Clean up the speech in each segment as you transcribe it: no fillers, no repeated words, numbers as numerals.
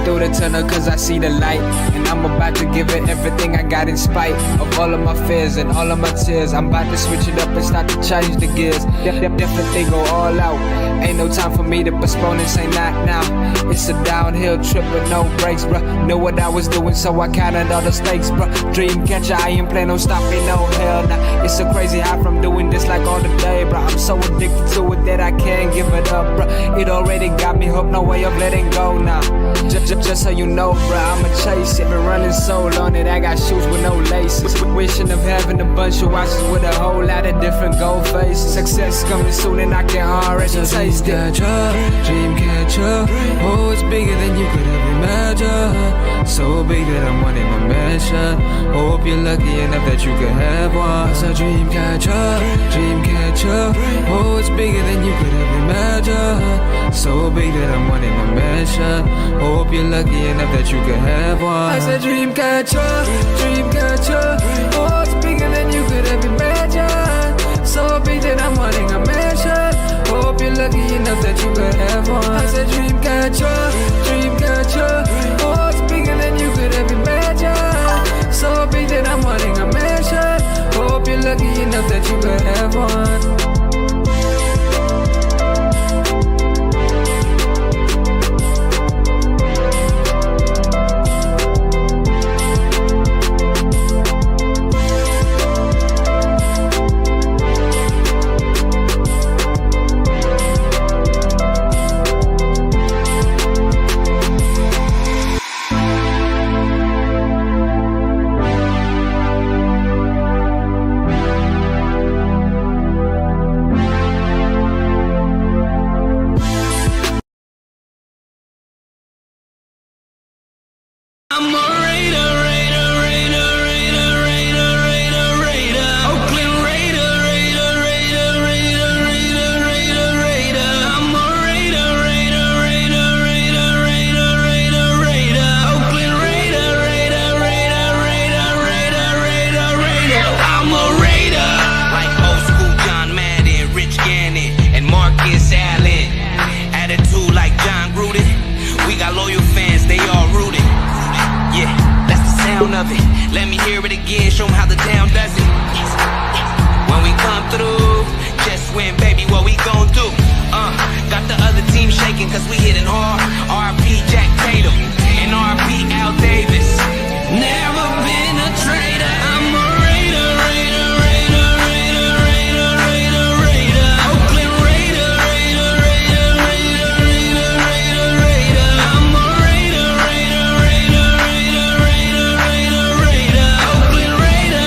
through the tunnel cause I see the light. And I'm about to give it everything I got in spite of all of my fears and all of my tears. I'm about to switch it up and start to change the gears. Definitely go all out. Ain't no time for me to postpone and say not now. It's a downhill trip with no brakes, bruh. Know what I was doing, so I counted all the stakes, bruh. Dream catcher, I ain't planning on stopping, no hell nah. It's so crazy how from doing this like all the day, bruh. I'm so addicted to it that I can't give it up, bruh. It already got me hooked, no way of letting go now. Just so you know, bruh, I'ma chase it. Been running so long that I got shoes with no laces. Wishing of having a bunch of watches with a whole lot of different gold faces. Success coming soon and I can already taste it. Dream catcher, oh, it's bigger than you could ever imagine. So big that I'm wanting a mansion. Hope you're lucky enough that you could have one. It's a dream catcher, oh, it's bigger than you could ever imagine. So big that I'm wanting a mansion. Hope you're lucky enough that you could have one. I said dream catcher, oh, it's bigger than you could ever imagine. So big that I'm wanting a mansion. Hope you're lucky enough that you could have one. I said dream catcher, oh, it's bigger than you could ever imagine. So big that I'm wanting a mansion. Hope you're lucky enough that you could have one. I'm a Raider, Oakland Raider, I'm a Raider, Oakland Raider, I'm a Raider. Like old school John Madden, Rich Gannon, and Marcus Allen. Attitude like John Gruden. We got loyal fans, they all rooted. Yeah, that's the sound of it. Let me hear it again, show 'em how the town does it. When we come through, just win, baby, what we gon' do? Got the other team shaking cause we hitting hard. R.I.P. Jack Tatum and R.I.P. Al Davis. Never been a traitor. I'm a Raider, Oakland Raider, I'm a Raider, Oakland Raider.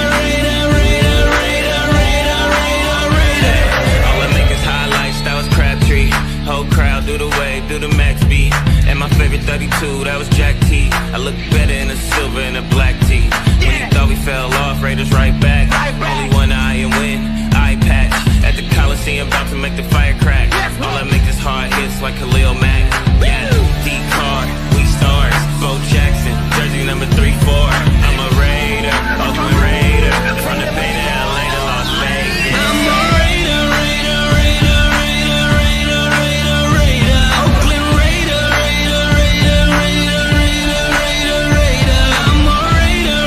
All I make is highlights, that was Crabtree. Whole crowd do the wave, do the max beat. And my favorite 32, that was Jack T. I look better in a silver and a black tee. When you thought we fell off, Raiders right back. Only one eye and win, eye patch. At the Coliseum, about to make the fire crack. All I make is hard hits like Khalil Mack. Yeah, D-Card, we stars. Bo Jackson, jersey number 3-4. I'm a Raider, Oakland Raider. From the Bay to LA to Las Vegas. I'm a Raider, Oakland Raider, I'm a Raider, Oakland Raider, I'm a Raider.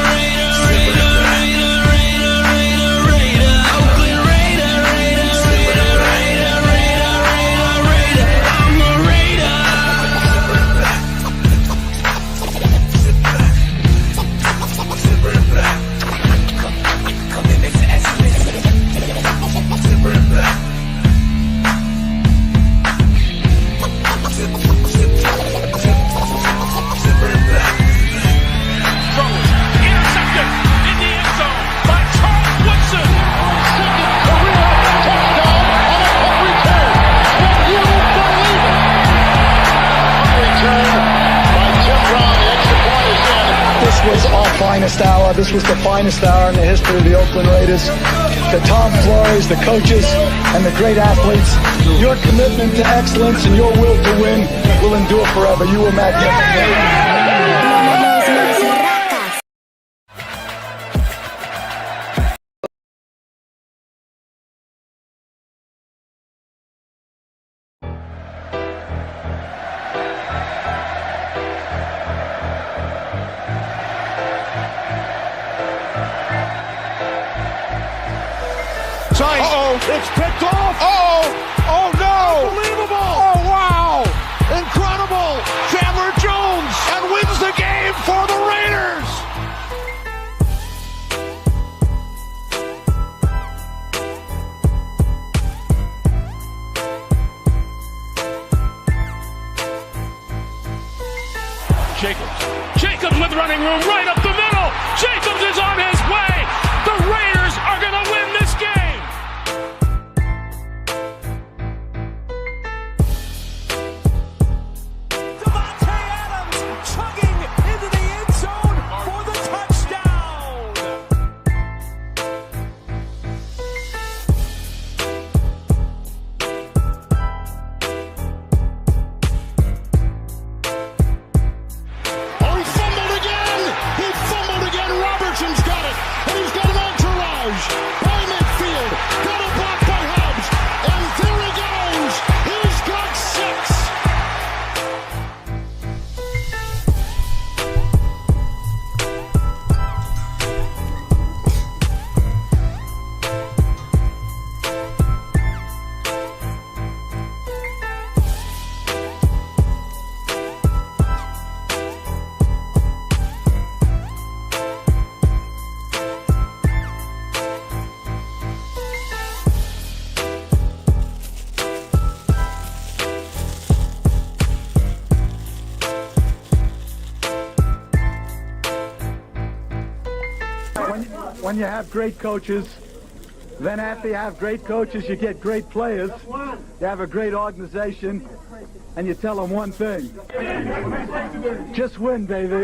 Intercepted in the end zone by Charles Woodson. Second career touchdown on a punt return. Can you believe it? Punt return by Jim Brown. The extra point is in. This was our finest hour. This was the finest hour in the history of the Oakland Raiders. The Tom Flores, the coaches, and the great athletes. Your commitment to excellence and your will to win will endure forever. You were magnificent. It's picked off. Oh no. Unbelievable. Oh, wow. Incredible. Chandler Jones and wins the game for the Raiders. Jacobs with running room right up the middle. Jacobs is on his way. The Raiders are going to win this game. Devontae Adams chugging into the end zone for the touchdown. Oh, he fumbled again. He fumbled again. Robertson's got it. And he's got an entourage. By midfield. Got a block by Hobbs. And there he goes. He's got 6. When you have great coaches, then after you have great coaches, you get great players. You have a great organization, and you tell them one thing. Just win, baby.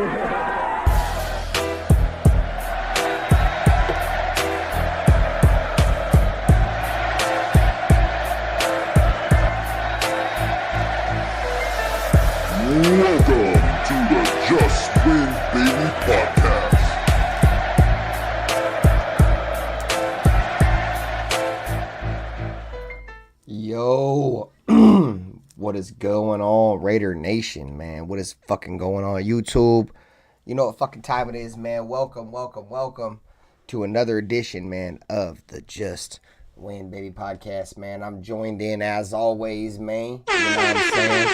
Welcome to the Just Win Baby podcast. Yo, what is going on, Raider Nation, man? What is fucking going on, YouTube? You know what fucking time it is, man. Welcome to another edition, man, of the Just Win Baby podcast, man. I'm joined in, as always, man. You know what I'm saying?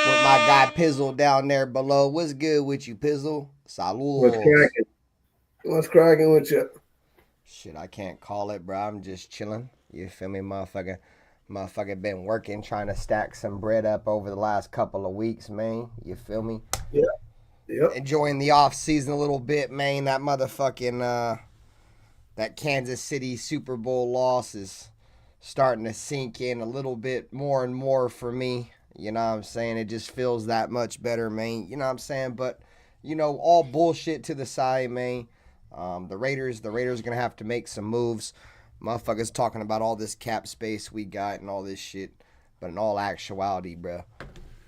With my guy Pizzle down there below. What's good with you, Pizzle? Saludos. What's cracking with you? Shit, I can't call it, bro. I'm just chilling. You feel me, motherfucker? Motherfucker been working, trying to stack some bread up over the last couple of weeks, man. You feel me? Yeah. Yep. Enjoying the off season a little bit, man. That motherfucking that Kansas City Super Bowl loss is starting to sink in a little bit more and more for me. You know what I'm saying? It just feels that much better, man. You know what I'm saying? But, you know, all bullshit to the side, man. The Raiders gonna have to make some moves. Motherfuckers talking about all this cap space we got and all this shit. But in all actuality, bro,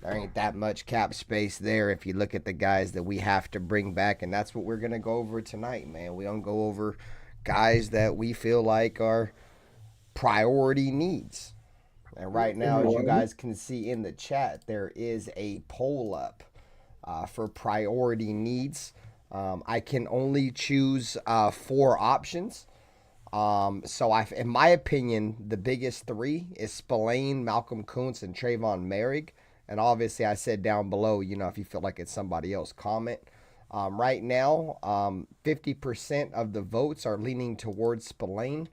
there ain't that much cap space there if you look at the guys that we have to bring back. And that's what we're going to go over tonight, man. We're going to go over guys that we feel like are priority needs. And right now, as you guys can see in the chat, there is a poll up for priority needs. I can only choose 4 options. In my opinion, the biggest 3 is Spillane, Malcolm Kuntz, and Trayvon Merrick. And obviously, I said down below, you know, if you feel like it's somebody else, comment. Right now, 50% of the votes are leaning towards Spillane.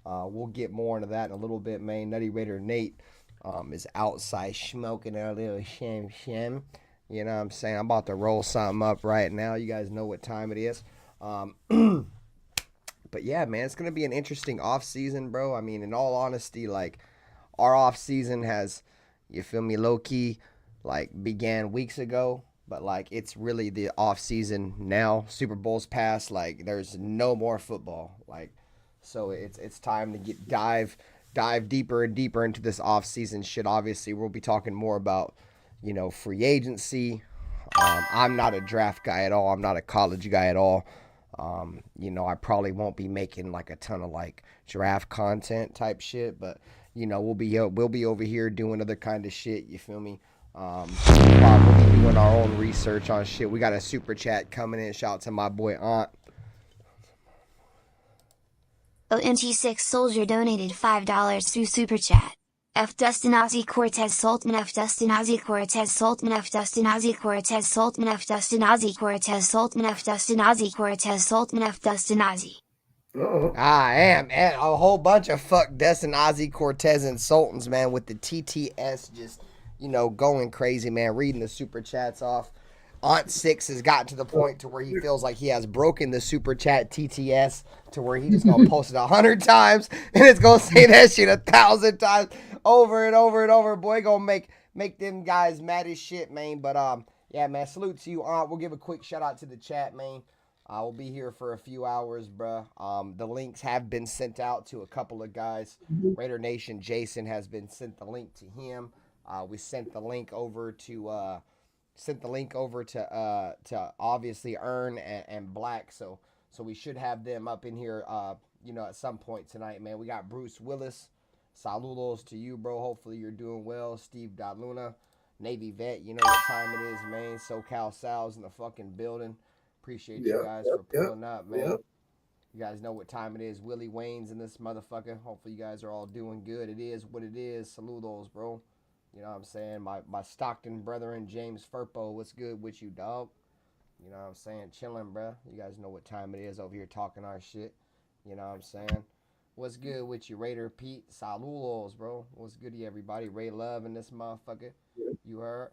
We'll get more into that in a little bit, man. Nutty Raider Nate is outside smoking a little shem. You know what I'm saying? I'm about to roll something up right now. You guys know what time it is. But yeah, man, it's going to be an interesting offseason, bro. I mean, in all honesty, like, our offseason has, you feel me, low-key, like, began weeks ago. But, like, it's really the offseason now. Super Bowl's passed. Like, there's no more football. Like, so it's time to dive deeper and deeper into this offseason shit. Obviously, we'll be talking more about, you know, free agency. I'm not a draft guy at all. I'm not a college guy at all. You know, I probably won't be making like a ton of like draft content type shit, but you know, we'll be over here doing other kind of shit. You feel me? We'll be doing our own research on shit. We got a super chat coming in. Shout out to my boy Aunt. ONT6 Soldier donated $5 through Super Chat. F. Dustinazi Cortez Sultan F. Dustinazi Cortez Sultan F. Dustinazi Cortez Sultan F. Dustinazi Cortez Sultan F. Dustinazi Cortez Sultan F. Dustinazi. I am, and a whole bunch of fuck Destinazi Cortez and Sultans, man, with the TTS just, going crazy, man, reading the super chats off. Aunt Six has gotten to the point to where he feels like he has broken the super chat TTS to where he just gonna post it 100 times and it's gonna say that shit 1,000 times over and over and over. Boy, gonna make them guys mad as shit, man. But yeah, man, salute to you, Aunt. We'll give a quick shout out to the chat, man. We'll be here for a few hours, bruh. The links have been sent out to a couple of guys. Raider Nation Jason has been sent the link to him. We sent the link over to obviously Earn and Black. So we should have them up in here, at some point tonight, man. We got Bruce Willis. Saludos to you, bro. Hopefully you're doing well. Steve Luna, Navy vet. You know what time it is, man. SoCal Sal's in the fucking building. Appreciate you guys for pulling up, man. Yep. You guys know what time it is. Willie Wayne's in this motherfucker. Hopefully you guys are all doing good. It is what it is. Saludos, bro. You know what I'm saying? My Stockton brethren, James Furpo, what's good with you, dog? You know what I'm saying? Chilling, bro. You guys know what time it is over here talking our shit. You know what I'm saying? What's good with you, Raider Pete? Saludos, bro. What's good to you, everybody? Ray Love in this motherfucker. You heard?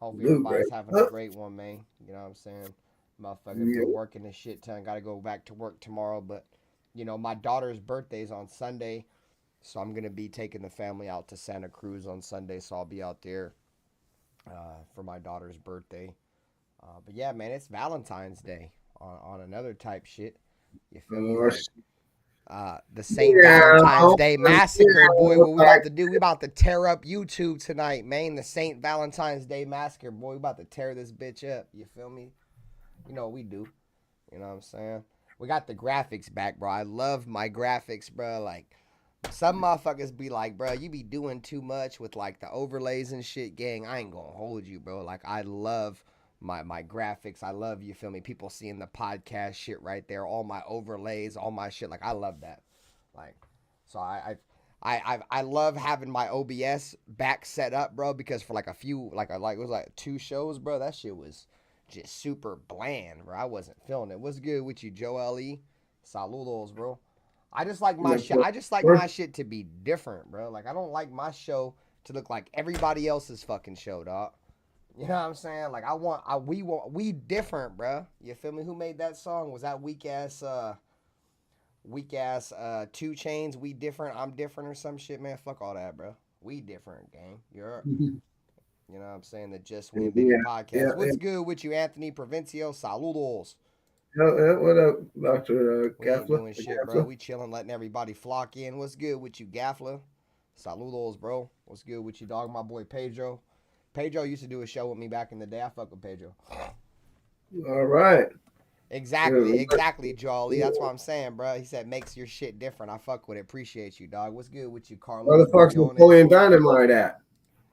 Hopefully everybody's having a great one, man. You know what I'm saying? Motherfucker, been working a shit ton. Got to go back to work tomorrow. But, my daughter's birthday is on Sunday. So I'm going to be taking the family out to Santa Cruz on Sunday. So I'll be out there for my daughter's birthday. But yeah, man, it's Valentine's Day on another type shit. You feel me? The St. Valentine's Day Massacre, boy. What we about to do? We about to tear up YouTube tonight, man. The St. Valentine's Day Massacre, boy. We about to tear this bitch up. You feel me? You know what we do. You know what I'm saying? We got the graphics back, bro. I love my graphics, bro. Like, some motherfuckers be like, bro, you be doing too much with, like, the overlays and shit, gang. I ain't gonna hold you, bro. Like, I love my graphics. I love, you feel me, people seeing the podcast shit right there, all my overlays, all my shit. Like, I love that. Like, so I love having my OBS back set up, bro, because for, like, a few, it was, like, 2 shows, bro, that shit was just super bland, bro. I wasn't feeling it. What's good with you, Joe L.E.? Saludos, bro. I just like my shit. I just like my shit to be different, bro. Like, I don't like my show to look like everybody else's fucking show, dog. You know what I'm saying? Like, we different, bro. You feel me? Who made that song? Was that weak ass 2 Chainz? We different. I'm different or some shit, man. Fuck all that, bro. We different, gang. You know what I'm saying? The Just Win Baby podcast. What's good with you, Anthony Provencio? Saludos. What up, Dr. We ain't Gaffler? doing shit, bro. We chilling, letting everybody flock in. What's good with you, Gaffler? Saludos, bro. What's good with you, dog? My boy Pedro. Pedro used to do a show with me back in the day. I fuck with Pedro. All right. Exactly, Jolly. That's what I'm saying, bro. He said, makes your shit different. I fuck with it. Appreciate you, dog. What's good with you, Carlos? Where the fuck's Napoleon Dynamite at?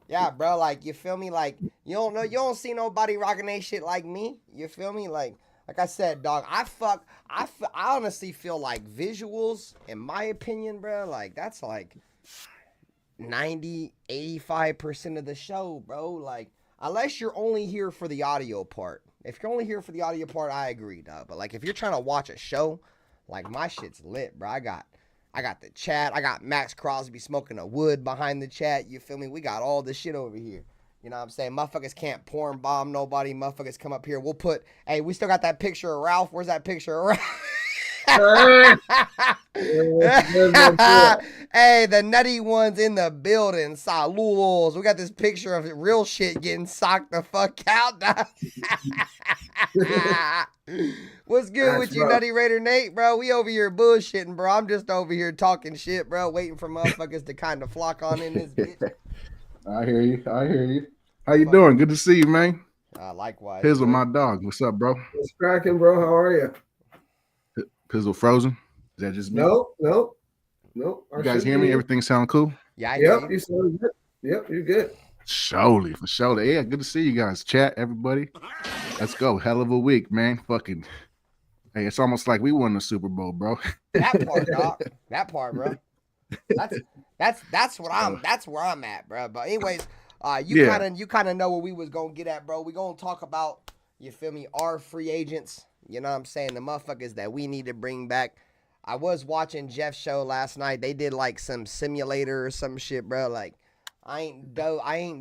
Yeah, bro, like, you feel me? Like, you don't see nobody rocking that shit like me. You feel me? Like I said, dog, I honestly feel like visuals, in my opinion, bro, like, that's like 85% of the show, bro. Like, unless you're only here for the audio part. If you're only here for the audio part, I agree, dog. But, like, if you're trying to watch a show, like, my shit's lit, bro. I got the chat. I got Max Crosby smoking a wood behind the chat. You feel me? We got all this shit over here. You know what I'm saying? Motherfuckers can't porn bomb nobody. Motherfuckers come up here. We'll put, hey, we still got that picture of Ralph. Where's that picture of Ralph? Hey, the nutty one's in the building. Saludos. We got this picture of real shit getting socked the fuck out. What's good with you, Nutty Raider Nate, bro? We over here bullshitting, bro. I'm just over here talking shit, bro, waiting for motherfuckers to kind of flock on in this bitch. I hear you. How you doing? Good to see you, man. Likewise. Pizzle, my dog. What's up, bro? What's cracking, bro? How are you? Pizzle frozen? Is that just me? No. You guys hear me? Everything sound cool? Yeah, I hear you. You sound good. Yep, you're good. Surely, for sure. Yeah, good to see you guys. Chat, everybody. Let's go. Hell of a week, man. Fucking Hey, it's almost like we won the Super Bowl, bro. That part, dog. That part, bro. That's where I'm at, bro. But anyways, you kind of know where we was gonna get at, bro. We gonna talk about, you feel me, our free agents. You know what I'm saying? The motherfuckers that we need to bring back. I was watching Jeff's show last night. They did like some simulator or some shit, bro. Like I ain't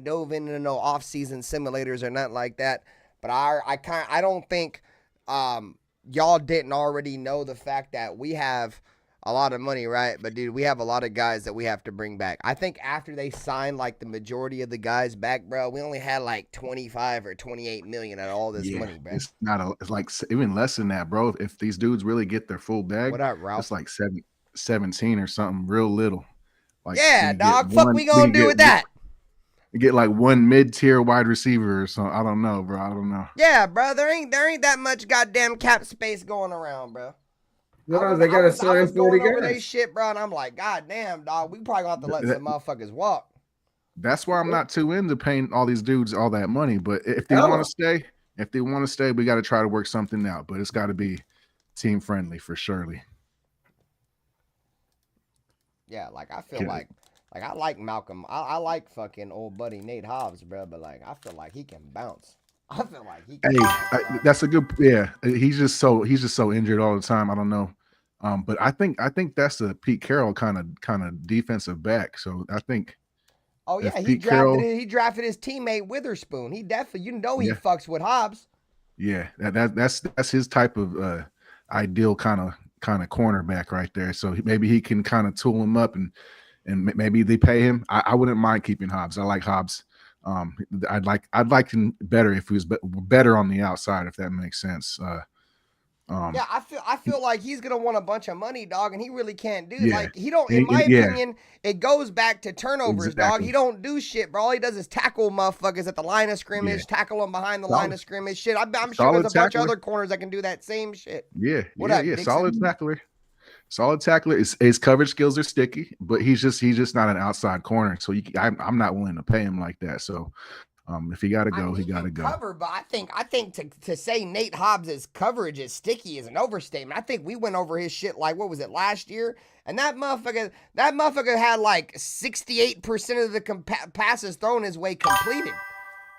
dove into no off-season simulators or nothing like that. But I don't think y'all didn't already know the fact that we have a lot of money, right? But dude, we have a lot of guys that we have to bring back. I think after they signed like the majority of the guys back, bro, we only had like 25 or 28 million at all this money, bro. It's like even less than that, bro. If these dudes really get their full bag, what up, Ralph? It's like 17 or something, real little. Like, yeah, dog. Fuck we gonna do with that? Get like one mid-tier wide receiver or something. I don't know, bro. I don't know. Yeah, bro. There ain't that much goddamn cap space going around, bro. No, they got to sign 40 guys. Over they shit, bro, and I'm like, God damn, dog. We probably gonna have to let some motherfuckers walk. That's why I'm not too into paying all these dudes all that money. But if they want to stay, we got to try to work something out. But it's got to be team friendly for surely. Yeah, like I feel like I like Malcolm. I like fucking old buddy Nate Hobbs, bro. But like I feel like he can bounce. I feel like he can. Hey, that's a good. Yeah, he's just so injured all the time. I don't know. But I think that's a Pete Carroll kind of defensive back. So I think. Oh yeah, he drafted his teammate Witherspoon. He definitely, he fucks with Hobbs. Yeah, that's his type of ideal kind of cornerback right there. So maybe he can kind of tool him up and maybe they pay him. I wouldn't mind keeping Hobbs. I like Hobbs. I'd like him better if he was better on the outside, if that makes sense. Yeah, I feel like he's gonna want a bunch of money, dog, and he really can't do. Like he don't. In my opinion, it goes back to turnovers, dog. He don't do shit, bro. All he does is tackle motherfuckers at the line of scrimmage, tackle them behind the line of scrimmage. Shit, I'm sure there's a bunch of other corners that can do that same shit. Yeah, solid tackler. Solid tackler. His coverage skills are sticky, but he's just not an outside corner. So I'm not willing to pay him like that. So. If he got to go, he got to go. Cover, but I think to say Nate Hobbs' coverage is sticky is an overstatement. I think we went over his shit like, what was it, last year? And that motherfucker had like 68% of the passes thrown his way completed.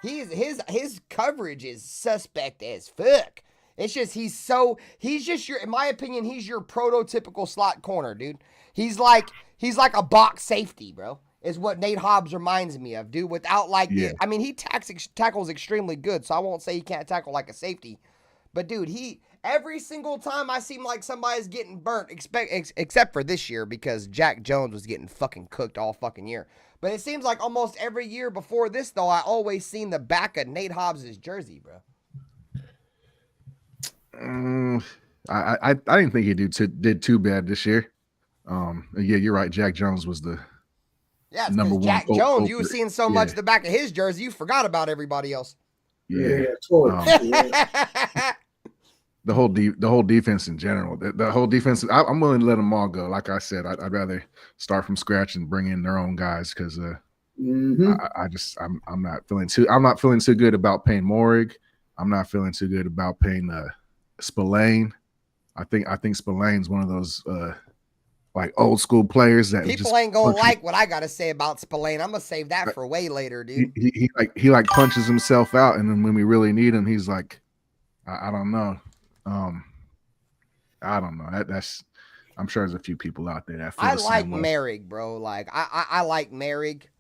His coverage is suspect as fuck. It's just in my opinion, he's your prototypical slot corner, dude. He's like a box safety, bro. Is what Nate Hobbs reminds me of, dude. Without I mean, he tackles extremely good, so I won't say he can't tackle like a safety. But dude, every single time I seem like somebody's getting burnt, except for this year because Jack Jones was getting fucking cooked all fucking year. But it seems like almost every year before this, though, I always seen the back of Nate Hobbs' jersey, bro. I didn't think he did too bad this year. Yeah, you're right. Jack Jones was the. Yeah, it's because Jack Jones, you were seeing so much the back of his jersey, you forgot about everybody else. Yeah. The whole defense in general. The whole defense, I'm willing to let them all go. Like I said, I'd rather start from scratch and bring in their own guys because I'm not feeling too good about paying Morig. I'm not feeling too good about paying Spillane. I think Spillane's one of those like old school players that people ain't gonna like what I gotta say about Spillane. I'm gonna save that for way later, dude. He punches himself out, and then when we really need him, he's like, I don't know. I don't know. That's I'm sure there's a few people out there that feel I like Merrick, bro. Like I like Merrick.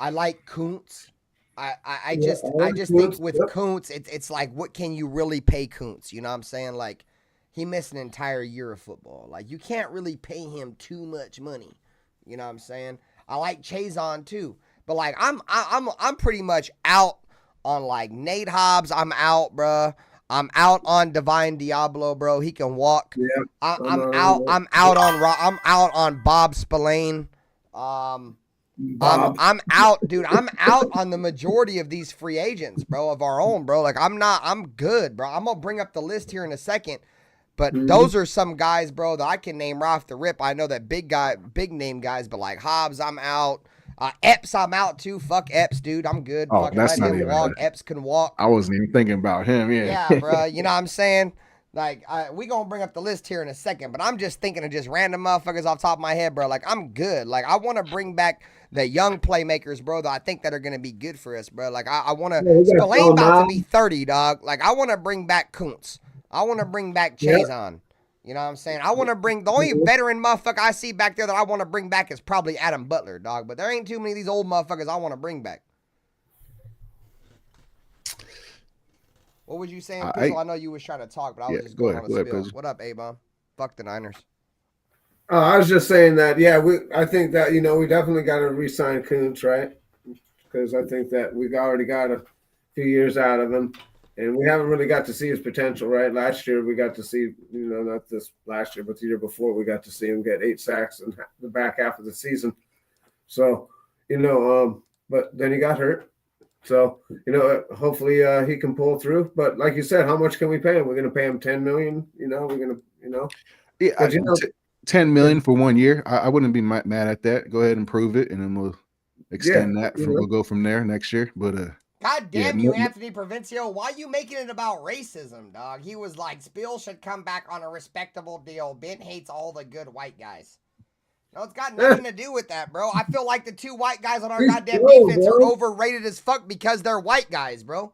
I like Kuntz. I just think with Kuntz, it's like, what can you really pay Kuntz? You know what I'm saying? Like, he missed an entire year of football. Like, you can't really pay him too much money. You know what I'm saying? I like Chazon too, but like I'm pretty much out on like Nate Hobbs. I'm out, bruh. I'm out on Divine Diablo, bro. He can walk. Yeah, I'm out on Bob Spillane. I'm out, dude. I'm out on the majority of these free agents, bro, of our own, bro. Like, I'm good, bro. I'm gonna bring up the list here in a second. But those are some guys, bro, that I can name right off the rip. I know that big name guys, but like Hobbs, I'm out. Epps, I'm out too. Fuck Epps, dude. I'm good. Oh, that's not even walk. Epps can walk. I wasn't even thinking about him. Yeah, yeah, bro. You know what I'm saying? Like, we gonna bring up the list here in a second, but I'm just thinking of just random motherfuckers off the top of my head, bro. Like, I'm good. Like, I want to bring back the young playmakers, bro, that I think that are gonna be good for us, bro. Like, I want to. Spillane about to be 30, dog. Like, I want to bring back Kuntz. I want to bring back Chazon. You know what I'm saying? I want to bring the only veteran motherfucker I see back there that I want to bring back is probably Adam Butler, dog. But there ain't too many of these old motherfuckers I want to bring back. What was you saying, Pizzle? I know you was trying to talk, but I was just going on a spill. What up, A-Bomb? Fuck the Niners. I was just saying that, I think that, we definitely got to re-sign Kuntz, right? Because I think that we've already got a few years out of him, and we haven't really got to see his potential, right? Last year we got to see, not this last year, but the year before we got to see him get 8 sacks in the back half of the season. So, but then he got hurt. So, hopefully he can pull through. But like you said, how much can we pay him? We're going to pay him $10 million. We're going to, Yeah, 10 million for 1 year. I wouldn't be mad at that. Go ahead and prove it, and then we'll extend that. We'll go from there next year. But God damn you, Anthony Provincia. Why you making it about racism, dog? He was like, Spill should come back on a respectable deal. Ben hates all the good white guys. No, it's got nothing to do with that, bro. I feel like the 2 white guys on our goddamn defense are overrated as fuck because they're white guys, bro.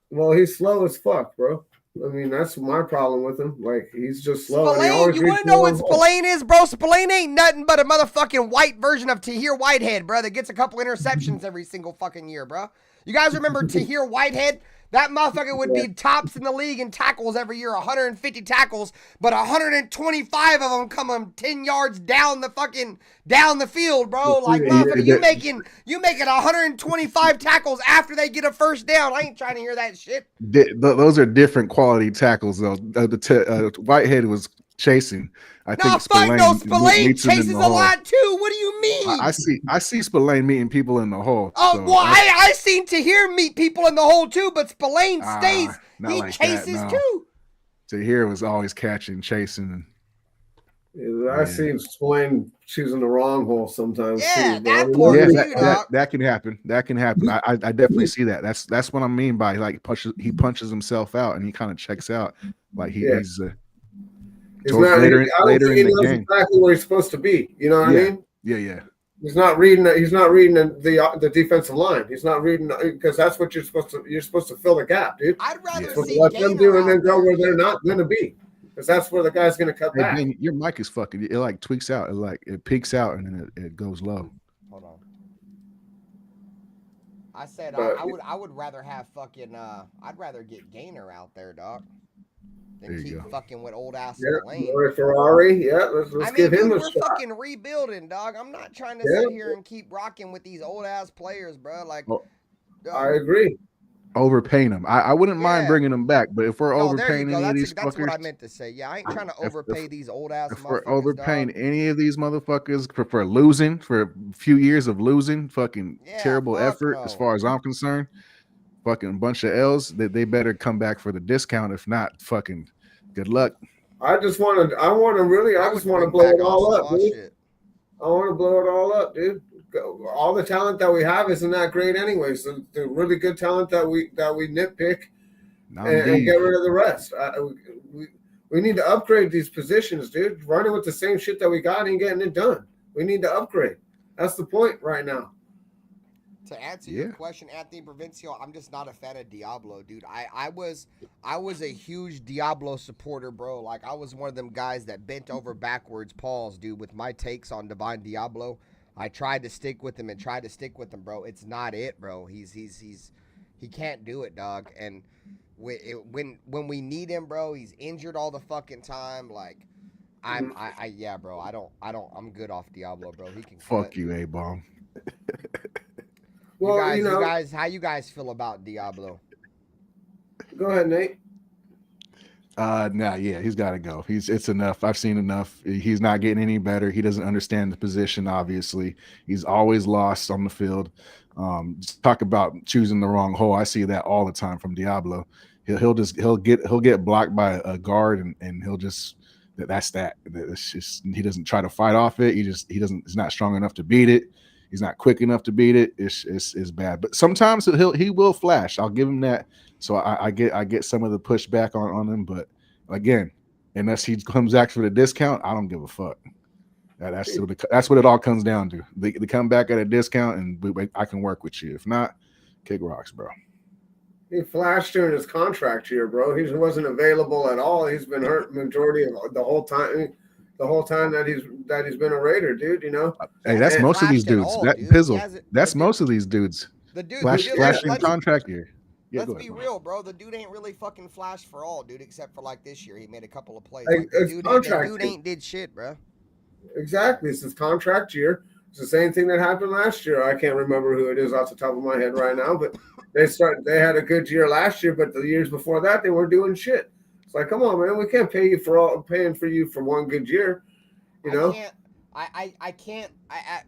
Well, he's slow as fuck, bro. I mean, that's my problem with him. Like, he's just slow. Spillane, you want to know what Spillane is, bro? Spillane ain't nothing but a motherfucking white version of Tahir Whitehead, bro, that gets a couple interceptions every single fucking year, bro. You guys remember Tahir Whitehead? That motherfucker would be tops in the league in tackles every year, 150 tackles, but 125 of them come 10 yards down the field, bro. Like, motherfucker, you making 125 tackles after they get a first down. I ain't trying to hear that shit. Those are different quality tackles, though. Whitehead was chasing. Spillane chases a lot too. What do you mean? I see Spillane meeting people in the hole. Oh, so I seen Tahir meet people in the hole too, but Spillane stays. He like chases too. Tahir was always catching, chasing. I've seen Spillane choosing the wrong hole sometimes. Yeah, too, that can happen. That can happen. I definitely see that. That's what I mean by like he punches himself out and he kind of checks out like he's. Later in the game, exactly where he's supposed to be. You know what I mean? Yeah. He's not reading the defensive line. He's not reading because that's what you're supposed to. You're supposed to fill the gap, dude. I'd rather see let them do and then go where they're not going to be, because that's where the guy's going to cut back. Man, your mic is fucking. It like tweaks out. It peaks out and then it goes low. Hold on. I said I would rather have fucking. I'd rather get Gainer out there, dog. Then keep fucking with old ass Spillane. Or Ferrari, let's give him a shot. We're fucking rebuilding, dog. I'm not trying to sit here and keep rocking with these old ass players, bro. Like, I agree. Overpaying them. I wouldn't mind bringing them back, but if we're overpaying any of these that's fuckers, what I meant to say. Yeah, I ain't trying to overpay these old ass. If we're overpaying any of these motherfuckers for losing, for a few years of losing, fucking terrible effort, as far as I'm concerned. Fucking bunch of L's, they better come back for the discount. If not, fucking good luck. I just want to blow it all up, dude. I want to blow it all up, dude. All the talent that we have isn't that great anyway. So the really good talent that we nitpick and get rid of the rest. We need to upgrade these positions, dude. Running with the same shit that we got ain't getting it done. We need to upgrade. That's the point right now. To answer your question, Anthony Provincial, I'm just not a fan of Diablo, dude. I was a huge Diablo supporter, bro. Like, I was one of them guys that bent over backwards paws, dude, with my takes on Divine Diablo. I tried to stick with him, bro. It's not it, bro. He can't do it, dog. And when we need him, bro, he's injured all the fucking time. Like, bro. I'm good off Diablo, bro. He can fuck you, A-Bomb. Well, you guys, how you guys feel about Diablo? Go ahead, Nate. He's got to go. It's enough. I've seen enough. He's not getting any better. He doesn't understand the position. Obviously, he's always lost on the field. Just talk about choosing the wrong hole. I see that all the time from Diablo. He'll get blocked by a guard and he'll just that's that. It's just he doesn't try to fight off it. He's not strong enough to beat it. He's not quick enough to beat it. It's bad. But sometimes he will flash. I'll give him that. So I get some of the pushback on him, but again, unless he comes back for the discount, I don't give a fuck. That's what it all comes down to. They come back at a discount, and I can work with you. If not, kick rocks, bro. He flashed during his contract year, bro. He wasn't available at all. He's been hurt majority of the whole time. The whole time that he's been a Raider, dude. You know. Hey, that's most of these dudes. That's most of these dudes. The dude flashing contract year. Yeah, let's be real, bro. The dude ain't really fucking flashed for all, dude, except for like this year. He made a couple of plays. Like, the dude ain't did shit, bro. Exactly. It's his contract year. It's the same thing that happened last year. I can't remember who it is off the top of my head right now, but they had a good year last year, but the years before that they weren't doing shit. It's like, come on, man, we can't paying for you for one good year. You know? I can't.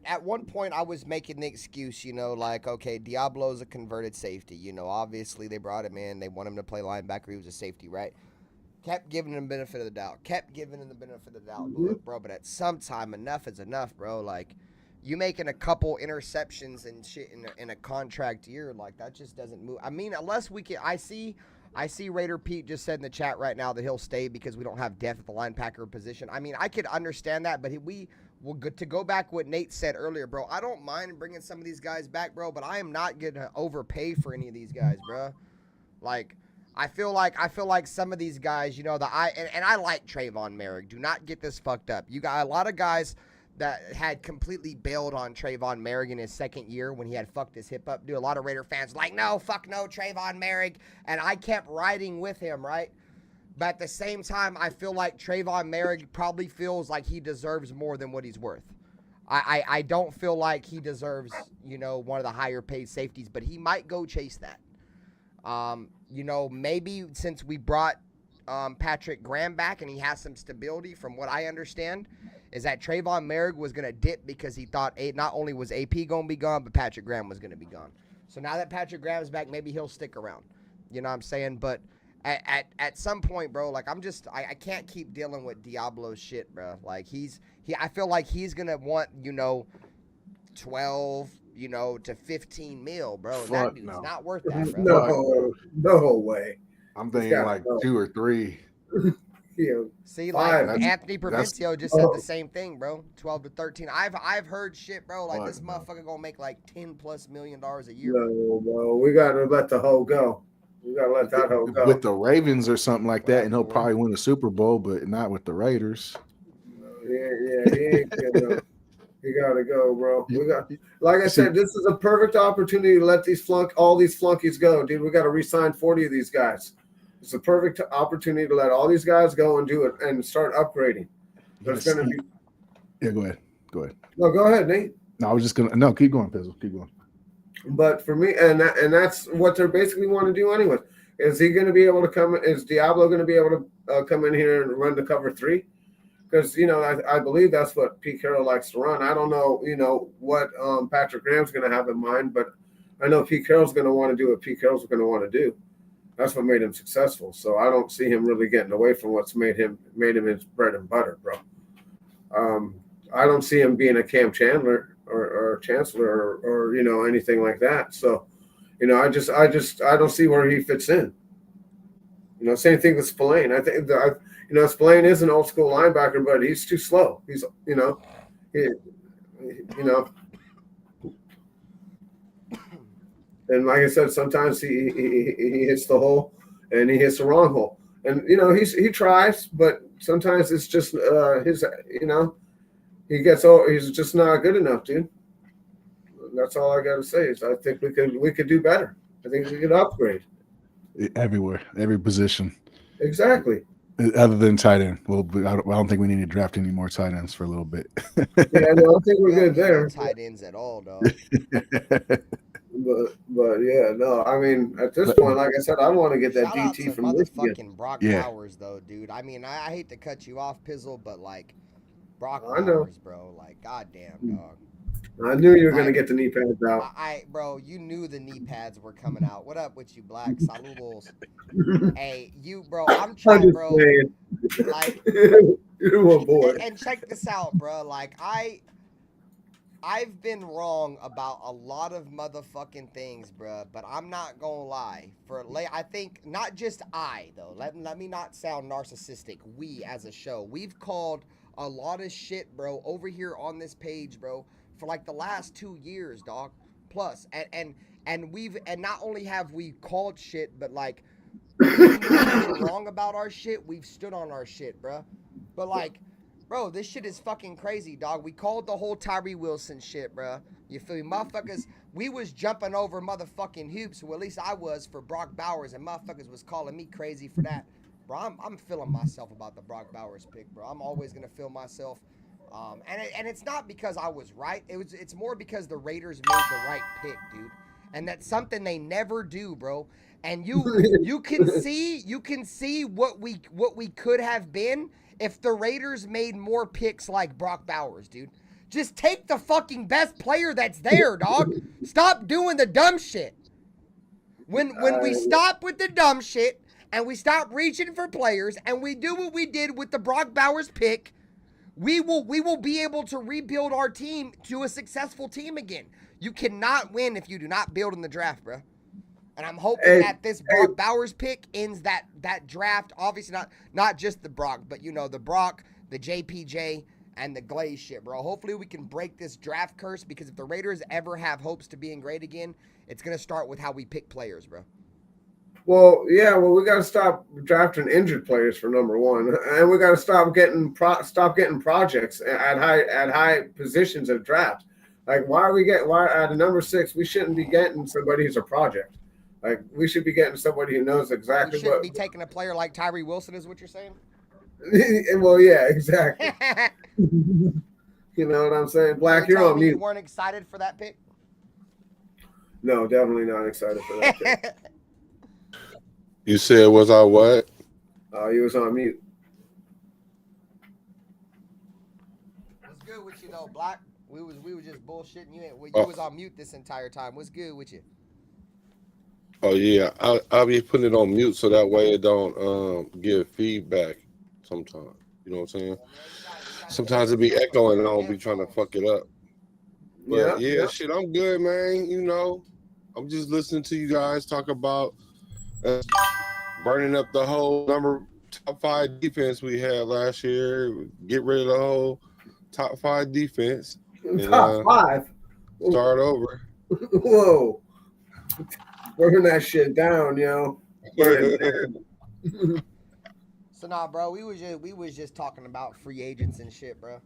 At one point, I was making the excuse, you know, like, okay, Diablo's a converted safety. You know, obviously they brought him in. They want him to play linebacker. He was a safety, right? Kept giving him the benefit of the doubt. Bro. But at some time, enough is enough, bro. Like, you making a couple interceptions and shit in a contract year, like, that just doesn't move. I mean, unless we can, I see Raider Pete just said in the chat right now that he'll stay because we don't have depth at the linebacker position. I mean, I could understand that, but to go back what Nate said earlier, bro, I don't mind bringing some of these guys back, bro, but I am not going to overpay for any of these guys, bro. Like, I feel like some of these guys, you know, and I like Trayvon Merrick. Do not get this fucked up. You got a lot of guys that had completely bailed on Trayvon Merrick in his second year when he had fucked his hip up. Dude, a lot of Raider fans like, no, fuck no, Trayvon Merrick. And I kept riding with him, right? But at the same time, I feel like Trayvon Merrick probably feels like he deserves more than what he's worth. I don't feel like he deserves, you know, one of the higher paid safeties, but he might go chase that. You know, maybe since we brought Patrick Graham back and he has some stability, from what I understand, is that Trayvon Merrick was going to dip because he thought not only was AP going to be gone, but Patrick Graham was going to be gone. So now that Patrick Graham's back, maybe he'll stick around. You know what I'm saying? But at some point, bro, like, I can't keep dealing with Diablo's shit, bro. Like, I feel like he's going to want, you know, 12, you know, to 15 mil, bro. That dude's not worth that, bro. No way. I'm thinking like 2 or 3. Yeah. See, like Anthony Provencio just said the same thing, bro. 12 to 13. I've heard shit, bro. Like, this motherfucker gonna make like $10+ million a year. No, bro. We gotta let the hoe go. We gotta let that hoe go. With the Ravens or something like that, and he'll probably win the Super Bowl, but not with the Raiders. Yeah, he ain't good enough. You gotta go, bro. We got, like I said, this is a perfect opportunity to let all these flunkies go, dude. We got to re-sign 40 of these guys. It's a perfect opportunity to let all these guys go and do it and start upgrading. There's gonna be. Yeah, go ahead. No, go ahead, Nate. No, I was just gonna. No, keep going, Pizzle. Keep going. But for me, and that's what they basically want to do anyway. Is he going to be able to come? Is Diablo going to be able to come in here and run the cover 3? Because, you know, I believe that's what Pete Carroll likes to run. I don't know, you know, what Patrick Graham's going to have in mind, but I know Pete Carroll's going to want to do what Pete Carroll's going to want to do. That's what made him successful. So I don't see him really getting away from what's made him his bread and butter, bro. I don't see him being a Cam Chandler or Chancellor or you know, anything like that. So, you know, I don't see where he fits in. You know, same thing with Spillane. I think you know, Spillane is an old school linebacker, but he's too slow. He's, you know, and like I said, sometimes he hits the hole and he hits the wrong hole. And, you know, he tries, but sometimes it's just his, you know, he's just not good enough, dude. That's all I got to say is I think we could do better. I think we could upgrade. Everywhere, every position. Exactly. Other than tight end. Well, I don't think we need to draft any more tight ends for a little bit. Yeah, no, I think we're good there. Tight ends at all, dog. But yeah, no. I mean, at this point, like I said, I want to get that DT from this motherfucking Brock Bowers, though, dude. I mean, I hate to cut you off, Pizzle, but like Brock Bowers, bro. Like, goddamn, dog. I knew you were gonna get the knee pads out. Bro, you knew the knee pads were coming out. What up with you, Black? Saludos. Hey, you, bro. I'm trying, bro. Like, you're one boy. And check this out, bro. Like, I've been wrong about a lot of motherfucking things, bruh, but I'm not gonna lie. I think not just I though. Let me not sound narcissistic. We as a show, we've called a lot of shit, bro, over here on this page, bro, for like the last 2 years, dog. Plus, and not only have we called shit, but like we've been wrong about our shit. We've stood on our shit, bruh. But like. Bro, this shit is fucking crazy, dog. We called the whole Tyree Wilson shit, bro. You feel me? Motherfuckers, we was jumping over motherfucking hoops, well, at least I was, for Brock Bowers, and motherfuckers was calling me crazy for that. Bro, I'm feeling myself about the Brock Bowers pick, bro. I'm always going to feel myself. And it's not because I was right. It's more because the Raiders made the right pick, dude. And that's something they never do, bro. And you can see what we could have been if the Raiders made more picks like Brock Bowers, dude. Just take the fucking best player that's there, dog. Stop doing the dumb shit. When we stop with the dumb shit and we stop reaching for players and we do what we did with the Brock Bowers pick, we will be able to rebuild our team to a successful team again. You cannot win if you do not build in the draft, bro. And I'm hoping that this Brock Bowers pick ends that draft. Obviously not just the Brock, but you know, the Brock, the JPJ, and the Glaze shit, bro. Hopefully we can break this draft curse, because if the Raiders ever have hopes to being great again, it's going to start with how we pick players, bro. Well, yeah, we got to stop drafting injured players for number one, and we got to stop getting projects at high positions of draft. Like, why at number 6 we shouldn't be getting somebody who's a project. Like, we should be getting somebody who knows exactly what. We shouldn't be taking a player like Tyree Wilson, is what you're saying? Well, yeah, exactly. You know what I'm saying? Black, you're on mute. You weren't excited for that pick? No, definitely not excited for that pick. You said, was I what? You was on mute. What's good with you, though, Black? We was just bullshitting you. You was on mute this entire time. What's good with you? Oh yeah, I'll be putting it on mute so that way it don't give feedback sometimes. You know what I'm saying? Sometimes it be echoing and I don't be trying to fuck it up. But yeah, shit, I'm good, man. You know, I'm just listening to you guys talk about burning up the whole top 5 defense we had last year. Get rid of the whole top 5 defense. Top 5? Start over. Whoa. Burn that shit down, yo. So nah, bro, we was just talking about free agents and shit, bro.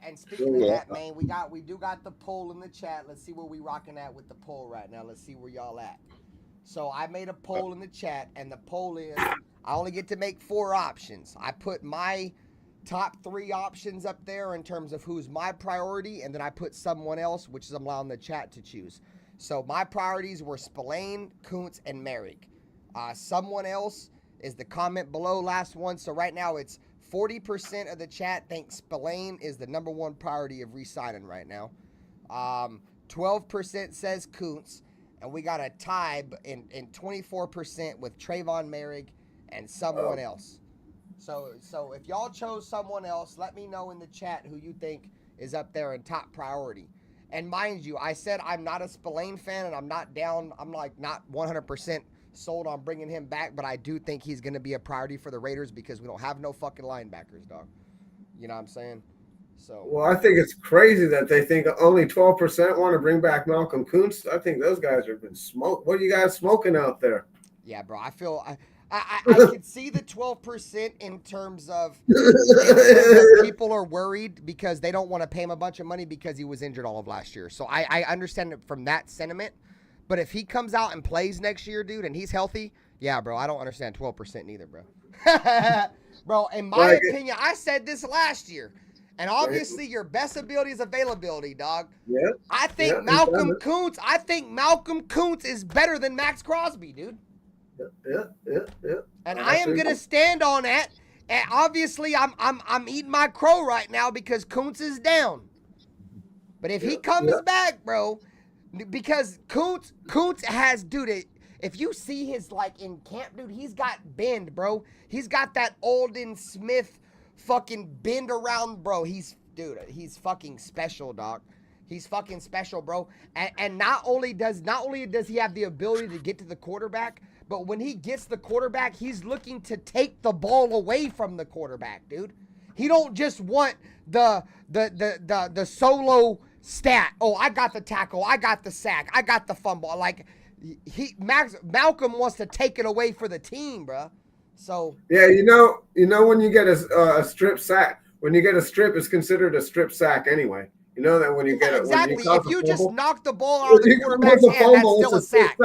And speaking of that, man, we do got the poll in the chat. Let's see where we rocking at with the poll right now. Let's see where y'all at. So I made a poll in the chat, and the poll is I only get to make 4 options. I put my top 3 options up there in terms of who's my priority, and then I put someone else, which is I'm allowing the chat to choose. So my priorities were Spillane, Kuntz, and Merrick. Someone else is the comment below, last one. So right now it's 40% of the chat thinks Spillane is the number 1 priority of re-signing right now. 12% says Kuntz, and we got a tie in 24% with Trayvon Merrick and someone else. So if y'all chose someone else, let me know in the chat who you think is up there in top priority. And mind you, I said I'm not a Spillane fan, and I'm not down. I'm like not 100% sold on bringing him back, but I do think he's going to be a priority for the Raiders because we don't have no fucking linebackers, dog. You know what I'm saying? So. Well, I think it's crazy that they think only 12% want to bring back Malcolm Kuntz. I think those guys have been smoked. What are you guys smoking out there? Yeah, bro. I feel I can see the 12% in terms of people are worried because they don't want to pay him a bunch of money because he was injured all of last year. So I understand it from that sentiment. But if he comes out and plays next year, dude, and he's healthy, yeah, bro, I don't understand 12% neither, bro. Bro, in my opinion, I said this last year. And obviously your best ability is availability, dog. Yeah. I think Malcolm Kuntz is better than Max Crosby, dude. Yeah. And I am gonna stand on that. And obviously, I'm eating my crow right now because Kuntz is down. But if he comes back, bro, because Kuntz has, dude, if you see his like in camp, dude, he's got bend, bro. He's got that Alden Smith fucking bend around, bro. He's fucking special, dog. He's fucking special, bro. And not only does he have the ability to get to the quarterback, but when he gets the quarterback, he's looking to take the ball away from the quarterback, dude. He don't just want the solo stat. Oh, I got the tackle, I got the sack, I got the fumble. Like Malcolm wants to take it away for the team, bro. So yeah, you know when you get a strip sack, when you get a strip, it's considered a strip sack anyway. You know that when you get it, exactly. When you if you just knock the ball out of the quarterback's hand, that's still a sack.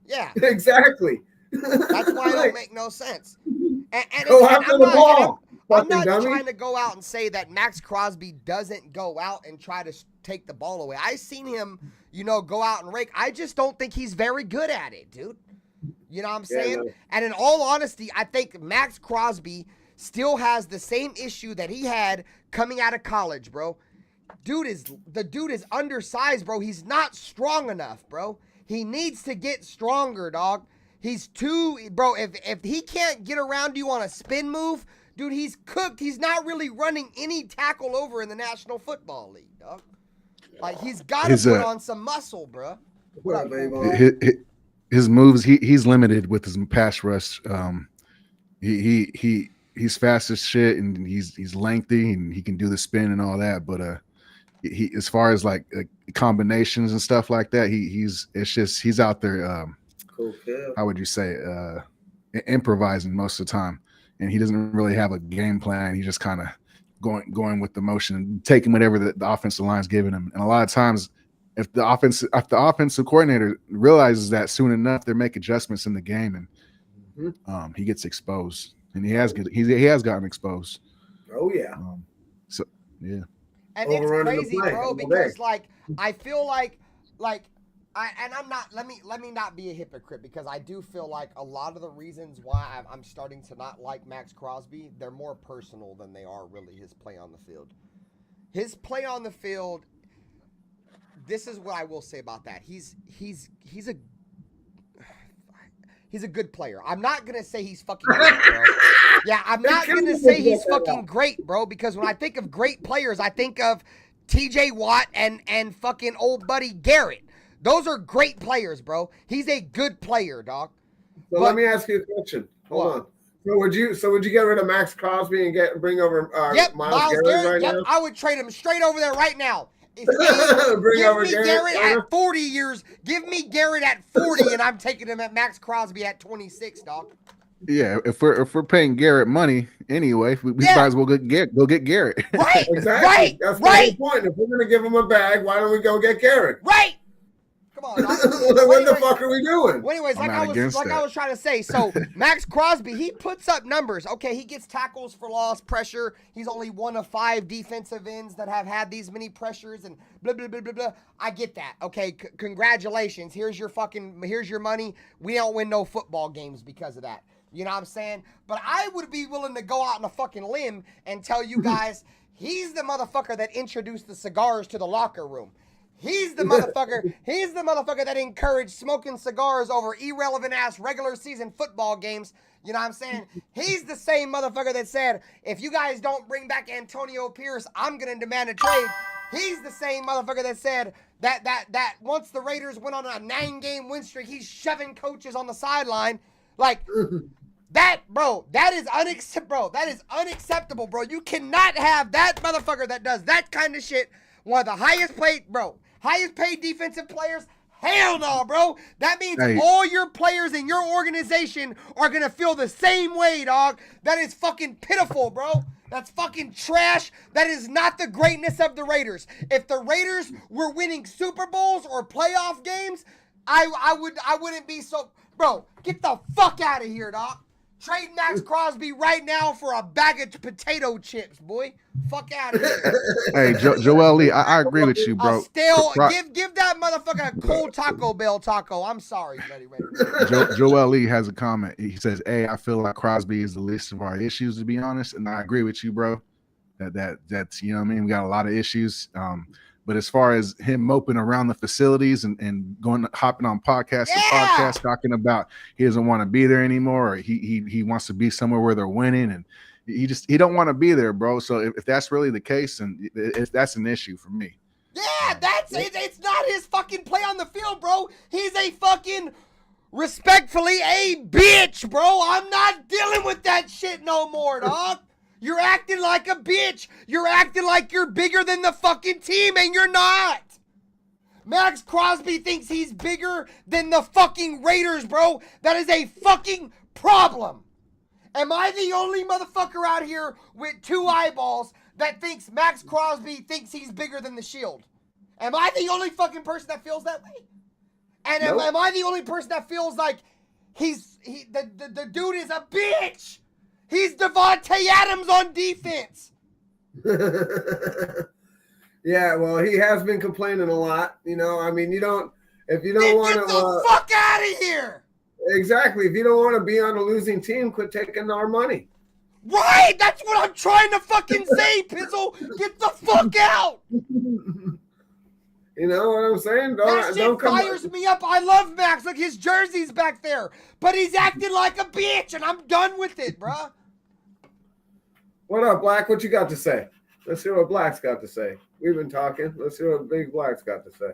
Yeah, exactly. That's why it don't make no sense. And go after the ball. I'm not trying to go out and say that Max Crosby doesn't go out and try to take the ball away. I've seen him, go out and rake. I just don't think he's very good at it, dude. You know what I'm saying? No. And in all honesty, I think Max Crosby still has the same issue that he had coming out of college, bro. The dude is undersized, bro. He's not strong enough, bro. He needs to get stronger, dog. He's bro, if he can't get around you on a spin move, dude, he's cooked. He's not really running any tackle over in the National Football League, dog. Like, he's got to put on some muscle, bro. What up, baby? His moves, he's limited with his pass rush. He's fast as shit, and he's lengthy, and he can do the spin and all that, but he as far as like combinations and stuff like that, he's out there how would you say improvising most of the time, and he doesn't really have a game plan. He just kind of going with the motion and taking whatever the offensive line's giving him. And a lot of times if the offensive coordinator realizes that soon enough, they make adjustments in the game, and he gets exposed, and he has gotten exposed. Oh yeah. So yeah. And it's crazy, bro, because I feel like I'm not. Let me not be a hypocrite, because I do feel like a lot of the reasons why I'm starting to not like Max Crosby, they're more personal than they are really his play on the field. His play on the field. This is what I will say about that. He's a good player. I'm not gonna say he's fucking great, bro. Yeah, I'm not gonna say he's fucking great, bro, because when I think of great players, I think of TJ Watt and fucking old buddy Garrett. Those are great players, bro. He's a good player, dog. So let me ask you a question. Hold on. So would you get rid of Max Crosby and bring over Myles Garrett right now? I would trade him straight over there right now. Give me Garrett at 40 years. Give me Garrett at 40, and I'm taking him at Max Crosby at 26, dog. Yeah, if we're paying Garrett money anyway, we might as well go get Garrett. Right, exactly. Right, that's right. the point. If we're gonna give him a bag, why don't we go get Garrett? Right. Come on, what the fuck are we doing? Well, anyways, I was trying to say, so Max Crosby, he puts up numbers. Okay, he gets tackles for loss, pressure. He's only one of 5 defensive ends that have had these many pressures and blah, blah, blah, blah, blah. I get that. Okay, congratulations. Here's your money. We don't win no football games because of that. You know what I'm saying? But I would be willing to go out on a fucking limb and tell you guys, he's the motherfucker that introduced the cigars to the locker room. He's the motherfucker that encouraged smoking cigars over irrelevant ass regular season football games. You know what I'm saying? He's the same motherfucker that said, if you guys don't bring back Antonio Pierce, I'm going to demand a trade. He's the same motherfucker that said that once the Raiders went on a 9-game win streak, he's shoving coaches on the sideline. Like, that, bro, that is unacceptable, bro. You cannot have that motherfucker that does that kind of shit. One of the highest paid defensive players. Hell no, bro. That means all your players in your organization are going to feel the same way, dog. That is fucking pitiful, bro. That's fucking trash. That is not the greatness of the Raiders. If the Raiders were winning Super Bowls or playoff games, I wouldn't be so... Bro, get the fuck out of here, dog. Trade Max Crosby right now for a bag of potato chips, boy. Fuck out of here. Hey, Joel Lee, I agree with you, bro. Give that motherfucker a cold Taco Bell taco. I'm sorry, buddy. Joel Lee has a comment. He says, "Hey, I feel like Crosby is the least of our issues, to be honest." And I agree with you, bro. That's you know what I mean. We got a lot of issues. But as far as him moping around the facilities and hopping on podcasts talking about he doesn't want to be there anymore, or he wants to be somewhere where they're winning, and he don't want to be there, bro. So if that's really the case, and if that's an issue for me, Yeah, that's it. It's not his fucking play on the field, bro. He's a fucking, respectfully, a bitch, bro. I'm not dealing with that shit no more, dog. You're acting like a bitch. You're acting like you're bigger than the fucking team, and you're not. Max Crosby thinks he's bigger than the fucking Raiders, bro. That is a fucking problem. Am I the only motherfucker out here with 2 eyeballs that thinks Max Crosby thinks he's bigger than the Shield? Am I the only fucking person that feels that way? And am I the only person that feels like the dude is a bitch? He's Devontae Adams on defense. Yeah, well, he has been complaining a lot. You know, I mean, if you don't want to get the fuck out of here. Exactly. If you don't want to be on a losing team, quit taking our money. Right. That's what I'm trying to fucking say, Pizzle. Get the fuck out. You know what I'm saying? That shit fires me up. I love Max. Look, his jersey's back there. But he's acting like a bitch, and I'm done with it, bruh. What up, Black? What you got to say? Let's hear what Black's got to say. We've been talking. Let's hear what Big Black's got to say.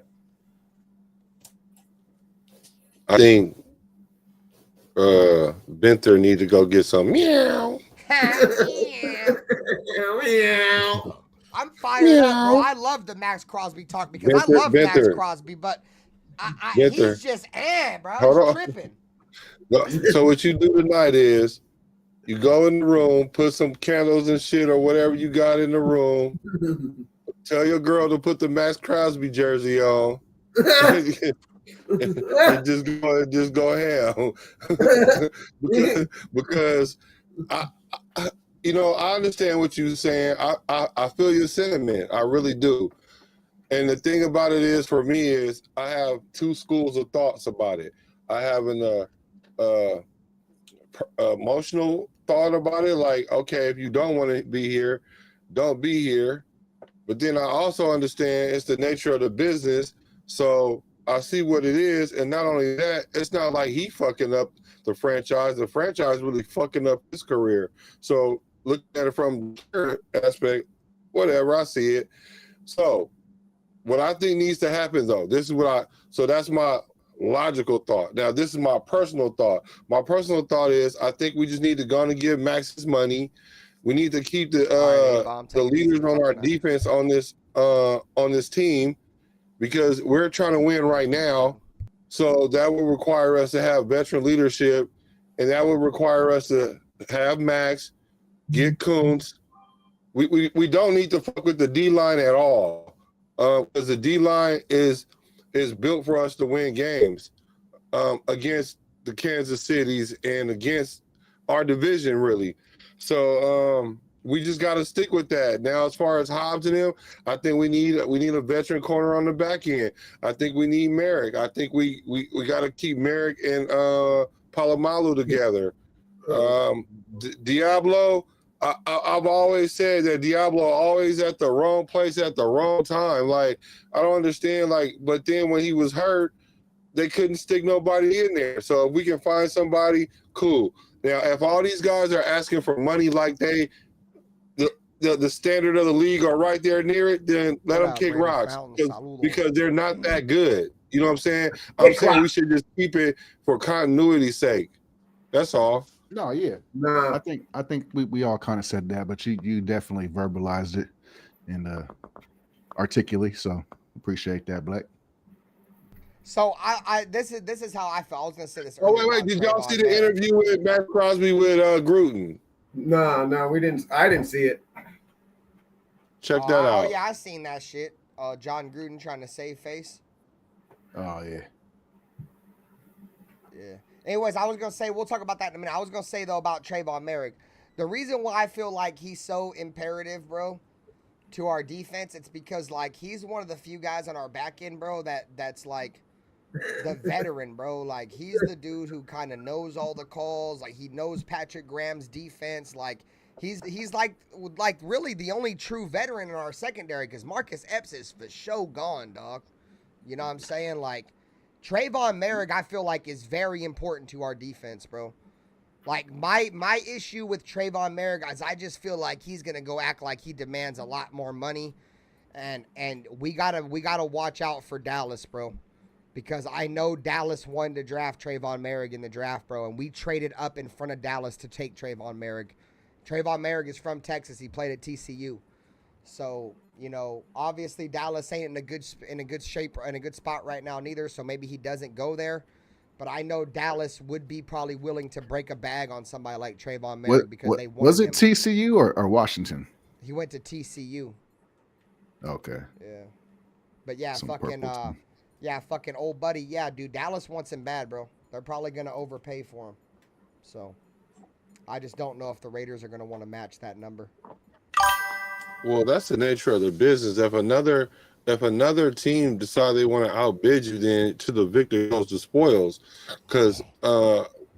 I think Benther need to go get some meow. Meow. I'm fired up, bro. I love the Max Crosby talk because I love Max Crosby, but he's just bro. He's tripping. So what you do tonight is you go in the room, put some candles and shit or whatever you got in the room. Tell your girl to put the Max Crosby jersey on. and just go ham. because I understand what you're saying. I feel your sentiment. I really do. And the thing about it is, for me, is I have 2 schools of thoughts about it. I have an emotional thought about it, like, okay, if you don't want to be here, don't be here. But then I also understand it's the nature of the business. So I see what it is. And not only that, it's not like he fucking up the franchise. The franchise really fucking up his career. So looking at it from their aspect, whatever, I see it. So what I think needs to happen, though, so that's my logical thought. Now, this is my personal thought. My personal thought is I think we just need to go and give Max his money. We need to keep the leaders on our defense on this team because we're trying to win right now. So that would require us to have veteran leadership, and that would require us to have Max, get Kuntz. We don't need to fuck with the D-line at all because the D-line is built for us to win games against the Kansas Cities and against our division, really. So we just got to stick with that. Now, as far as Hobbs and him, I think we need a veteran corner on the back end. I think we need Merrick. I think we got to keep Merrick and Palomalu together. Diablo, I've always said that Diablo always at the wrong place at the wrong time. Like, I don't understand. Like, but then when he was hurt, they couldn't stick nobody in there. So if we can find somebody, cool. Now, if all these guys are asking for money like the standard of the league are right there near it, then let them kick rocks because they're not that good. You know what I'm saying? I'm saying we should just keep it for continuity's sake. That's all. No, yeah. No. I think we all kind of said that, but you definitely verbalized it and articulately. So appreciate that, Black. So this is how I felt. I was gonna say this. Oh wait! Did y'all see the interview with Max Crosby with Gruden? No, we didn't. I didn't see it. Check that out. Oh yeah, I seen that shit. John Gruden trying to save face. Oh yeah. Yeah. Anyways, I was gonna say we'll talk about that in a minute. I was gonna say though about Trayvon Merrick, the reason why I feel like he's so imperative, bro, to our defense, it's because like he's one of the few guys on our back end, bro, that's like the veteran, bro. Like he's the dude who kind of knows all the calls. Like he knows Patrick Graham's defense. Like he's like really the only true veteran in our secondary because Marcus Epps is for sure gone, dog. You know what I'm saying? Like Trayvon Merrick, I feel like is very important to our defense, bro. Like my issue with Trayvon Merrick is I just feel like he's gonna go act like he demands a lot more money. And we gotta watch out for Dallas, bro. Because I know Dallas wanted to draft Trayvon Merrick in the draft, bro, and we traded up in front of Dallas to take Trayvon Merrick. Trayvon Merrick is from Texas. He played at TCU. So, you know, obviously Dallas ain't in a good shape or in a good spot right now neither, so maybe he doesn't go there. But I know Dallas would be probably willing to break a bag on somebody like Trayvon Merrick because they wanted was it him. TCU or Washington? He went to TCU. Okay. Yeah. But yeah, Some fucking purple team. yeah, fucking old buddy. Yeah, dude, Dallas wants him bad, bro. They're probably going to overpay for him. So, I just don't know if the Raiders are going to want to match that number. Well, that's the nature of the business. If another team decide they want to outbid you, then to the victor goes the spoils, because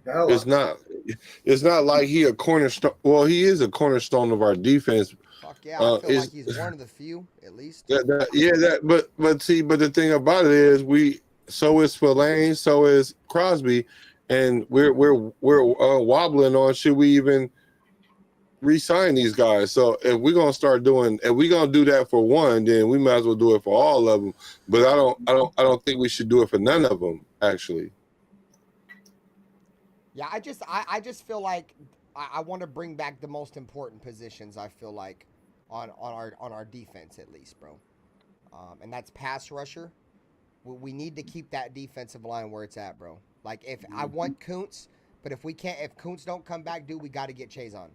it's not like he a cornerstone. Well, he is a cornerstone of our defense. Fuck yeah, I feel like he's one of the few at least. But the thing about it is so is Spillane, so is Crosby, and we're wobbling on should we even re-sign these guys. So if we're gonna do that for one, then we might as well do it for all of them. But I don't think we should do it for none of them, actually. Yeah, I just feel like I want to bring back the most important positions. I feel like on our defense at least, bro. And that's pass rusher. We need to keep that defensive line where it's at, bro. Like if I want Kuntz, but if Kuntz don't come back, dude, we got to get Chazon.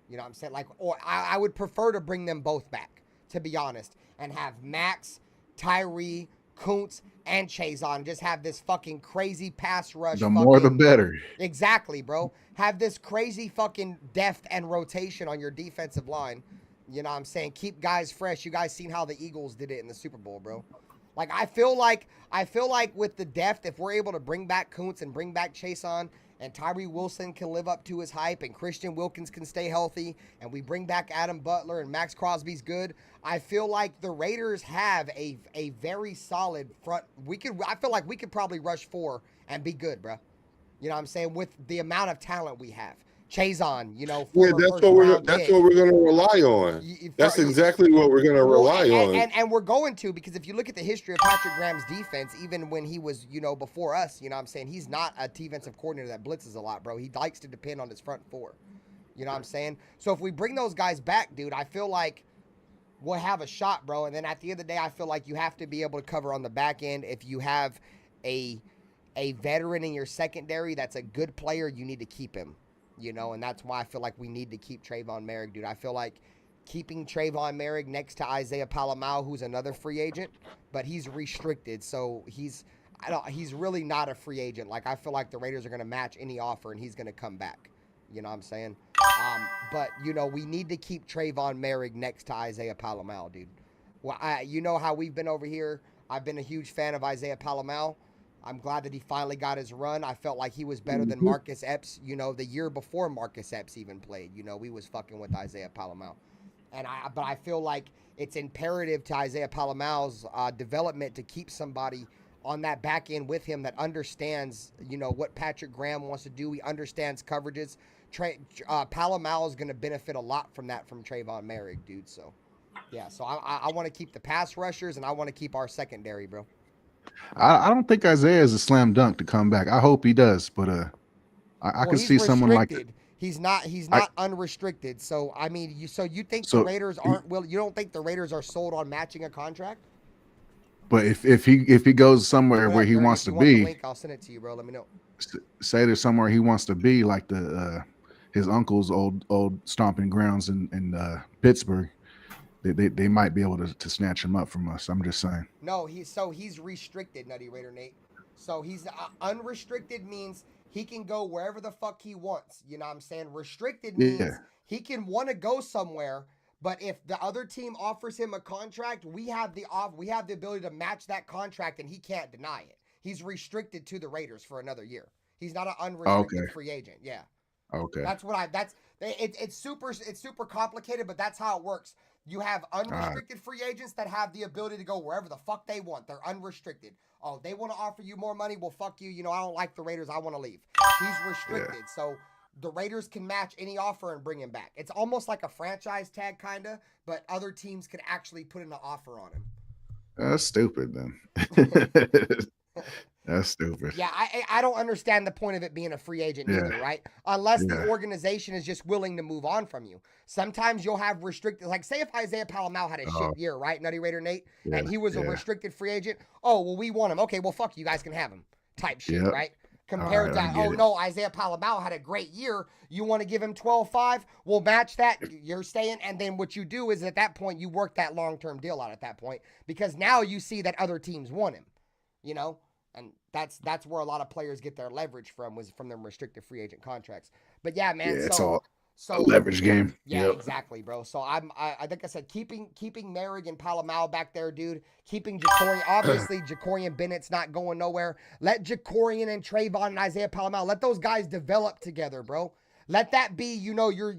You know what I'm saying? Like, or I would prefer to bring them both back, to be honest, and have Max, Tyree, Kuntz, and Chazon just have this fucking crazy pass rush. The more the better. Exactly, bro. Have this crazy fucking depth and rotation on your defensive line. You know what I'm saying? Keep guys fresh. You guys seen how the Eagles did it in the Super Bowl, bro. Like, I feel like with the depth, if we're able to bring back Kuntz and bring back Chazon, and Tyree Wilson can live up to his hype, and Christian Wilkins can stay healthy, and we bring back Adam Butler, and Max Crosby's good, I feel like the Raiders have a very solid front. I feel like we could probably rush 4 and be good, bro. You know what I'm saying? With the amount of talent we have. Chazon, you know. Yeah, that's what we're going to rely on. That's exactly what we're going to rely on. And we're going to, because if you look at the history of Patrick Graham's defense, even when he was, you know, before us, you know what I'm saying? He's not a defensive coordinator that blitzes a lot, bro. He likes to depend on his front 4. You know what I'm saying? So if we bring those guys back, dude, I feel like we'll have a shot, bro. And then at the end of the day, I feel like you have to be able to cover on the back end. If you have a veteran in your secondary that's a good player, you need to keep him. You know, and that's why I feel like we need to keep Trayvon Merrick, dude. I feel like keeping Trayvon Merrick next to Isaiah Palamau, who's another free agent, but he's restricted, so he's really not a free agent. Like, I feel like the Raiders are going to match any offer, and he's going to come back. You know what I'm saying? But, you know, we need to keep Trayvon Merrick next to Isaiah Palamau, dude. Well, you know how we've been over here. I've been a huge fan of Isaiah Palamau. I'm glad that he finally got his run. I felt like he was better than Marcus Epps, you know, the year before Marcus Epps even played. You know, we was fucking with Isaiah Palamau. But I feel like it's imperative to Isaiah Palamau's development to keep somebody on that back end with him that understands, you know, what Patrick Graham wants to do. He understands coverages. Palamau is going to benefit a lot from that from Trayvon Merrick, dude. So, yeah. So I want to keep the pass rushers, and I want to keep our secondary, bro. I don't think Isaiah is a slam dunk to come back. I hope he does, but I can see someone like that. He's not unrestricted. So I mean, you think the Raiders aren't will? You don't think the Raiders are sold on matching a contract? But if he goes somewhere where he wants to be, link, I'll send it to you, bro. Let me know. Say there's somewhere he wants to be, like his uncle's old stomping grounds in Pittsburgh. They might be able to snatch him up from us. I'm just saying. No, he's restricted, Nutty Raider Nate. So he's unrestricted means he can go wherever the fuck he wants. You know what I'm saying? Restricted means he can want to go somewhere, but if the other team offers him a contract, we have the ability to match that contract, and he can't deny it. He's restricted to the Raiders for another year. He's not an unrestricted free agent. Yeah. Okay. It's super complicated, but that's how it works. You have unrestricted free agents that have the ability to go wherever the fuck they want. They're unrestricted. Oh, they want to offer you more money? Well, fuck you. You know, I don't like the Raiders. I want to leave. He's restricted. So the Raiders can match any offer and bring him back. It's almost like a franchise tag, kind of, but other teams could actually put in an offer on him. That's stupid, then. That's stupid. Yeah, I don't understand the point of it being a free agent either, right? Unless the organization is just willing to move on from you. Sometimes you'll have restricted, like say if Isaiah Palamau had a shit year, right, Nutty Raider Nate, and he was a restricted free agent. Oh, well, we want him. Okay, well, fuck you guys can have him type shit, right? Compared to, oh, no, Isaiah Palamau had a great year. You want to give him 12-5? We'll match that. You're staying. And then what you do is at that point, you work that long-term deal out at that point because now you see that other teams want him, you know? And that's where a lot of players get their leverage from them restricted free agent contracts. But yeah, man. It's all a leverage game. Yeah, exactly, bro. So I think I said keeping Merrick and Palamau back there, dude. Keeping Jacorian. Obviously, Jacorian Bennett's not going nowhere. Let Jacorian and Trayvon and Isaiah Palamau, let those guys develop together, bro. Let that be, you know, your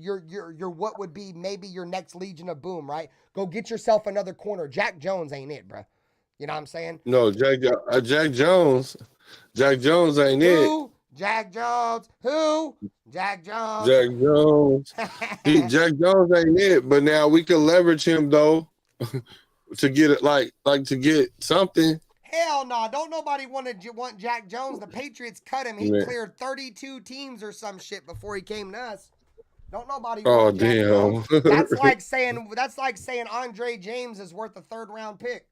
what would be maybe your next Legion of Boom, right? Go get yourself another corner. Jack Jones ain't it, bro. You know what I'm saying? No, Jack Jones. Jack Jones ain't it. Jack Jones. Who? Jack Jones. Jack Jones. Jack Jones ain't it. But now we can leverage him though to get it like to get something. Hell no! Don't nobody want Jack Jones. The Patriots cut him. He cleared 32 teams or some shit before he came to us. Don't nobody. Oh damn! That's like saying Andre James is worth a 3rd round pick.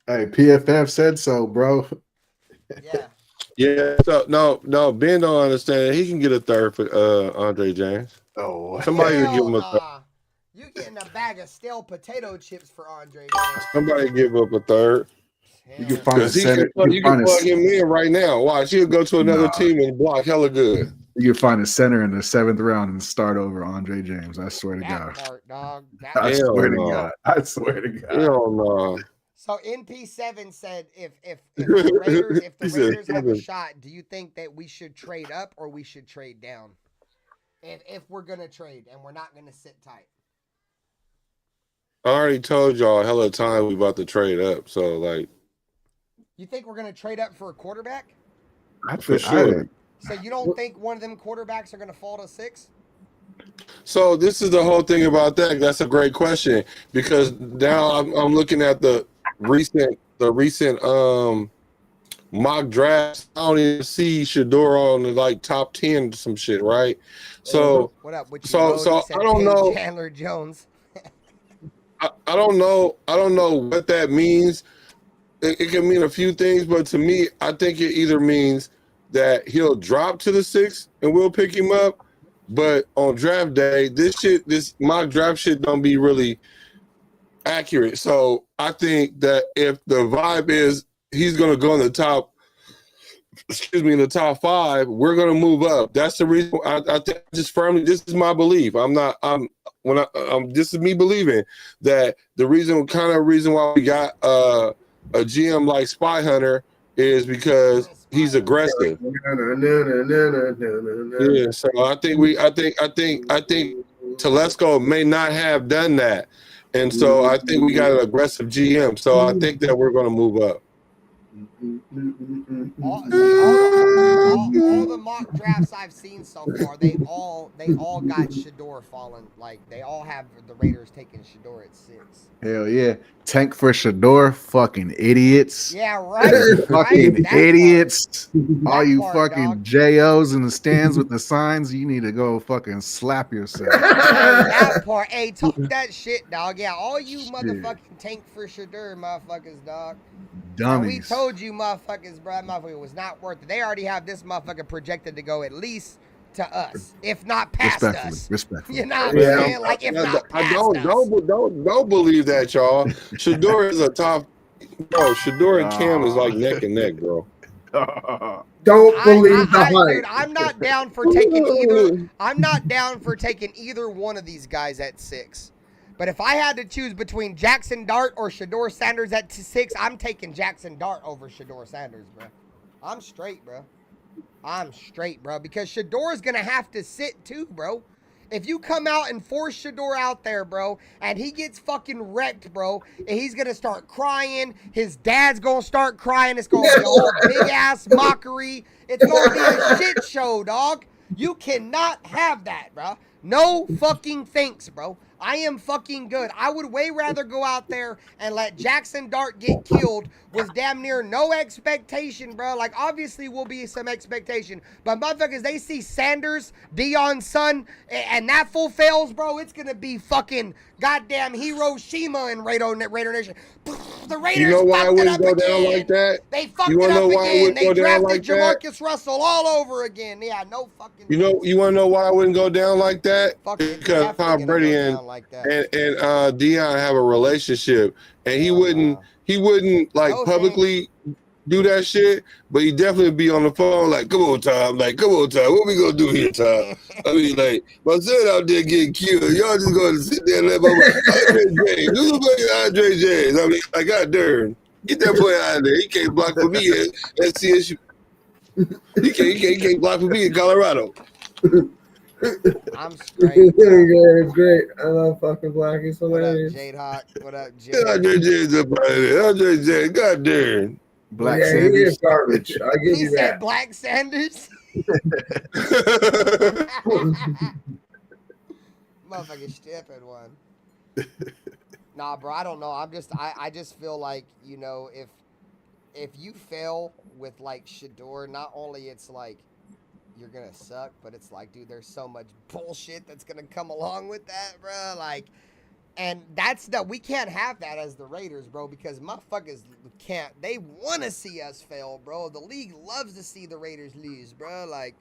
Hey, PFF said so, bro. Yeah. So no, Ben don't understand. He can get a 3rd for Andre James. Oh, somebody will give him a 3rd. You getting a bag of stale potato chips for Andre James? Somebody give up a 3rd. You can find a center. You can plug him in right now. Watch, he'll go to another team and block hella good. You can find a center in the 7th round and start over Andre James. I swear to God. Part, dog. I swear to God. I swear to God. Hell no. So NP7 said if the Raiders have a shot, do you think that we should trade up or we should trade down? If we're gonna trade and we're not gonna sit tight. I already told y'all hella time we about to trade up. So like, you think we're gonna trade up for a quarterback? For sure. So you don't think one of them quarterbacks are gonna fall to 6? So this is the whole thing about that. That's a great question because now I'm looking at the recent mock drafts. I don't even see Shador on the like top 10 some shit, right? So what up? So I don't know. Chandler Jones. I don't know what that means. It can mean a few things, but to me, I think it either means that he'll drop to the 6th and we'll pick him up. But on draft day, this mock draft shit don't be really accurate. So I think that if the vibe is he's gonna go in the top 5, we're gonna move up. That's the reason I think just firmly, this is my belief. This is me believing that the reason why we got a GM like Spy Hunter is because he's aggressive. Yeah, so I think Telesco may not have done that. And so I think we got an aggressive GM. So I think that we're gonna move up. All the mock drafts I've seen so far, they all got Shador falling. Like they all have the Raiders taking Shador at 6. Hell yeah, tank for Shador, fucking idiots. Yeah, right. Fucking idiots. All you fucking JOs in the stands with the signs, you need to go fucking slap yourself. That part, hey, talk that shit, dog. Yeah, all you motherfucking tank for Shador, motherfuckers, dog. Dummies. We told you, motherfuckers, bro, motherfucker was not worth it. They already have this motherfucker projected to go at least to us, if not past us. Respectfully. You know what I'm saying? Like, if not past us. Don't believe that, y'all. Shador is a top. Bro, Shador and Cam is like neck and neck, bro. Don't believe the hype. Dude, I'm not down for taking either. I'm not down for taking either one of these guys at 6. But if I had to choose between Jackson Dart or Shador Sanders at 6, I'm taking Jackson Dart over Shador Sanders, bro. I'm straight, bro. Because Shador's going to have to sit too, bro. If you come out and force Shador out there, bro, and he gets fucking wrecked, bro, and he's going to start crying, his dad's going to start crying, it's going to be a whole big-ass mockery. It's going to be a shit show, dog. You cannot have that, bro. No fucking thanks, bro. I am fucking good. I would way rather go out there and let Jackson Dart get killed with damn near no expectation, bro. Like, obviously will be some expectation. But motherfuckers, they see Sanders, Deion's son, and that fool fails, bro. It's going to be fucking goddamn Hiroshima in Raider Nation. The Raiders You know why it fucked it wouldn't up go again. down like that? They fucked You it wanna up know why it again. wouldn't They go down drafted like that? Jamarcus Russell all over again. Yeah, no fucking. You want to know why I wouldn't go down like that? Fuck it, Because definitely Tom gonna Brady go and down like that. Deion have a relationship, and he Hell wouldn't like No publicly do that shit, but he definitely be on the phone like, come on, Tom, what we gonna do here, Tom? I mean, like, my son out there getting killed. Y'all just gonna sit there and let my Andre James. Do somebody Andre James. I mean, like, God darn. Get that boy out of there. He can't block for me at CSU. He can't block for me in Colorado. I'm straight. Yeah, it's great. I love fucking Black. It's hilarious. What up, Jade Hawk? What up, Jade? Get Andre James up out of there. Andre James, God darn. Black Yeah, he Sanders. is garbage. I give He you said that. Black Sanders. Motherfucking stupid one. Nah, bro, I don't know. I just feel like, you know, if you fail with like Shador, not only it's like you're gonna suck, but it's like, dude, there's so much bullshit that's gonna come along with that, bro. Like, and we can't have that as the Raiders, bro, because motherfuckers can't. They want to see us fail, bro. The league loves to see the Raiders lose, bro. Like,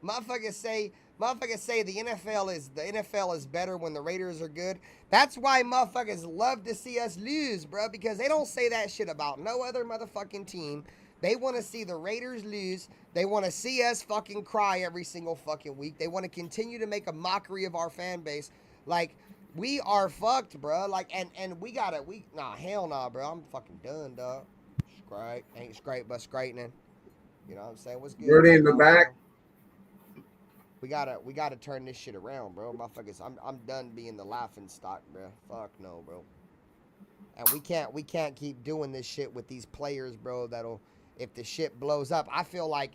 motherfuckers say the NFL is better when the Raiders are good. That's why motherfuckers love to see us lose, bro, because they don't say that shit about no other motherfucking team. They want to see the Raiders lose. They want to see us fucking cry every single fucking week. They want to continue to make a mockery of our fan base. Like, we are fucked, bro. Like, and hell nah, bro. I'm fucking done, dog. Scrape. Ain't scrape, but straightening. You know what I'm saying? What's good? Birdie in the back. We gotta turn this shit around, bro. Motherfuckers, I'm done being the laughing stock, bro. Fuck no, bro. And we can't keep doing this shit with these players, bro. That'll, if the shit blows up, I feel like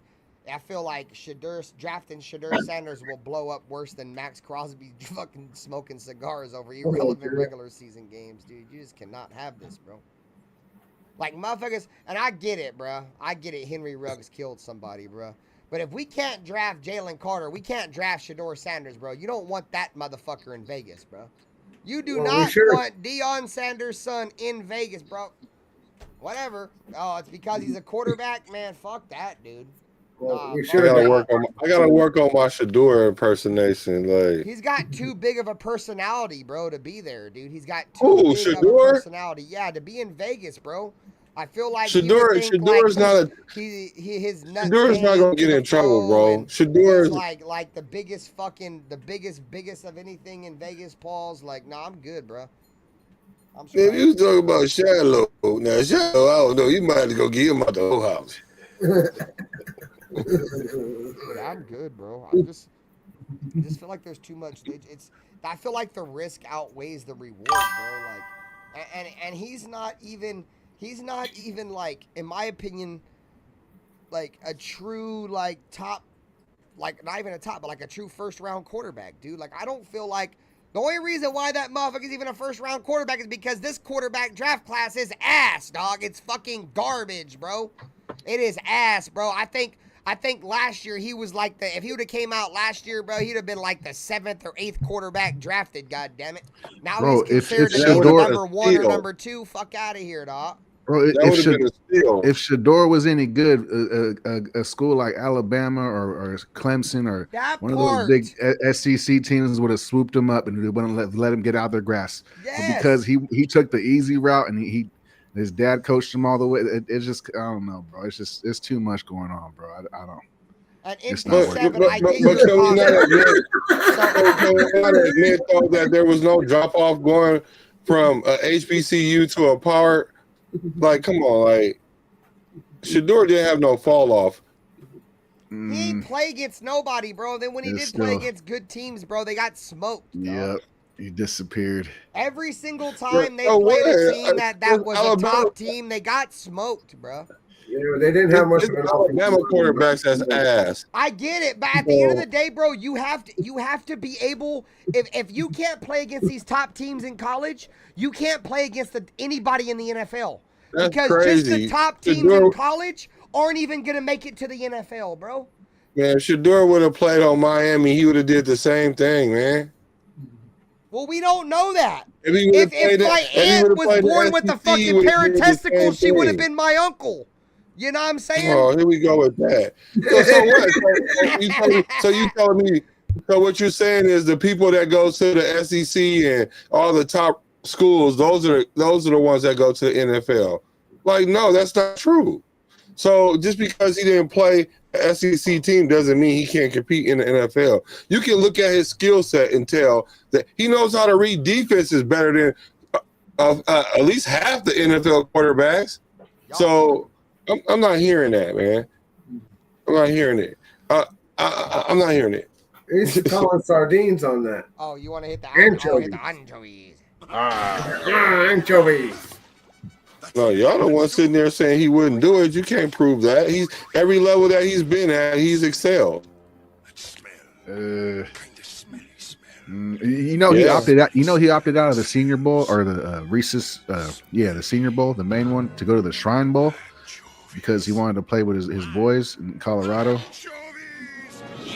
drafting Shador Sanders will blow up worse than Max Crosby fucking smoking cigars over irrelevant regular season games, dude. You just cannot have this, bro. Like, motherfuckers, and I get it, bro. I get it. Henry Ruggs killed somebody, bro. But if we can't draft Jalen Carter, we can't draft Shador Sanders, bro. You don't want that motherfucker in Vegas, bro. You do not want Deion Sanders' son in Vegas, bro. Whatever. Oh, it's because he's a quarterback? Man, fuck that, dude. Well, I gotta work on my Shador impersonation. Like, he's got too big of a personality, bro, to be there, dude. He's got too big of a personality. Yeah, to be in Vegas, bro. I feel like Shador's not gonna get in trouble, bro. Shador's like the biggest of anything in Vegas, Paul's like, nah, I'm good, bro. Man, you was talking about Shallow. Now Shallow, I don't know. You might have to go get him out the whole house. I'm good, bro. I just feel like there's too much. I feel like the risk outweighs the reward, bro. Like, and he's not even like, in my opinion, like a true like top, like not even a top, but like a true first round quarterback, dude. Like, I don't feel like the only reason why that motherfucker is even a first round quarterback is because this quarterback draft class is ass, dog. It's fucking garbage, bro. It is ass, bro. I think last year he was like if he would have came out last year, bro, he'd have been like the 7th or 8th quarterback drafted, God damn it. Now bro, he's considered to be number 1 or number 2. Fuck out of here, dog. Bro, if Shador was any good, a school like Alabama or Clemson or one of those big SEC teams would have swooped him up and they wouldn't let him get out of their grass. Yes. But because he took the easy route and his dad coached him all the way. It's just, I don't know, bro. It's too much going on, bro. I don't. And MP7, I get your thought that there was no drop off going from a HBCU to a power. Like, come on, like Shador didn't have no fall off. He ain't play against nobody, bro. Then when he did play against good teams, bro, they got smoked. Yep, he disappeared. Every single time they played a team that was a top team, they got smoked, bro. Yeah, they didn't have much of an Alabama quarterbacks as ass. I get it, but at the end of the day, bro, you have to be able. If you can't play against these top teams in college, you can't play against anybody in the NFL. That's because crazy. Just the top teams in college aren't even gonna make it to the NFL, bro. Man, if Shador would have played on Miami, he would have did the same thing, man. Well, we don't know that. If my aunt was born with a fucking pair of testicles, she would have been my uncle. You know what I'm saying? Oh, here we go with that. So you telling me? So what you're saying is the people that go to the SEC and all the top schools, those are the ones that go to the NFL. Like, no, that's not true. So just because he didn't play an SEC team doesn't mean he can't compete in the NFL. You can look at his skill set and tell that he knows how to read defenses better than at least half the NFL quarterbacks. So I'm not hearing that, man. I'm not hearing it. I'm not hearing it. He's calling sardines on that. Oh, you want to hit the anchovies? Anchovies. No, y'all the one sitting there saying he wouldn't do it. You can't prove that. He's every level that he's been at, he's excelled. He opted out. He opted out of the Senior Bowl or the Reese's. The Senior Bowl, the main one, to go to the Shrine Bowl because he wanted to play with his boys in Colorado.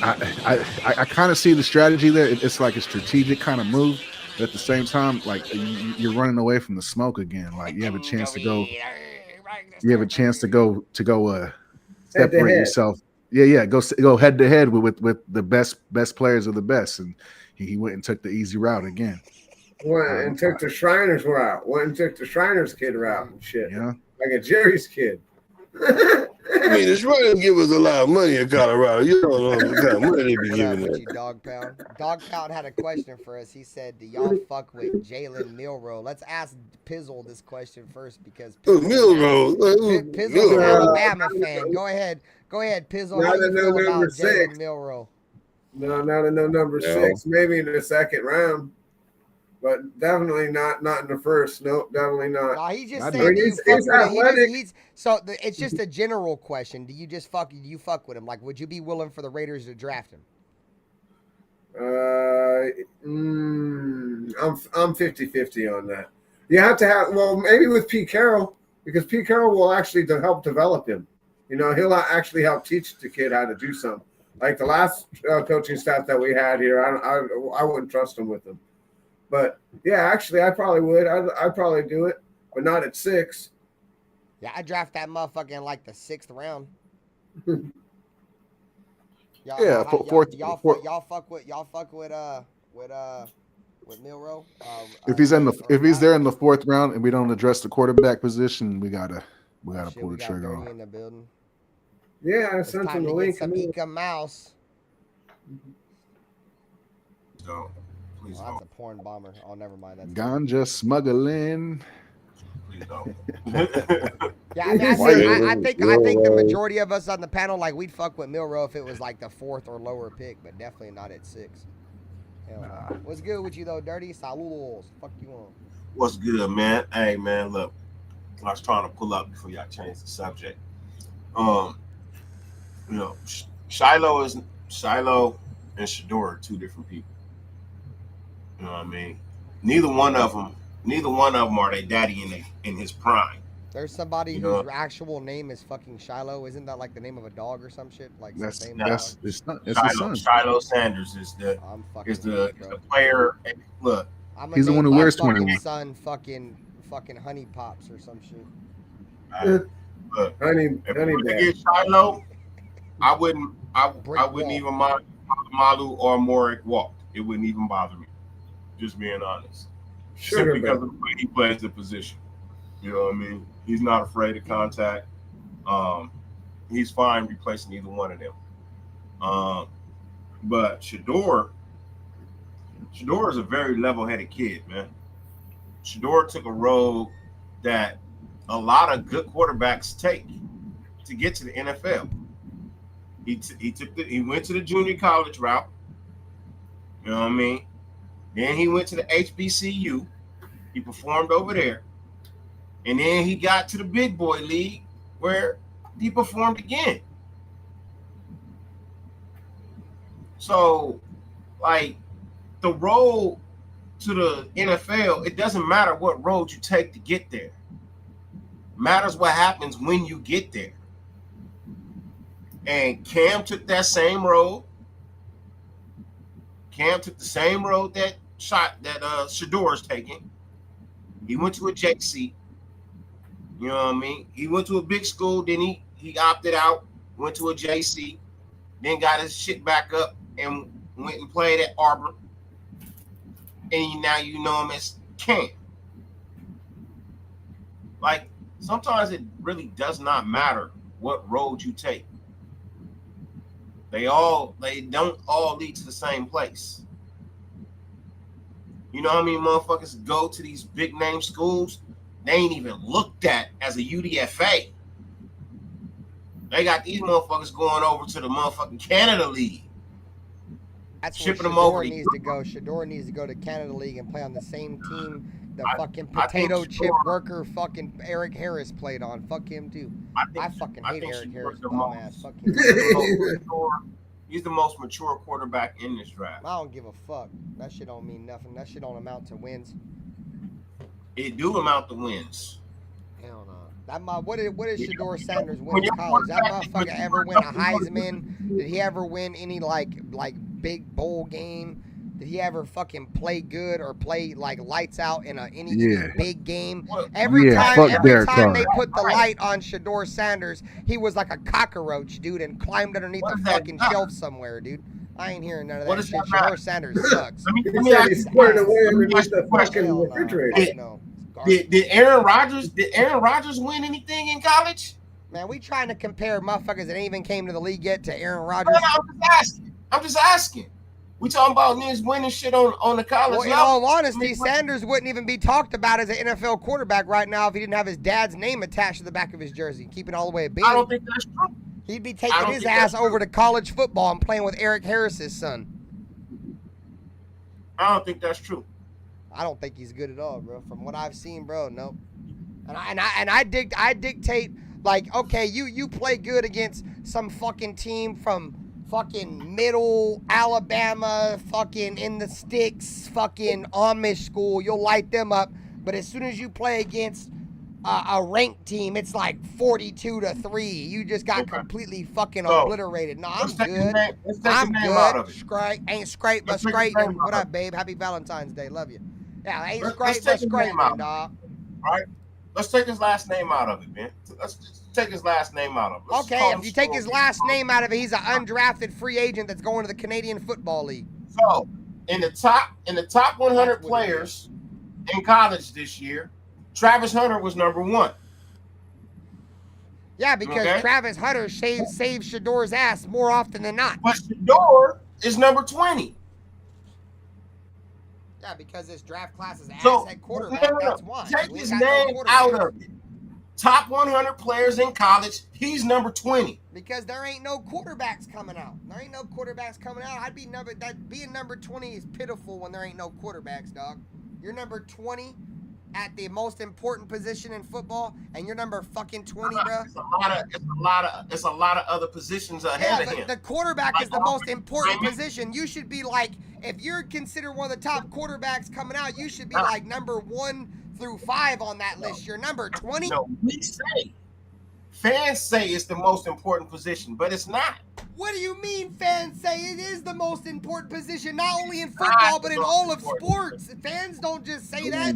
I kind of see the strategy there. It's like a strategic kind of move, but at the same time, like you're running away from the smoke again. Like you have a chance to go. You have a chance to go separate yourself. Yeah. Go head to head with the best players of the best, and he went and took the easy route again. Went and took the Shriners route. Went and took the Shriners kid route and shit. Yeah, like a Jerry's kid. I mean, the Shriners give us a lot of money in Colorado. You don't know what kind of money they be giving us. Dog Pound had a question for us. He said, "Do y'all fuck with Jalen Milroe?" Let's ask Pizzle this question first because Milroe. Pizzle's an Alabama fan. Go ahead, Pizzle. How you feel about Jalen Milroe? No, not in the number 6. Maybe in the second round, but definitely not in the first. Nope, definitely not. No, he just said he's athletic. It's just a general question. Do you fuck with him? Like, would you be willing for the Raiders to draft him? I'm 50-50 on that. You have to have maybe with Pete Carroll because Pete Carroll will actually help develop him. You know, he'll actually help teach the kid how to do something. Like the last coaching staff that we had here, I wouldn't trust him with them. But yeah, actually, I probably would. I'd probably do it, but not at 6. Yeah, I draft that motherfucker in like the 6th round. Fourth. Y'all fuck with Milroe. If he's there in the 4th round and we don't address the quarterback position, we gotta pull the trigger on. In the building. Yeah, I sent him the link. Some Ika Mouse. No, please that's a porn bomber. Oh, never mind. That's ganja smuggling. Please don't. Yeah, I think the majority of us on the panel, like, we'd fuck with Milroe if it was like the 4th or lower pick, but definitely not at 6. What's good with you though, Dirty? Saludos. Fuck you on. What's good, man? Hey, man, look, I was trying to pull up before y'all changed the subject. Shiloh and Shador are 2 different people. You know what I mean? Neither one of them are their daddy in his prime. There's somebody whose actual name is fucking Shiloh. Isn't that like the name of a dog or some shit? Like it's Shiloh. Shiloh Sanders is the player. Look, he's the one who wears 21. Son, fucking honey pops or some shit. Look, if we get Shiloh, I wouldn't even mind Malu or Morik walked. It wouldn't even bother me. Just being honest. Simply because of the way he plays the position. You know what I mean? He's not afraid of contact. He's fine replacing either one of them. But Shador is a very level-headed kid, man. Shador took a road that a lot of good quarterbacks take to get to the NFL. He went to the junior college route. You know what I mean? Then he went to the HBCU. He performed over there. And then he got to the big boy league where he performed again. So, like, the road to the NFL, it doesn't matter what road you take to get there. It matters what happens when you get there. And Cam took that same road. Cam took the same road that Shador's taking. He went to a JC. You know what I mean? He went to a big school, then he opted out, went to a JC, then got his shit back up and went and played at Arbor. And now you know him as Cam. Like, sometimes it really does not matter what road you take. They don't all lead to the same place. You know how many motherfuckers go to these big name schools? They ain't even looked at as a UDFA. They got these motherfuckers going over to the motherfucking Canada League. That's shipping where them over. Shador needs to go. Shador needs to go to Canada League and play on the same team the fucking potato chip worker fucking Eric Harris played on. Fuck him too. I fucking hate Eric Harris, dumbass. Fuck him. He's the most mature quarterback in this draft. I don't give a fuck. That shit don't mean nothing. That shit don't amount to wins. It do amount to wins. Hell no. What did Shador Sanders win in college? That motherfucker ever win a Heisman? Did he ever win any like big bowl game? Did he ever fucking play good or play like lights out in any big game? Every time they put the light on Shador Sanders, he was like a cockroach, dude, and climbed underneath the fucking shelf somewhere, dude. I ain't hearing none of that shit. Shador Sanders sucks. Let me ask you a question. Did Aaron Rodgers win anything in college? Man, we trying to compare motherfuckers that ain't even came to the league yet to Aaron Rodgers. I'm just asking. We talking about niggas winning shit on the college level. In all honesty, Sanders wouldn't even be talked about as an NFL quarterback right now if he didn't have his dad's name attached to the back of his jersey. Keep it all the way big. I don't think that's true. He'd be taking his ass over to college football and playing with Eric Harris's son. I don't think that's true. I don't think he's good at all, bro. From what I've seen, bro, nope. And I dictate like, okay, you play good against some fucking team from fucking middle Alabama, fucking in the sticks, fucking Amish school, you'll light them up. But as soon as you play against a ranked team, it's like 42-3. You just got completely fucking obliterated. No, I'm good. I'm good. Scrape, but scraping. What up, babe? Happy Valentine's Day. Love you. Yeah, ain't scrape, but scraping, dog. All right. Let's take his last name out of it, man. Let's just take his last name out of it. Okay, if you take his last name out of it, he's an undrafted free agent that's going to the Canadian Football League. So, in the top 100 players in college this year, Travis Hunter was number 1. Yeah, because Travis Hunter saved Shador's ass more often than not. But Shador is number 20. Yeah, because this draft class is ass at quarterback. That's why. Take his name out of it. Top 100 players in college, he's number 20. Because there ain't no quarterbacks coming out. There ain't no quarterbacks coming out. Being number 20 is pitiful when there ain't no quarterbacks, dog. You're number 20 at the most important position in football, and you're number fucking 20, bro. It's a lot of other positions ahead of him. The quarterback is the most important position. You should be like, if you're considered one of the top quarterbacks coming out, you should be like number 1 through 5 on that list. You're number 20. No, fans say it's the most important position, but it's not. What do you mean fans say it is the most important position, not only in football, but in all of sports? Fans don't just say that.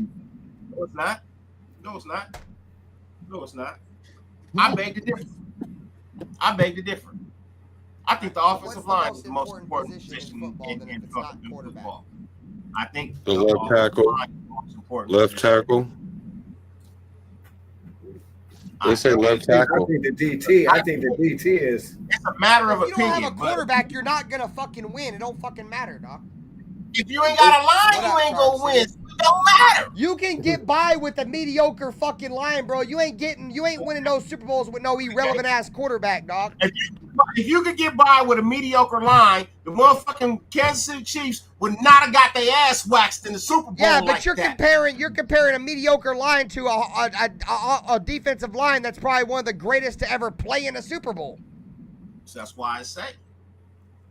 No, it's not. No, it's not. No, it's not. I beg to differ. I think the offensive line is the most important position in football. I think the left tackle. Left tackle. They say left tackle. I think the DT is. It's a matter of opinion. If you don't have a quarterback, you're not gonna fucking win. It don't fucking matter, dog. If you ain't got a line, you ain't gonna win. It don't matter. You can get by with a mediocre fucking line, bro. You ain't winning those Super Bowls with no irrelevant ass quarterback, dog. If you get by with a mediocre line, the motherfucking Kansas City Chiefs would not have got their ass waxed in the Super Bowl. Yeah, but like you're comparing a mediocre line to a defensive line that's probably one of the greatest to ever play in a Super Bowl. So that's why I say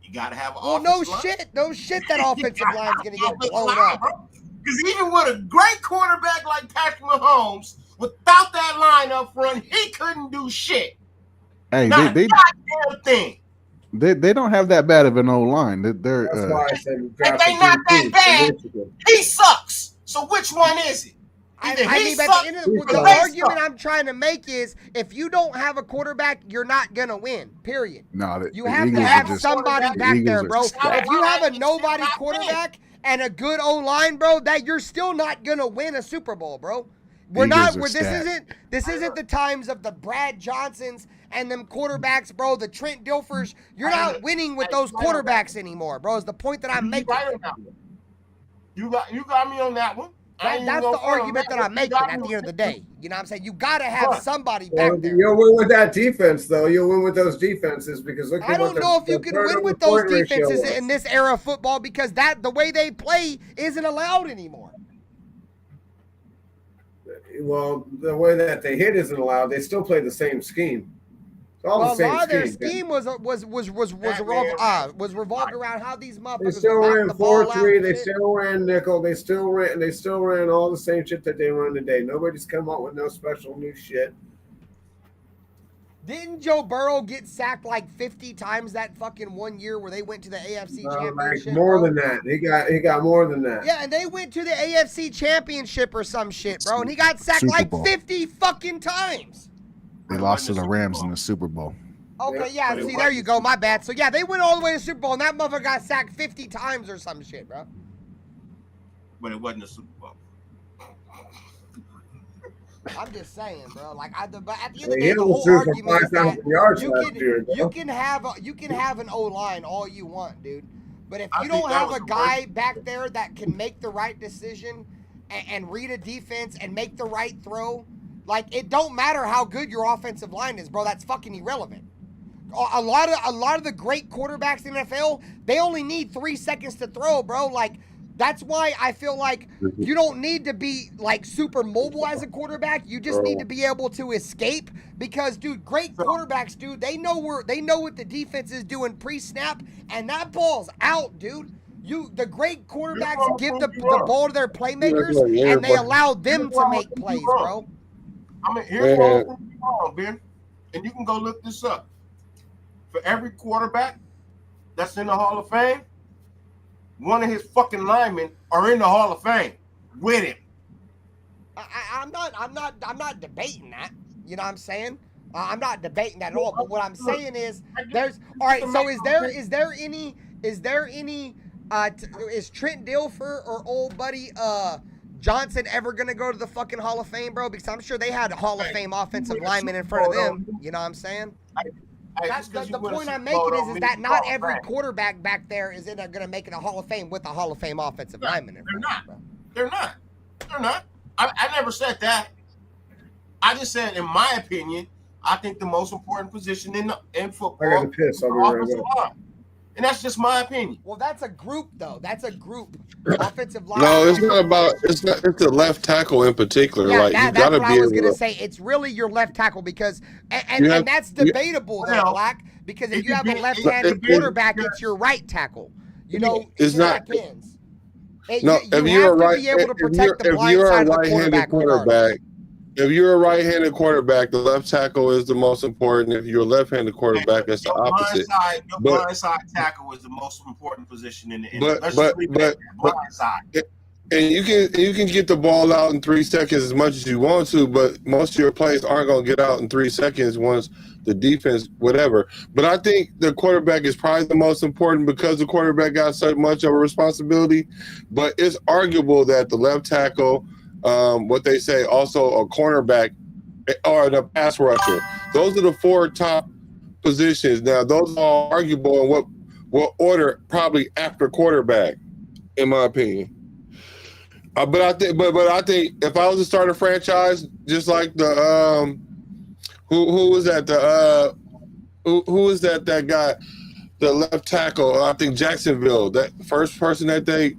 you got to have an no shit that offensive line's gonna get blown up. Because even with a great quarterback like Patrick Mahomes, without that line up front, he couldn't do shit. Hey, not they goddamn thing. They don't have that bad of an old line. They're That's why I said if they not that bad, he sucks. So which one is it? I mean, but at the end of the argument I'm trying to make is if you don't have a quarterback, you're not gonna win. Period. No, you have to have somebody back there, bro. If you have a nobody quarterback and a good O line, bro, that you're still not gonna win a Super Bowl, bro. This isn't the times of the Brad Johnsons and them quarterbacks, bro. The Trent Dilfers. You're not winning with those quarterbacks anymore, bro. Is the point that I'm making. You got me on that one. That's the argument that I'm making at the end of the day. You know what I'm saying? You got to have somebody back there. You'll win with that defense, though. You'll win with those defenses because look at I don't know if you can win with those defenses in this era of football because the way they play isn't allowed anymore. Well, the way that they hit isn't allowed. They still play the same scheme. It's all the same a lot of their scheme was revolved around how these motherfuckers. They still ran 4-3. They still ran nickel. They still ran all the same shit that they run today. Nobody's come up with no special new shit. Didn't Joe Burrow get sacked like 50 times that fucking 1 year where they went to the AFC Championship? Like more than that. He got more than that. Yeah, and they went to the AFC Championship or some shit, bro, and he got sacked like 50 fucking times. They lost to the Rams in the Super Bowl. Okay, yeah, see, there you go. My bad. So, yeah, they went all the way to the Super Bowl, and that motherfucker got sacked 50 times or some shit, bro. But it wasn't a Super Bowl. I'm just saying, bro. Like, but at the end of the day, the whole argument is that you can have an O-line all you want, dude. But if you don't have a guy back there that can make the right decision and read a defense and make the right throw, like, it don't matter how good your offensive line is, bro. That's fucking irrelevant. A lot of the great quarterbacks in the NFL, they only need 3 seconds to throw, bro. Like, that's why I feel like you don't need to be, like, super mobile as a quarterback. You just need to be able to escape because, dude, great quarterbacks, dude, they know what the defense is doing pre-snap, and that ball's out, dude. The great quarterbacks give the ball to their playmakers, and they allow them to make plays, bro. I mean, here's what's wrong, Ben, and you can go look this up. For every quarterback that's in the Hall of Fame, one of his fucking linemen are in the Hall of Fame with him. I'm not debating that. You know what I'm saying? I'm not debating that at all. But what I'm saying is, So is there any? Is Trent Dilfer or old buddy Johnson ever gonna go to the fucking Hall of Fame, bro? Because I'm sure they had Hall of Fame offensive linemen in front of them. You know what I'm saying? The point I'm making is that not every quarterback back there is going to make it a Hall of Fame with a Hall of Fame offensive lineman. They're not. I never said that. I just said, in my opinion, I think the most important position in football I got to piss. I'll be right back. And that's just my opinion. Well, that's a group, though. That's a group. Offensive line. No, it's not about. It's the left tackle in particular. Yeah, like you that's gotta what be I was able gonna to say. It's really your left tackle because, and that's debatable, though, Black. Because if you have a left-handed quarterback, it's your right tackle. You know, it's not. Depends. No, if you're a right-handed quarterback. If you're a right-handed quarterback, the left tackle is the most important. If you're a left-handed quarterback, that's the opposite. Your blindside tackle is the most important position in the NFL. But and you can get the ball out in 3 seconds as much as you want to, but most of your plays aren't going to get out in 3 seconds once the defense, whatever. But I think the quarterback is probably the most important because the quarterback got so much of a responsibility. But it's arguable that the left tackle, what they say, also a cornerback or the pass rusher. Those are the 4 top positions. Now, those are all arguable in what order, probably after quarterback, in my opinion. But I think if I was to start a franchise, just like the who was that Who is that guy, the left tackle? I think Jacksonville. That first person that they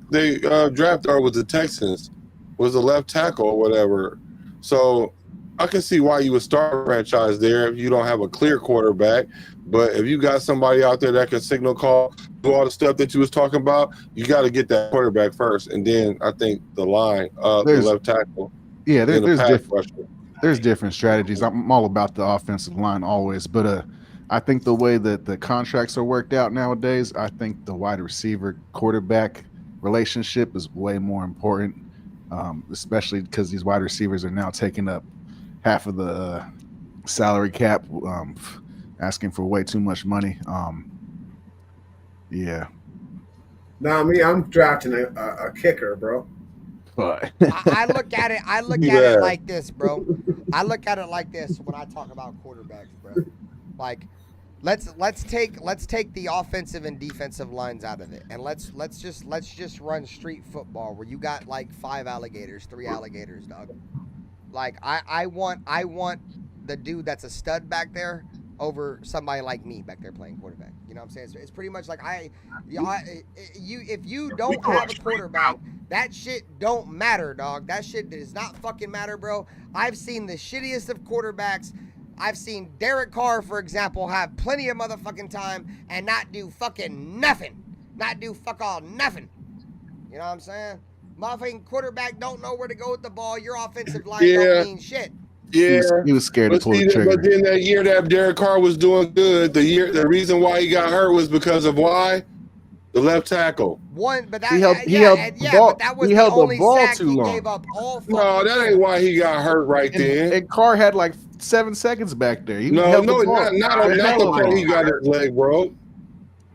drafted was the Texans, was the left tackle or whatever. So I can see why you would start a franchise there if you don't have a clear quarterback. But if you got somebody out there that can signal call, do all the stuff that you was talking about, you got to get that quarterback first, and then I think the line, the left tackle. Yeah, there's different strategies. I'm all about the offensive line always, but I think the way that the contracts are worked out nowadays, I think the wide receiver quarterback relationship is way more important, especially because these wide receivers are now taking up half of the salary cap, asking for way too much money. Yeah. Nah, I'm drafting a kicker, bro. But I look at it like this, bro. I look at it like this when I talk about quarterbacks, bro. Like, let's take the offensive and defensive lines out of it, and let's just run street football where you got like 3 alligators, dog. Like I want the dude that's a stud back there over somebody like me back there playing quarterback. You know what I'm saying? It's pretty much like if you don't have a quarterback, that shit don't matter, dog. That shit does not fucking matter, bro. I've seen the shittiest of quarterbacks. I've seen Derek Carr, for example, have plenty of motherfucking time and not do fucking nothing. Not do fuck all nothing. You know what I'm saying? Motherfucking quarterback don't know where to go with the ball. Your offensive line don't mean shit. Yeah, he was scared to pull the trigger. But then that year that Derek Carr was doing good, the reason why he got hurt was because of why? The left tackle. But that was the only sack he gave up all. No, that ain't why he got hurt right then. And Carr had like 7 seconds back there. Not the part he got his leg, bro.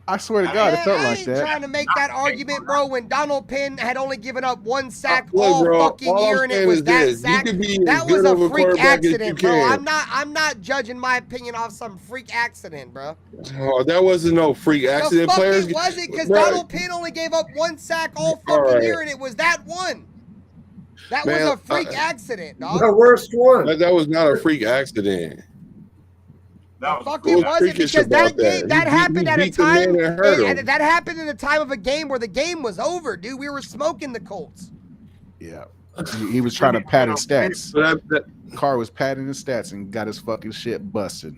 I swear to God, it felt like that. I ain't trying to make that argument, bro, when Donald Penn had only given up 1 sack all fucking year, and it was that sack. That was a freak accident, bro. I'm not judging my opinion off some freak accident, bro. Oh, that wasn't no freak accident. It wasn't, because Donald Penn only gave up 1 sack all fucking year, and it was that one. That was a freak accident, dog. The worst one. That was not a freak accident. It wasn't, because that happened at a time. That happened in the time of a game where the game was over, dude. We were smoking the Colts. Yeah, he was trying to pad his stats. Carr was padding his stats and got his fucking shit busted.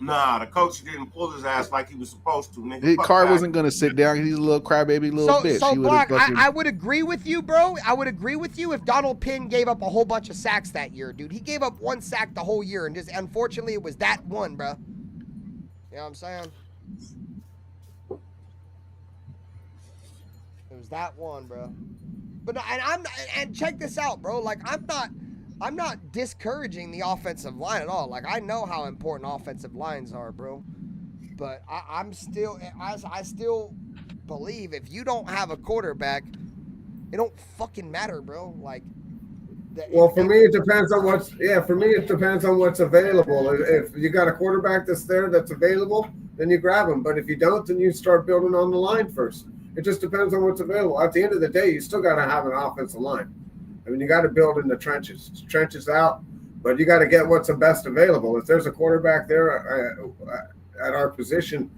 Nah, the coach didn't pull his ass like he was supposed to. Nigga. Carr wasn't gonna sit down. He's a little crybaby little bitch. So Block, I would agree with you, bro. I would agree with you if Donald Penn gave up a whole bunch of sacks that year, dude. He gave up 1 sack the whole year, and just unfortunately it was that one, bro. You know what I'm saying? It was that one, bro. But and check this out, bro. Like I'm not discouraging the offensive line at all. Like, I know how important offensive lines are, bro. But I still believe if you don't have a quarterback, it don't fucking matter, bro. Like, for me it depends on what's available. If you got a quarterback that's available, then you grab him. But if you don't, then you start building on the line first. It just depends on what's available. At the end of the day, you still got to have an offensive line. I mean, you got to build in the trenches. Trenches out, but you got to get what's the best available. If there's a quarterback there at our position,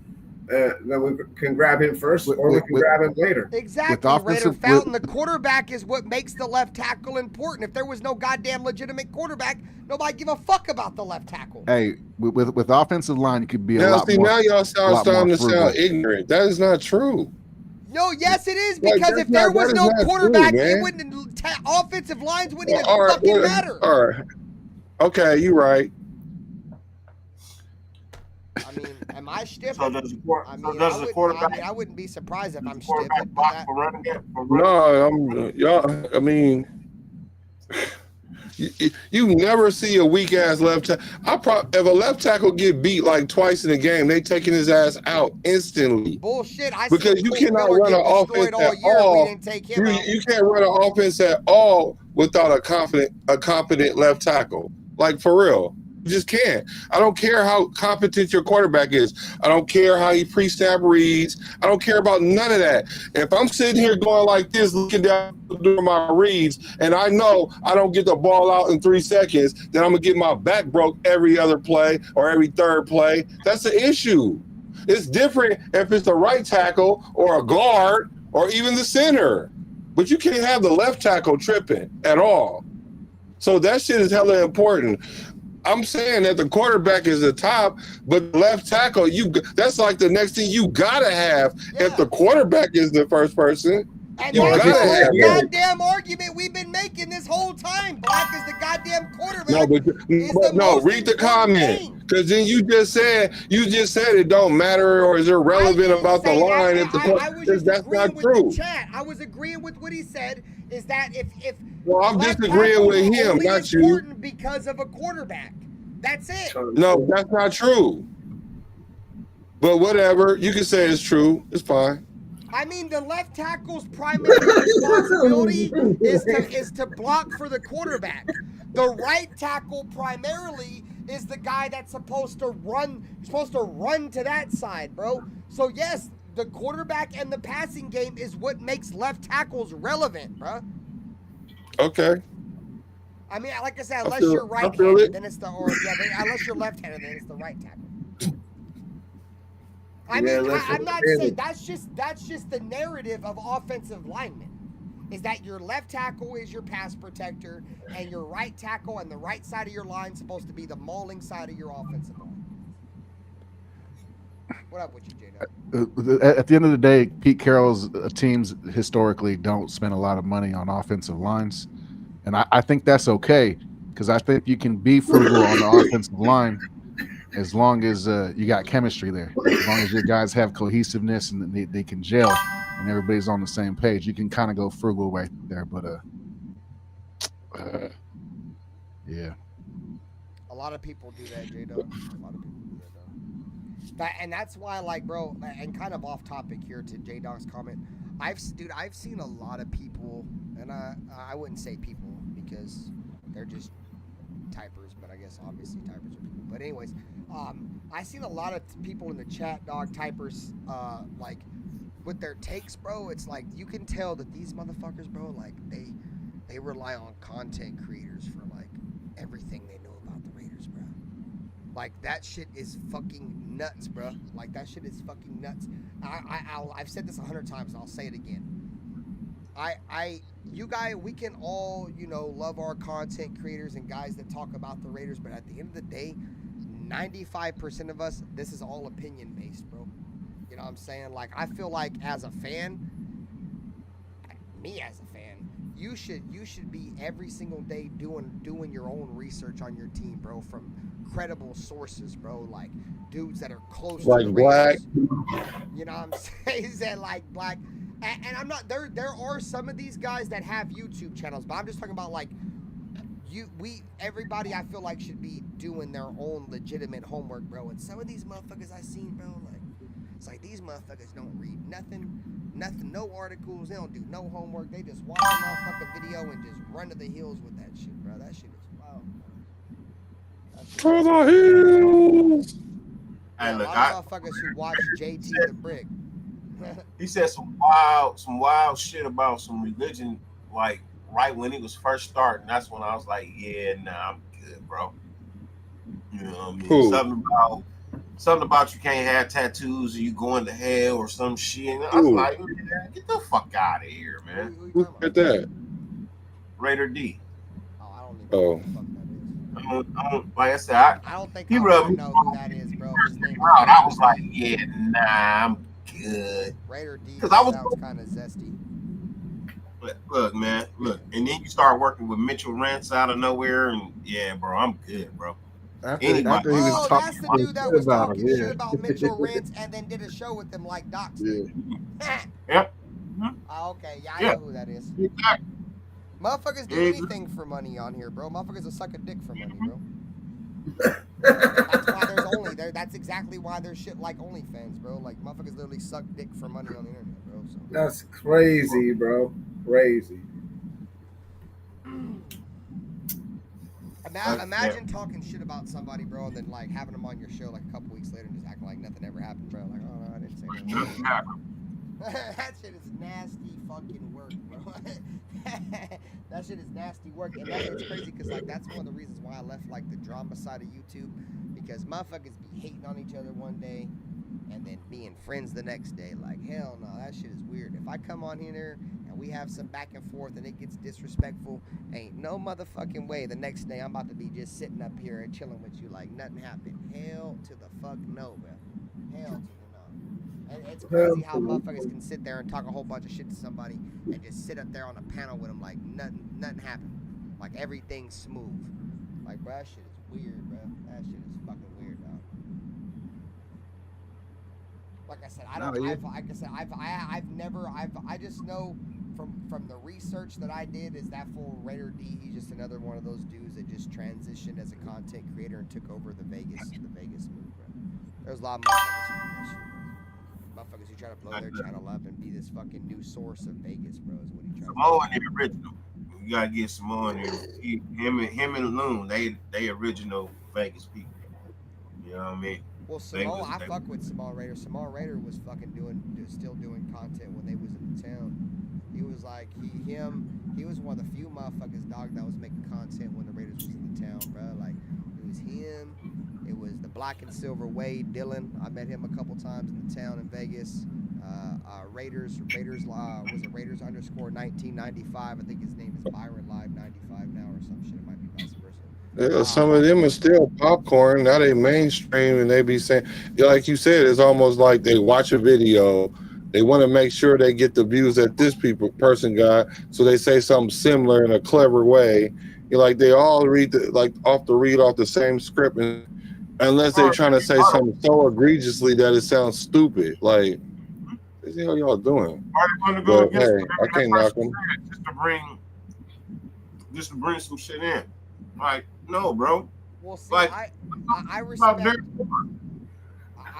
then we can grab him first, or we can grab him later. Exactly, Raider Fountain. The quarterback is what makes the left tackle important. If there was no goddamn legitimate quarterback, nobody give a fuck about the left tackle. Hey, with offensive line, you could be a lot more. Now y'all starting to sound ignorant. That is not true. No, yes, it is, because if there was no quarterback, offensive lines wouldn't even fucking matter. All right. Okay, you're right. I mean, am I stupid? So does the quarterback? I wouldn't be surprised if I'm stupid. No, I mean, you never see a weak ass left tackle. If a left tackle get beat like twice in a game, they taking his ass out instantly. Bullshit! Because you cannot run an offense at all. You can't run an offense at all without a competent left tackle. Like, for real. You just can't. I don't care how competent your quarterback is. I don't care how he pre-snap reads. I don't care about none of that. If I'm sitting here going like this, looking down during my reads, and I know I don't get the ball out in 3 seconds, then I'm going to get my back broke every other play or every third play. That's the issue. It's different if it's the right tackle or a guard or even the center. But you can't have the left tackle tripping at all. So that shit is hella important. I'm saying that the quarterback is the top, but left tackle, that's like the next thing you gotta have if the quarterback is the first person. And you that's gotta the have whole that. goddamn argument we've been making this whole time. Black is the goddamn quarterback. No, but read the comment. Because then you just said it don't matter or is irrelevant about the line if that's not true. Chat. I was agreeing with what he said. Is that if well, I'm disagreeing with him, not you. Important because of a quarterback. That's it. No, that's not true. But whatever, you can say it's true. It's fine. I mean, the left tackle's primary responsibility is to block for the quarterback. The right tackle primarily is the guy that's supposed to run to that side, bro. So yes, the quarterback and the passing game is what makes left tackles relevant, bro. Okay. I mean, like I said, unless you're right-handed, then it's unless you're left-handed, then it's the right tackle. I'm not saying that's just the narrative of offensive linemen. Is that your left tackle is your pass protector, and your right tackle and the right side of your line is supposed to be the mauling side of your offensive line. What up with you, J-Dub? At the end of the day, Pete Carroll's teams historically don't spend a lot of money on offensive lines. And I think that's okay, because I think you can be frugal on the offensive line as long as you got chemistry there. As long as your guys have cohesiveness and they can gel and everybody's on the same page, you can kind of go frugal right there. But yeah. A lot of people do that, J-Dub. A lot of people do that, though. And that's why, like, bro, and kind of off topic here to J-Dog's comment, I've seen a lot of people, and I wouldn't say people because they're just typers, but I guess obviously typers are people. But anyways, I seen a lot of people in the chat, dog, typers, like with their takes, bro. It's like you can tell that these motherfuckers, bro, like they rely on content creators for like everything they know about the Raiders, bro. Like that shit is fucking nuts, bro. Like that shit is fucking nuts. I've said this 100 times, and I'll say it again. You guys, we can all, love our content creators and guys that talk about the Raiders, but at the end of the day, 95% of us, this is all opinion based, bro. You know what I'm saying? Like, I feel like as a fan, me as a fan, you should be every single day doing your own research on your team, bro, from credible sources, bro, like dudes that are close like to the Black. Raiders. You know what I'm saying? Is that like Black? And I'm not there are some of these guys that have YouTube channels, but I'm just talking about like everybody I feel like should be doing their own legitimate homework, bro. And some of these motherfuckers I seen, bro, like it's like these motherfuckers don't read nothing, no articles, they don't do no homework, they just watch a motherfucking video and just run to the hills with that shit, bro. That shit is wild. To the hills. Hey, look, a lot of motherfuckers who watch JT the Brick. He said some wild shit about some religion, like right when he was first starting. That's when I was like, yeah, nah, I'm good, bro. You know what I mean? Cool. Something about you can't have tattoos or you going to hell or some shit. And I was like, man, get the fuck out of here, man. Who said that? Raider D. Oh. Like I said, I don't think he I rubbed know who that is, bro. His name I was like, yeah, nah, I'm good. Raider D sounds kind of zesty. Look, man, and then you start working with Mitchell Rance out of nowhere, and yeah, bro, I'm good, bro. That's the dude that was talking shit about Mitchell Rance and then did a show with them like Doc did. Yep. Oh, okay, yeah, I know who that is. Exactly. Motherfuckers do anything for money on here, bro. Motherfuckers will suck a dick for money, bro. That's why that's exactly why there's shit like OnlyFans, bro. Like motherfuckers literally suck dick for money on the internet, bro. So. That's crazy, bro. Crazy. Imagine talking shit about somebody, bro, and then like having them on your show like a couple weeks later and just acting like nothing ever happened, bro. Like, oh no, I didn't say nothing. That shit is nasty fucking work, bro. That shit is nasty work, and it's crazy because like that's one of the reasons why I left like the drama side of YouTube, because motherfuckers be hating on each other one day and then being friends the next day. Like, hell no, that shit is weird. If I come on here and we have some back and forth and it gets disrespectful, ain't no motherfucking way the next day I'm about to be just sitting up here and chilling with you like nothing happened. Hell to the fuck no, bro. Hell to the no. And it's crazy how motherfuckers can sit there and talk a whole bunch of shit to somebody and just sit up there on a panel with them like nothing happened. Like everything's smooth. Like, bro, that shit is weird, bro. That shit is fucking weird, dog. Like I said, I just know from the research that I did is that fool Raider D, he's just another one of those dudes that just transitioned as a content creator and took over the Vegas move, bro. There's a lot of motherfuckers who try to blow their channel up and be this fucking new source of Vegas, bro, is what he tries Samoan to do. The original. You gotta get Samoan here. Him and Loon, they original Vegas people. You know what I mean? Well, Samoa, I fuck with Samoa Raider. Samoa Raider was fucking still doing content when they was in the town. He was like, he was one of the few motherfuckers, dog, that was making content when the Raiders was in the town, bro. Like, it was him. It was the black and silver Wade Dylan. I met him a couple times in the town in Vegas. Raiders was it Raiders _ 1995. I think his name is Byron Live 95 now or some shit. It might be vice versa. Yeah, some of them are still popcorn. Now they mainstream and they be saying, like you said, it's almost like they watch a video. They want to make sure they get the views that this person got. So they say something similar in a clever way. You're like, they all read off the same script, and unless they're trying to say something so egregiously that it sounds stupid. Like, what the hell y'all doing? But hey, I can't knock them. Just to bring some shit in. Like, no, bro. Well, see, like, I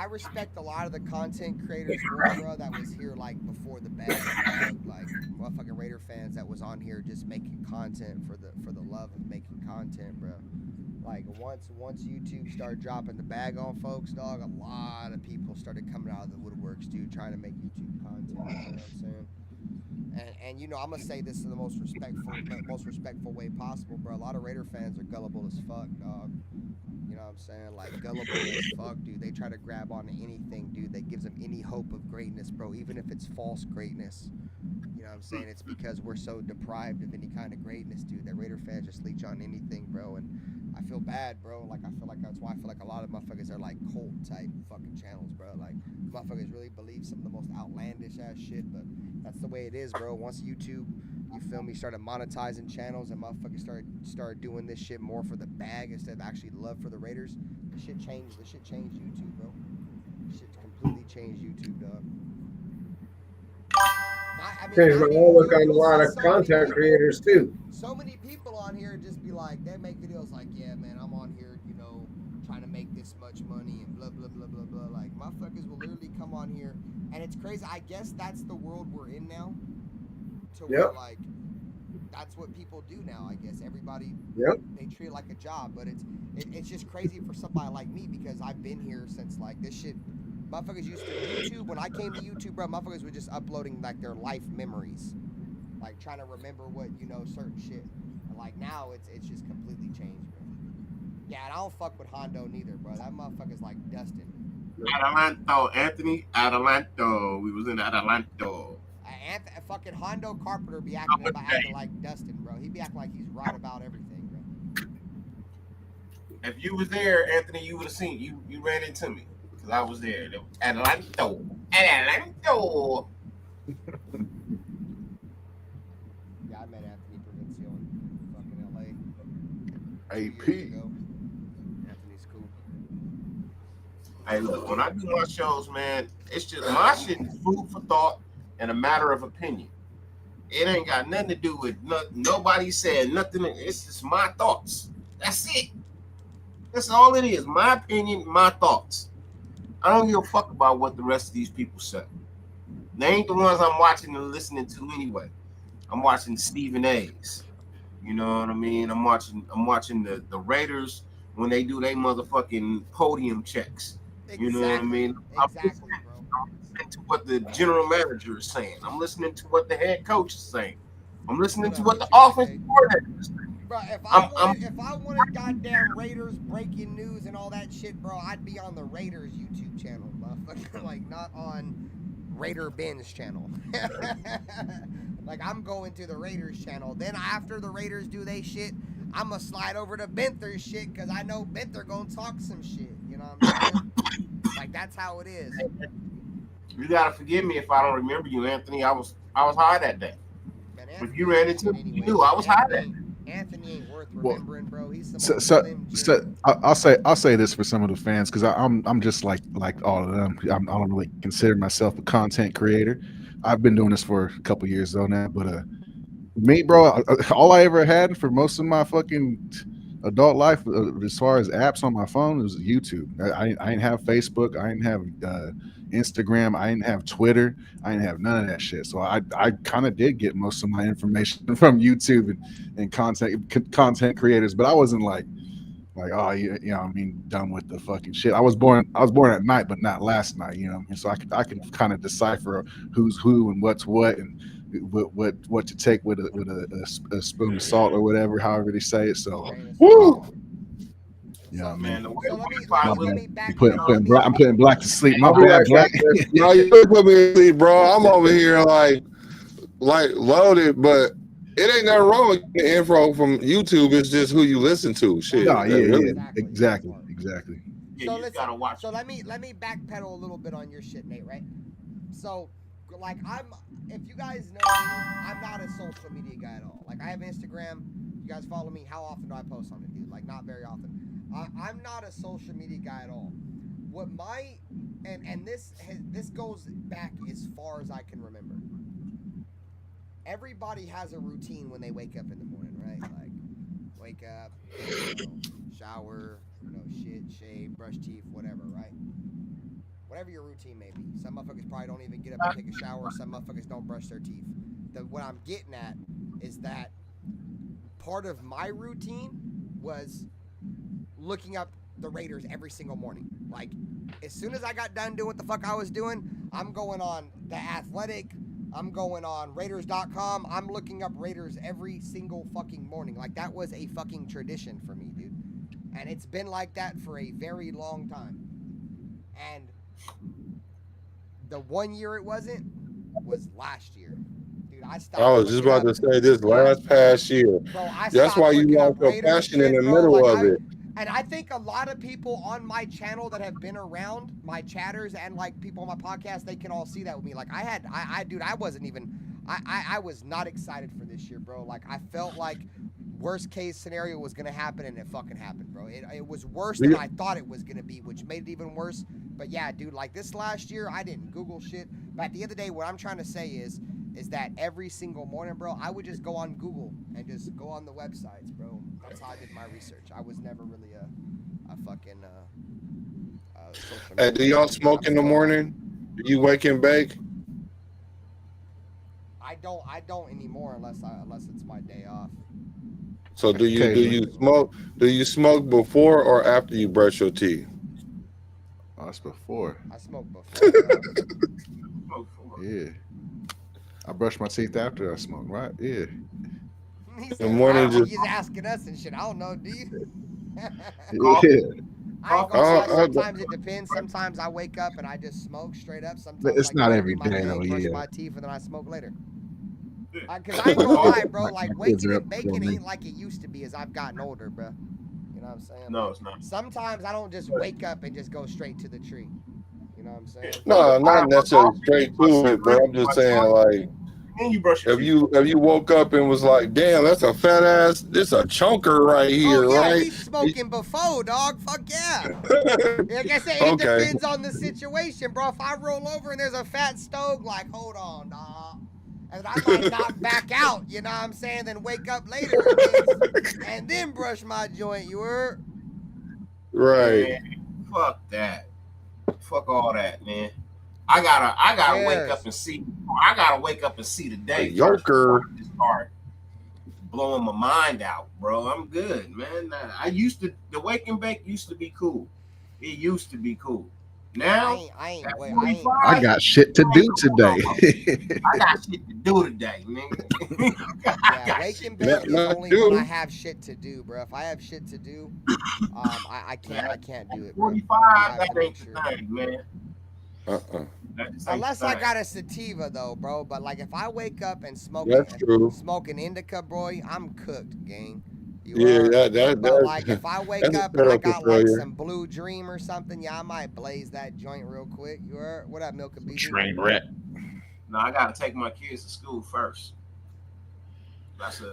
respect a lot of the content creators, bro, that was here like before the bag, like motherfucking Raider fans that was on here just making content for the love of making content, bro. Like once YouTube started dropping the bag on folks, dog, a lot of people started coming out of the woodworks, dude, trying to make YouTube content. You know what I'm saying? And you know, I'm gonna say this in the most respectful way possible, bro. A lot of Raider fans are gullible as fuck, dog. You know what I'm saying? Like, gullible as fuck, dude. They try to grab onto anything, dude, that gives them any hope of greatness, bro, even if it's false greatness. You know what I'm saying? It's because we're so deprived of any kind of greatness, dude, that Raider fans just leech on anything, bro. And I feel bad, bro. Like, I feel like that's why I feel like a lot of motherfuckers are like cult type fucking channels, bro. Like, motherfuckers really believe some of the most outlandish ass shit, but that's the way it is, bro. Once YouTube, you feel me, started monetizing channels and motherfuckers started doing this shit more for the bag instead of actually love for the Raiders, the shit changed YouTube, bro. The shit completely changed YouTube, dog. I look on a lot of content creators too. So many people on here just be like, they make videos like, yeah, man, I'm on here, you know, trying to make this much money and blah, blah, blah, blah, blah. Like, motherfuckers will literally come on here, and it's crazy. I guess that's the world we're in now. To where, like, that's what people do now, I guess. Everybody, they treat it like a job, but it's just crazy for somebody like me because I've been here since, like, this shit. Motherfuckers used to YouTube. When I came to YouTube, bro, motherfuckers were just uploading, like, their life memories. Like, trying to remember what, you know, certain shit. And, like, now it's just completely changed, bro. Yeah, and I don't fuck with Hondo neither, bro. That motherfucker's like Dustin. Anthony Adelanto. We was in Adelanto. Fucking Hondo Carpenter be acting like Dustin, bro. He be acting like he's right about everything, bro. If you was there, Anthony, you would have seen. You ran into me. Because I was there. Adelanto. Yeah, I met Anthony Provincial in fucking LA. AP. Anthony's cool. Hey, look, when I do my shows, man, it's just my shit is food for thought and a matter of opinion. It ain't got nothing to do with nobody said nothing. It's just my thoughts. That's it. That's all it is. My opinion, my thoughts. I don't give a fuck about what the rest of these people say. They ain't the ones I'm watching and listening to anyway. I'm watching Stephen A's. You know what I mean? I'm watching the Raiders when they do their motherfucking podium checks. You know what I mean? Exactly, bro. I'm listening to what the general manager is saying. I'm listening to what the head coach is saying. I'm listening to what the offensive coordinator is saying. Bro, if I wanted goddamn Raiders breaking news and all that shit, bro, I'd be on the Raiders YouTube channel, motherfucker. Like, not on RaiderBen's channel. Like, I'm going to the Raiders channel. Then after the Raiders do they shit, I'm gonna slide over to Benther's shit because I know Benther gonna talk some shit. You know what I'm saying? Like, that's how it is. You gotta forgive me if I don't remember you, Anthony. I was high that day. If you ran into me, you knew I was high that day. Anthony ain't worth remembering, bro. He's I'll say this for some of the fans because I'm just like all of them. I don't really consider myself a content creator. I've been doing this for a couple years though now, but me, bro, all I ever had for most of my fucking adult life, as far as apps on my phone, was YouTube. I didn't have Facebook. I didn't have Instagram. I didn't have Twitter. I didn't have none of that shit. So I kind of did get most of my information from YouTube and content creators, but I wasn't like oh you know I mean done with the fucking shit. I was born at night, but not last night. You know what I mean? So I can kind of decipher who's who and what's what and what to take with a spoon of salt or whatever, however they say it. So woo. Yeah, man. I'm putting Black to sleep. My bad, Black. No, you put me to sleep, bro. I'm over here like loaded, but it ain't nothing wrong with the info from YouTube. It's just who you listen to. Shit. No, yeah, exactly. So let me backpedal a little bit on your shit, Nate. Right? So, like, if you guys know, I'm not a social media guy at all. Like, I have Instagram. You guys follow me. How often do I post on it, dude? Like, not very often. I'm not a social media guy at all. What and this goes back as far as I can remember. Everybody has a routine when they wake up in the morning, right? Like, wake up, shower, shit, shave, brush teeth, whatever, right? Whatever your routine may be. Some motherfuckers probably don't even get up and take a shower. Some motherfuckers don't brush their teeth. What I'm getting at is that part of my routine was looking up the Raiders every single morning. Like, as soon as I got done doing what the fuck I was doing, I'm going on The Athletic, I'm going on Raiders.com, I'm looking up Raiders every single fucking morning. Like, that was a fucking tradition for me, dude. And it's been like that for a very long time. And the 1 year it wasn't was last year. Dude, I was just about to say this last past year. Bro, that's why you lost your passion in the middle of it. And I think a lot of people on my channel that have been around, my chatters and like people on my podcast, they can all see that with me. Like, I was not excited for this year, bro. Like, I felt like worst case scenario was going to happen, and it fucking happened, bro. It was worse than I thought it was going to be, which made it even worse. But yeah, dude, like this last year, I didn't Google shit. But at the end of the day, what I'm trying to say is that every single morning, bro, I would just go on Google and just go on the websites, bro. That's how I did my research. I was never really a fucking social media. Hey, do y'all smoke in the morning? Do you wake and bake? I don't anymore unless it's my day off. So do you smoke? Do you smoke before or after you brush your teeth? Oh, it's before. I smoke before. Yeah. I brush my teeth after I smoke, right? Yeah. He's asking us and shit. I don't know, do you? Sometimes it depends. Sometimes I wake up and I just smoke straight up. Sometimes it's not every day, though. Brush my teeth and then I smoke later. Because I ain't gonna lie, bro. Like, waking and baking ain't like it used to be as I've gotten older, bro. You know what I'm saying? No, it's not. Sometimes I don't just wake up and just go straight to the tree. You know what I'm saying? No, not necessarily straight to it, but I'm just saying, like, if you woke up and was like, damn, that's a fat ass, this a chunker right here, right? We smoking before, dog. Fuck yeah. Like I said, it depends on the situation, bro. If I roll over and there's a fat stove, like, hold on, dog. And I might knock back out, you know what I'm saying? Then wake up later and then brush my joint, you heard? Right. Man, fuck that. Fuck all that, man. I gotta wake up and see. I gotta wake up and see the day. Yoker. blowing my mind out, bro. I'm good, man. The wake and bake used to be cool. It used to be cool. Now, I got shit to do today. I got shit to do today, nigga. Yeah, wake and bake is only when I have shit to do, bro. If I have shit to do, I can't do it, bro. 45, that ain't the thing, man. Unless I got a sativa though, bro. But like if I wake up and smoke an indica, boy, I'm cooked, gang. But like if I wake up and I got like some Blue Dream or something, yeah, I might blaze that joint real quick. You heard? What up, Milk and BG? Train wreck. No, I gotta take my kids to school first.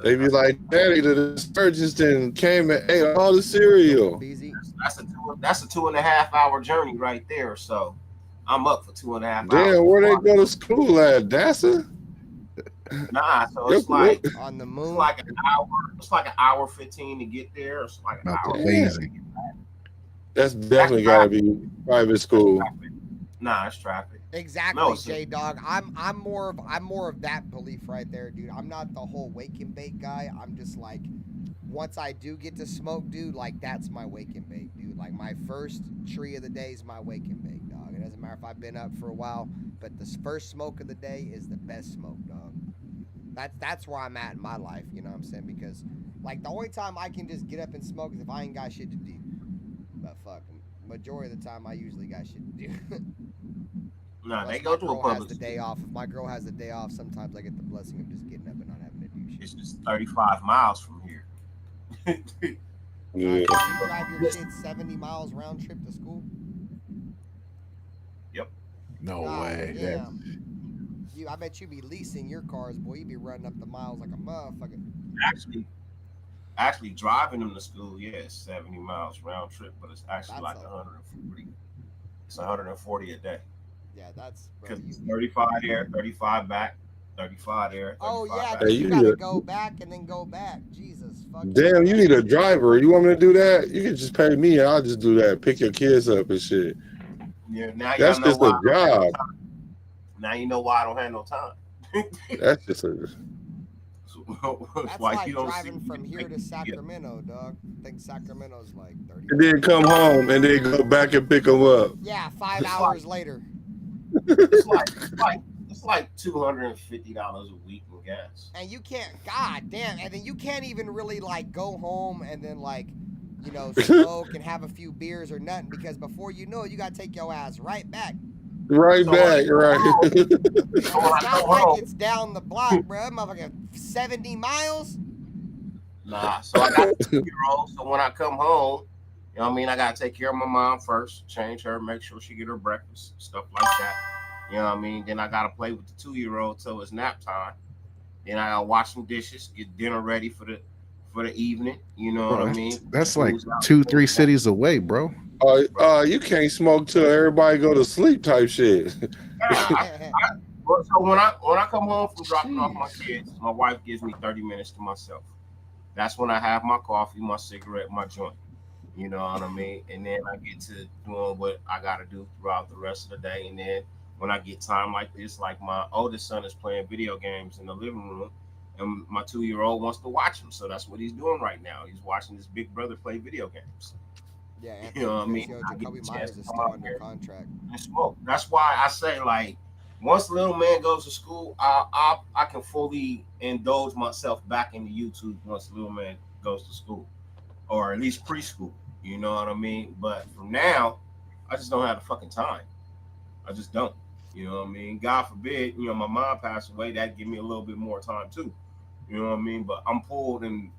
They be like, Daddy, the surgeons and came and ate all the cereal. That's a 2.5 hour journey right there. So I'm up for 2.5 hours. Damn, where they go to school at? Dassa? Nah, so it's like on the moon. It's like an hour. It's like an hour 15 to get there. It's like an hour. Amazing. That's definitely gotta be private school. Nah, it's traffic. Exactly, no, J-Dog. I'm more of that belief right there, dude. I'm not the whole wake and bake guy. I'm just like, once I do get to smoke, dude, like that's my wake and bake, dude. Like my first tree of the day is my wake and bake, dog. It doesn't matter if I've been up for a while, but the first smoke of the day is the best smoke, dog. That's where I'm at in my life, you know what I'm saying? Because like the only time I can just get up and smoke is if I ain't got shit to do. But fuck, majority of the time I usually got shit to do. Nah, they go to a public the day off. If my girl has the day off, sometimes I get the blessing of just getting up and not having to do shit. It's just 35 miles from here. Yeah. You drive your kids 70 miles round trip to school? Yep. No way. Damn. I bet you be leasing your cars, boy. You be running up the miles like a motherfucker. Actually driving them to school, yeah, it's 70 miles round trip, but it's actually like 140. It's 140 a day. Yeah, that's because it's 35 there, 35 back, 35 there. 35 oh yeah, back. you gotta go back and then go back. Jesus fucking. Damn, you need a driver. You want me to do that? You can just pay me. I'll just do that. Pick your kids up and shit. Yeah, now that's just a job. Now you know why I don't have no time. That's just a. That's like you don't driving from here to Sacramento, dog. I think Sacramento's like 30. And then come home and then go back and pick them up. Yeah, 5 hours later. It's like $250 a week in gas. And you can't, god damn, and then you can't even really like go home and then like, you know, smoke and have a few beers or nothing, because before you know it, you gotta take your ass right back. Right back, right. It's not like it's down the block, bro. Motherfucker, 70 miles? Nah, so I got a 2-year-old, so when I come home, you know what I mean, I gotta take care of my mom first, change her, make sure she get her breakfast, stuff like that. You know what I mean? Then I gotta play with the 2-year-old till it's nap time. Then I gotta wash some dishes, get dinner ready for the evening. You know what I mean? That's like 2-3 cities away, bro. You can't smoke till everybody go to sleep type shit. So when I come home from dropping off my kids, my wife gives me 30 minutes to myself. That's when I have my coffee, my cigarette, my joint. You know what I mean? And then I get to doing what I got to do throughout the rest of the day. And then when I get time like this, like my oldest son is playing video games in the living room, and my 2-year-old wants to watch them. So that's what he's doing right now. He's watching his big brother play video games. Yeah, you know what I mean? Jacoby Myers is still under contract. And smoke. That's why I say, like, once little man goes to school, I can fully indulge myself back into YouTube once little man goes to school, or at least preschool. You know what I mean? But from now, I just don't have the fucking time. I just don't. You know what I mean? God forbid, you know, my mom passed away. That give me a little bit more time too. You know what I mean? But I'm pulled in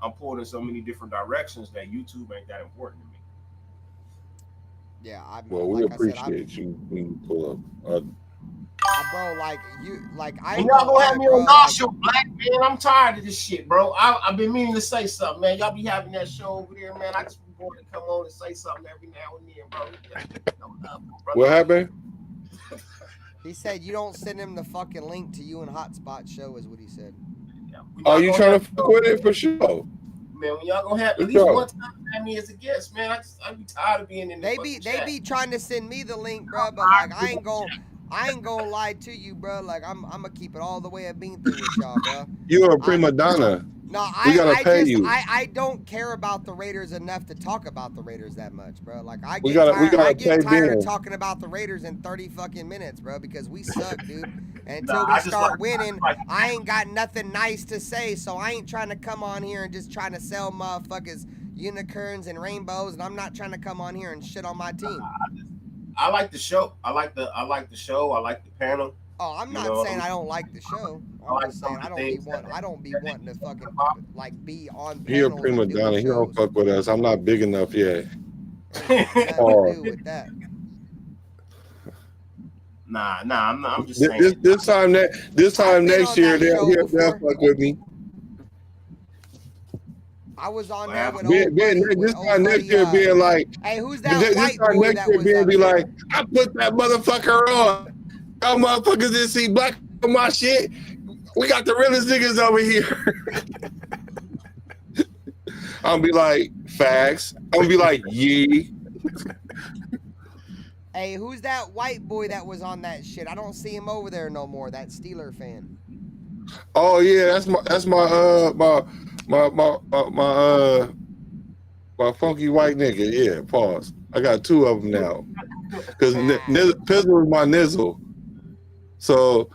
so many different directions that YouTube ain't that important to me. Yeah, well, we appreciate you when you pull up. Bro, like you, like I. Y'all gonna have me on y'all show, Black man. I'm tired of this shit, bro. I've been meaning to say something, man. Y'all be having that show over there, man. I just want to come on and say something every now and then, bro. What happened? He said you don't send him the fucking link to you and Hotspot show, is what he said. Are you trying to fuck with it for sure? Man, when y'all gonna have at least one time have me as a guest, man. I be tired of being in. They be trying to send me the link, bro. But like I ain't gonna lie to you, bro. Like I'm gonna keep it all the way at being through with y'all, bro. You're a prima donna. No, We gotta pay you. I don't care about the Raiders enough to talk about the Raiders that much, bro. Like I We get gotta tired pay of Ben. talking about the Raiders in 30 fucking minutes, bro, because we suck, dude. And until Nah, we I just start like- winning, like- I ain't got nothing nice to say. So I ain't trying to come on here and just trying to sell motherfuckers unicorns and rainbows, and I'm not trying to come on here and shit on my team. I like the show. I like the show. I like the panel. Oh, I'm You not know, saying I don't like the show. I I'm like just saying some of I the don't be things wanting to fucking like be on He a panels prima and doing donna. He don't shows. fuck with us. I'm not big enough yet. Nothing to do with that. Nah, I'm not. I'm just This saying. this time I've been next on year that show they'll before. fuck with me. I was on Well, there with This old buddy. time next year being like, hey, who's that this white time boy next that year was being up be here? like, I put that motherfucker on. Y'all motherfuckers didn't see black on my shit. We got the realest niggas over here. I'm gonna be like, facts. I'm gonna be like, yee. Hey, who's that white boy that was on that shit? I don't see him over there no more. That Steeler fan. Oh yeah, that's my funky white nigga. Yeah, pause. I got two of them now. Because Pizzle is my nizzle. So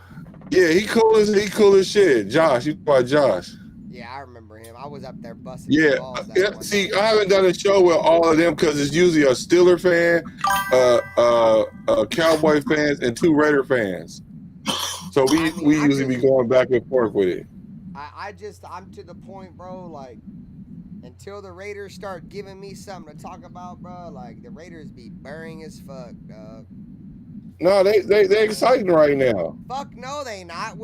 yeah, he cool as shit. Josh, you about Josh. Yeah, I remember him. I was up there busting Yeah, balls that one see, night. I haven't done a show with all of them because it's usually a Steeler fan, Cowboy fans, and 2 Raider fans. So we usually be going back and forth with it. I'm to the point, bro, like, until the Raiders start giving me something to talk about, bro, like, the Raiders be boring as fuck, dog. No, they exciting right now. Fuck no, they not.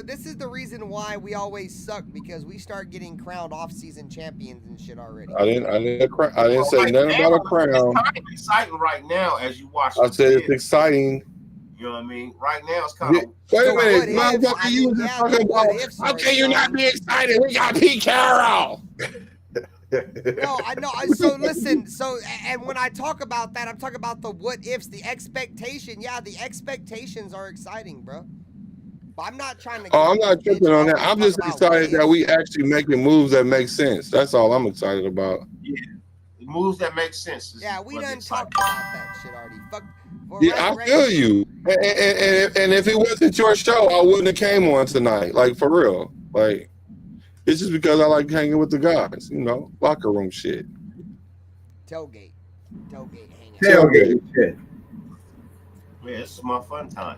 This is the reason why we always suck, because we start getting crowned off-season champions and shit already. I didn't say nothing about a crown. It's kind of exciting right now as you watch. I said it's exciting. You know what I mean? Right now it's kind of. Wait a minute, motherfucker! You was talking about how can you not be excited? We got Pete Carroll. No, I know. So listen. And when I talk about that, I'm talking about the what ifs, the expectation. Yeah, the expectations are exciting, bro. But I'm not trying to. Oh, I'm not tripping on that. I'm just excited that we actually making moves that make sense. That's all I'm excited about. Yeah, moves that make sense. Yeah, we done talked about that shit already. Fuck. Yeah, I feel you. And if it wasn't your show, I wouldn't have came on tonight. Like for real. Like. It's just because I like hanging with the guys, you know, locker room shit. Tailgate hanging. Tailgate shit. Yeah, this is my fun time.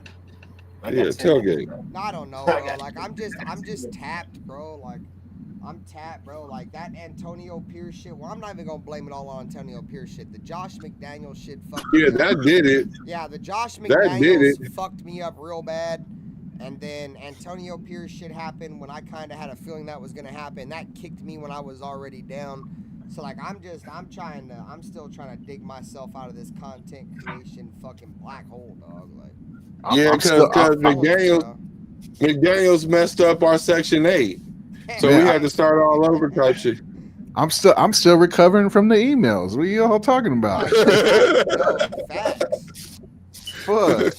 Yeah, tailgate. No, I don't know, bro. Like I'm just tapped, bro. Like I'm tapped, bro. Like that Antonio Pierce shit. Well, I'm not even gonna blame it all on Antonio Pierce shit. The Josh McDaniels shit fucked me up. That did it. Yeah, the Josh That did McDaniels it. fucked me up real bad. And then Antonio Pierce shit happened when I kind of had a feeling that was going to happen. That kicked me when I was already down. So, like, I'm still trying to dig myself out of this content creation fucking black hole, dog. Like, Yeah, because McDaniels messed up our Section 8. So we had to start all over type shit. I'm still recovering from the emails. What are you all talking about? Fuck.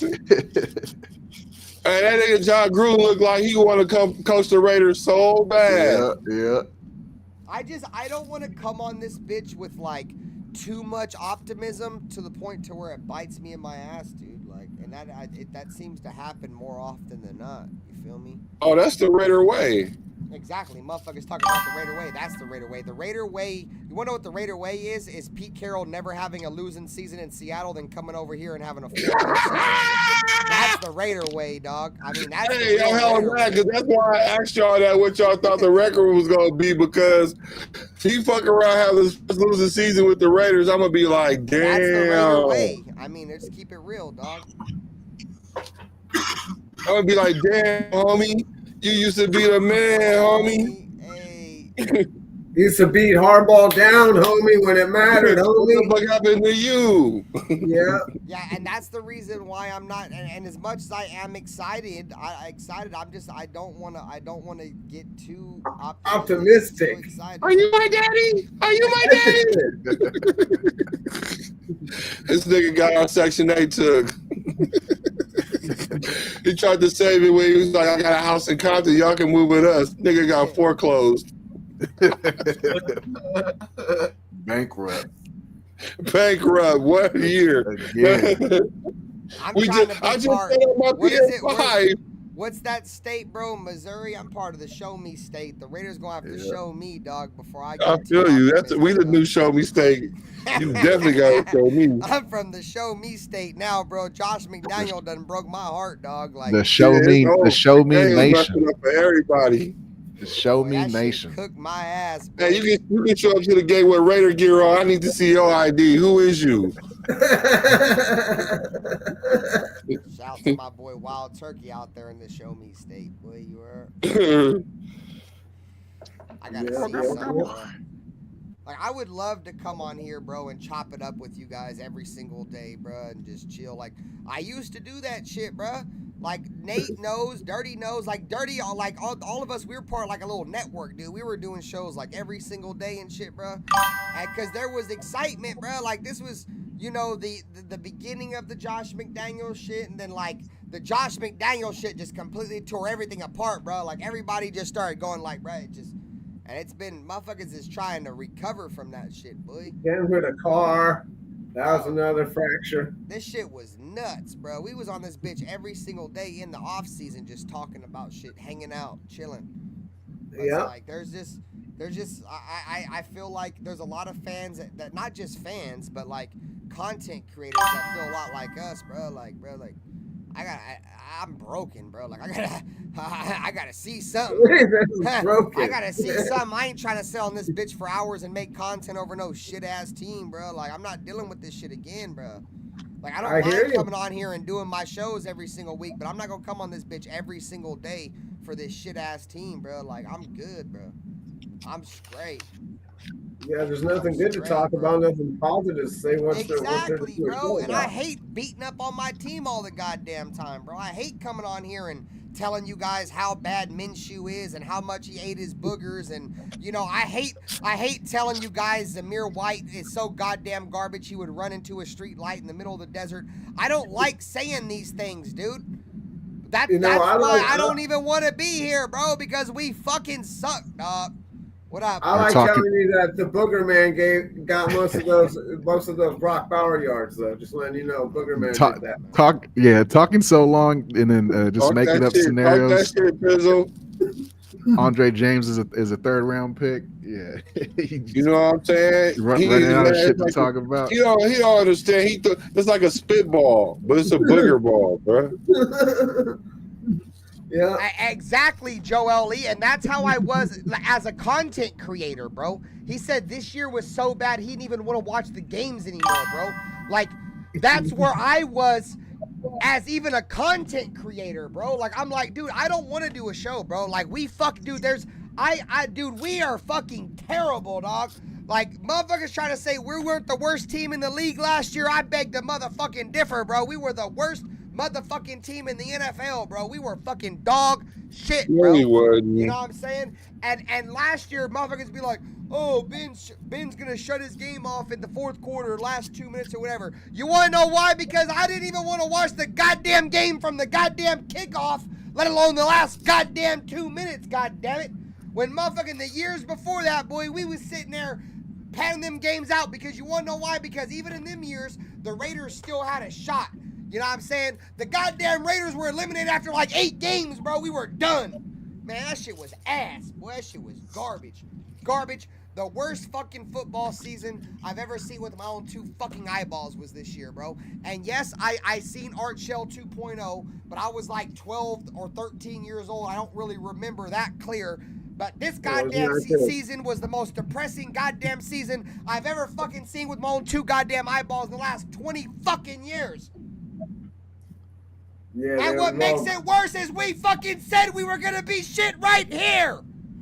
Hey, that nigga John Gruden looked like he want to come coach the Raiders so bad. Yeah. I don't want to come on this bitch with like too much optimism to the point to where it bites me in my ass, dude. Like, and that seems to happen more often than not. You feel me? Oh, that's the Raider way. Exactly. Motherfuckers talking about the Raider way. That's the Raider way. The Raider way, you want to know what the Raider way is? Is Pete Carroll never having a losing season in Seattle, then coming over here and having a 4-1 season. That's the Raider way, dog. I mean, that's hey, y'all hella mad, because that's why I asked y'all that what y'all thought the record was going to be, because if he fuck around have this losing season with the Raiders, I'm going to be like, damn. That's the Raider way. I mean, let's keep it real, dog. I'm going to be like, damn, homie. You used to be the man, homie. Hey. Used to beat Harbaugh down, homie, when it mattered, homie. What the fuck happened to you? Yeah. Yeah, and that's the reason why I'm not. And as much as I am excited, I don't want to get too optimistic. Too Are you my daddy? Are you my daddy? This nigga got our Section 8 took. He tried to save it when he was like, I got a house in Compton. Y'all can move with us. Nigga got foreclosed. Bankrupt. What year? I'm We trying just, to I be just part. said on my What is it? PS5. What's that state, bro? Missouri. I'm part of the Show Me state. The Raiders gonna have to show me, dog, before I. I feel you. That's we the new Show Me state. You definitely got to show me. I'm from the Show Me state now, bro. Josh McDaniel done broke my heart, dog. Like the Show Me Nation. Up for everybody. The Show Me that shit Nation. cooked my ass, bro. Hey, you can show up to the gate with Raider gear on. I need to see your ID. Who is you? Shout out to my boy Wild Turkey out there in the Show Me state. Boy, you were. I gotta see something, bro. Like, I would love to come on here, bro, and chop it up with you guys every single day, bro, and just chill. Like, I used to do that shit, bro. Like, Nate knows, Dirty knows. Like, Dirty, like, all of us, we were part of, like, a little network, dude. We were doing shows, like, every single day and shit, bro. Because there was excitement, bro. Like, this was, you know, the beginning of the Josh McDaniel shit, and then, like, the Josh McDaniel shit just completely tore everything apart, bro. Like, everybody just started going, like, bro, it just... And it's been, motherfuckers is trying to recover from that shit, boy. Getting rid of car. That was another fracture. This shit was nuts, bro. We was on this bitch every single day in the off season just talking about shit, hanging out, chilling. Yeah. Like, there's just, I feel like there's a lot of fans that not just fans, but like content creators that feel a lot like us, bro. Like, bro, like, I'm broken, bro. Like, I gotta see something. I gotta see something. I ain't trying to sit on this bitch for hours and make content over no shit ass team, bro. Like, I'm not dealing with this shit again, bro. Like, I don't mind coming on here and doing my shows every single week, but I'm not gonna come on this bitch every single day for this shit ass team, bro. Like, I'm good, bro. I'm straight. Yeah, there's nothing good to talk about, nothing positive to say. Exactly, bro. And I hate beating up on my team all the goddamn time, bro. I hate coming on here and telling you guys how bad Minshew is and how much he ate his boogers. And, you know, I hate telling you guys Zamir White is so goddamn garbage he would run into a street light in the middle of the desert. I don't like saying these things, dude. That's why I don't even want to be here, bro, because we fucking suck, dog. What up? I like telling you that the Booger Man got most of those Brock Bauer yards, though. Just letting you know, Booger Man did that. Talking so long and then just making up scenarios. Andre James is a third round pick. Yeah, you know what I'm saying? Running out of shit to talk about. He don't understand. It's like a spitball, but it's a booger ball, bro. Yeah, exactly, Joel Lee, and that's how I was as a content creator, bro. He said this year was so bad he didn't even want to watch the games anymore, bro. Like, that's where I was as even a content creator, bro. Like, I'm like, dude, I don't want to do a show, bro. Like, dude, dude, we are fucking terrible, dog. Like, motherfuckers trying to say we weren't the worst team in the league last year. I beg to motherfucking differ, bro. We were the worst motherfucking team in the NFL, bro. We were fucking dog shit, bro. You know what I'm saying? And last year, motherfuckers be like, oh, Ben's gonna shut his game off in the fourth quarter, last 2 minutes or whatever. You wanna know why? Because I didn't even want to watch the goddamn game from the goddamn kickoff, let alone the last goddamn 2 minutes, goddammit. When motherfucking the years before that, boy, we was sitting there panning them games out because you wanna know why? Because even in them years, the Raiders still had a shot. You know what I'm saying? The goddamn Raiders were eliminated after like 8 games, bro. We were done. Man, that shit was ass. Boy, that shit was garbage. Garbage. The worst fucking football season I've ever seen with my own 2 fucking eyeballs was this year, bro. And yes, I seen Art Shell 2.0, but I was like 12 or 13 years old. I don't really remember that clear. But this goddamn season was the most depressing goddamn season I've ever fucking seen with my own 2 goddamn eyeballs in the last 20 fucking years. Yeah, and what makes it worse is we fucking said we were gonna be shit right here.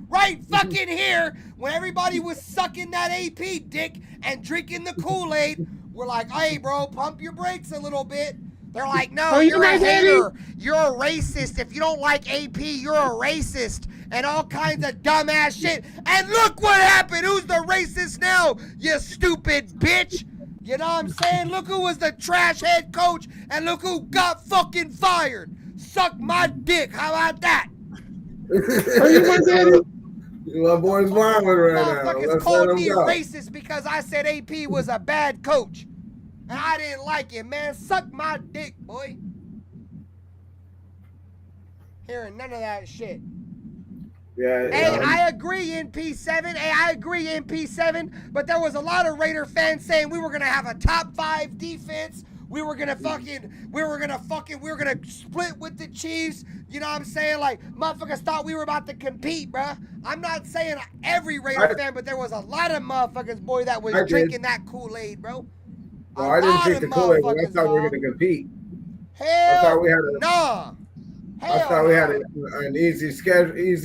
Right fucking here. When everybody was sucking that AP dick and drinking the Kool-Aid, we're like, hey, bro, pump your brakes a little bit. They're like, no, you're a hater. You're a racist. If you don't like AP, you're a racist. And all kinds of dumbass shit. And look what happened. Who's the racist now, you stupid bitch? You know what I'm saying? Look who was the trash head coach, and look who got fucking fired. Suck my dick. How about that? Are you my daddy? My boy's vibing right now. Motherfuckers Let's called let him me go. racist because I said AP was a bad coach. And I didn't like it, man. Suck my dick, boy. Hearing none of that shit. Yeah. Hey, I agree, NP7. Hey, I agree, NP7. But there was a lot of Raider fans saying we were gonna have a top 5 defense. We were gonna split with the Chiefs. You know what I'm saying? Like, motherfuckers thought we were about to compete, bruh. I'm not saying every Raider fan, but there was a lot of motherfuckers, boy, that was drinking that Kool-Aid, bro. Well, I didn't drink the Kool-Aid, but I thought we were gonna compete. Hell I thought we had an easy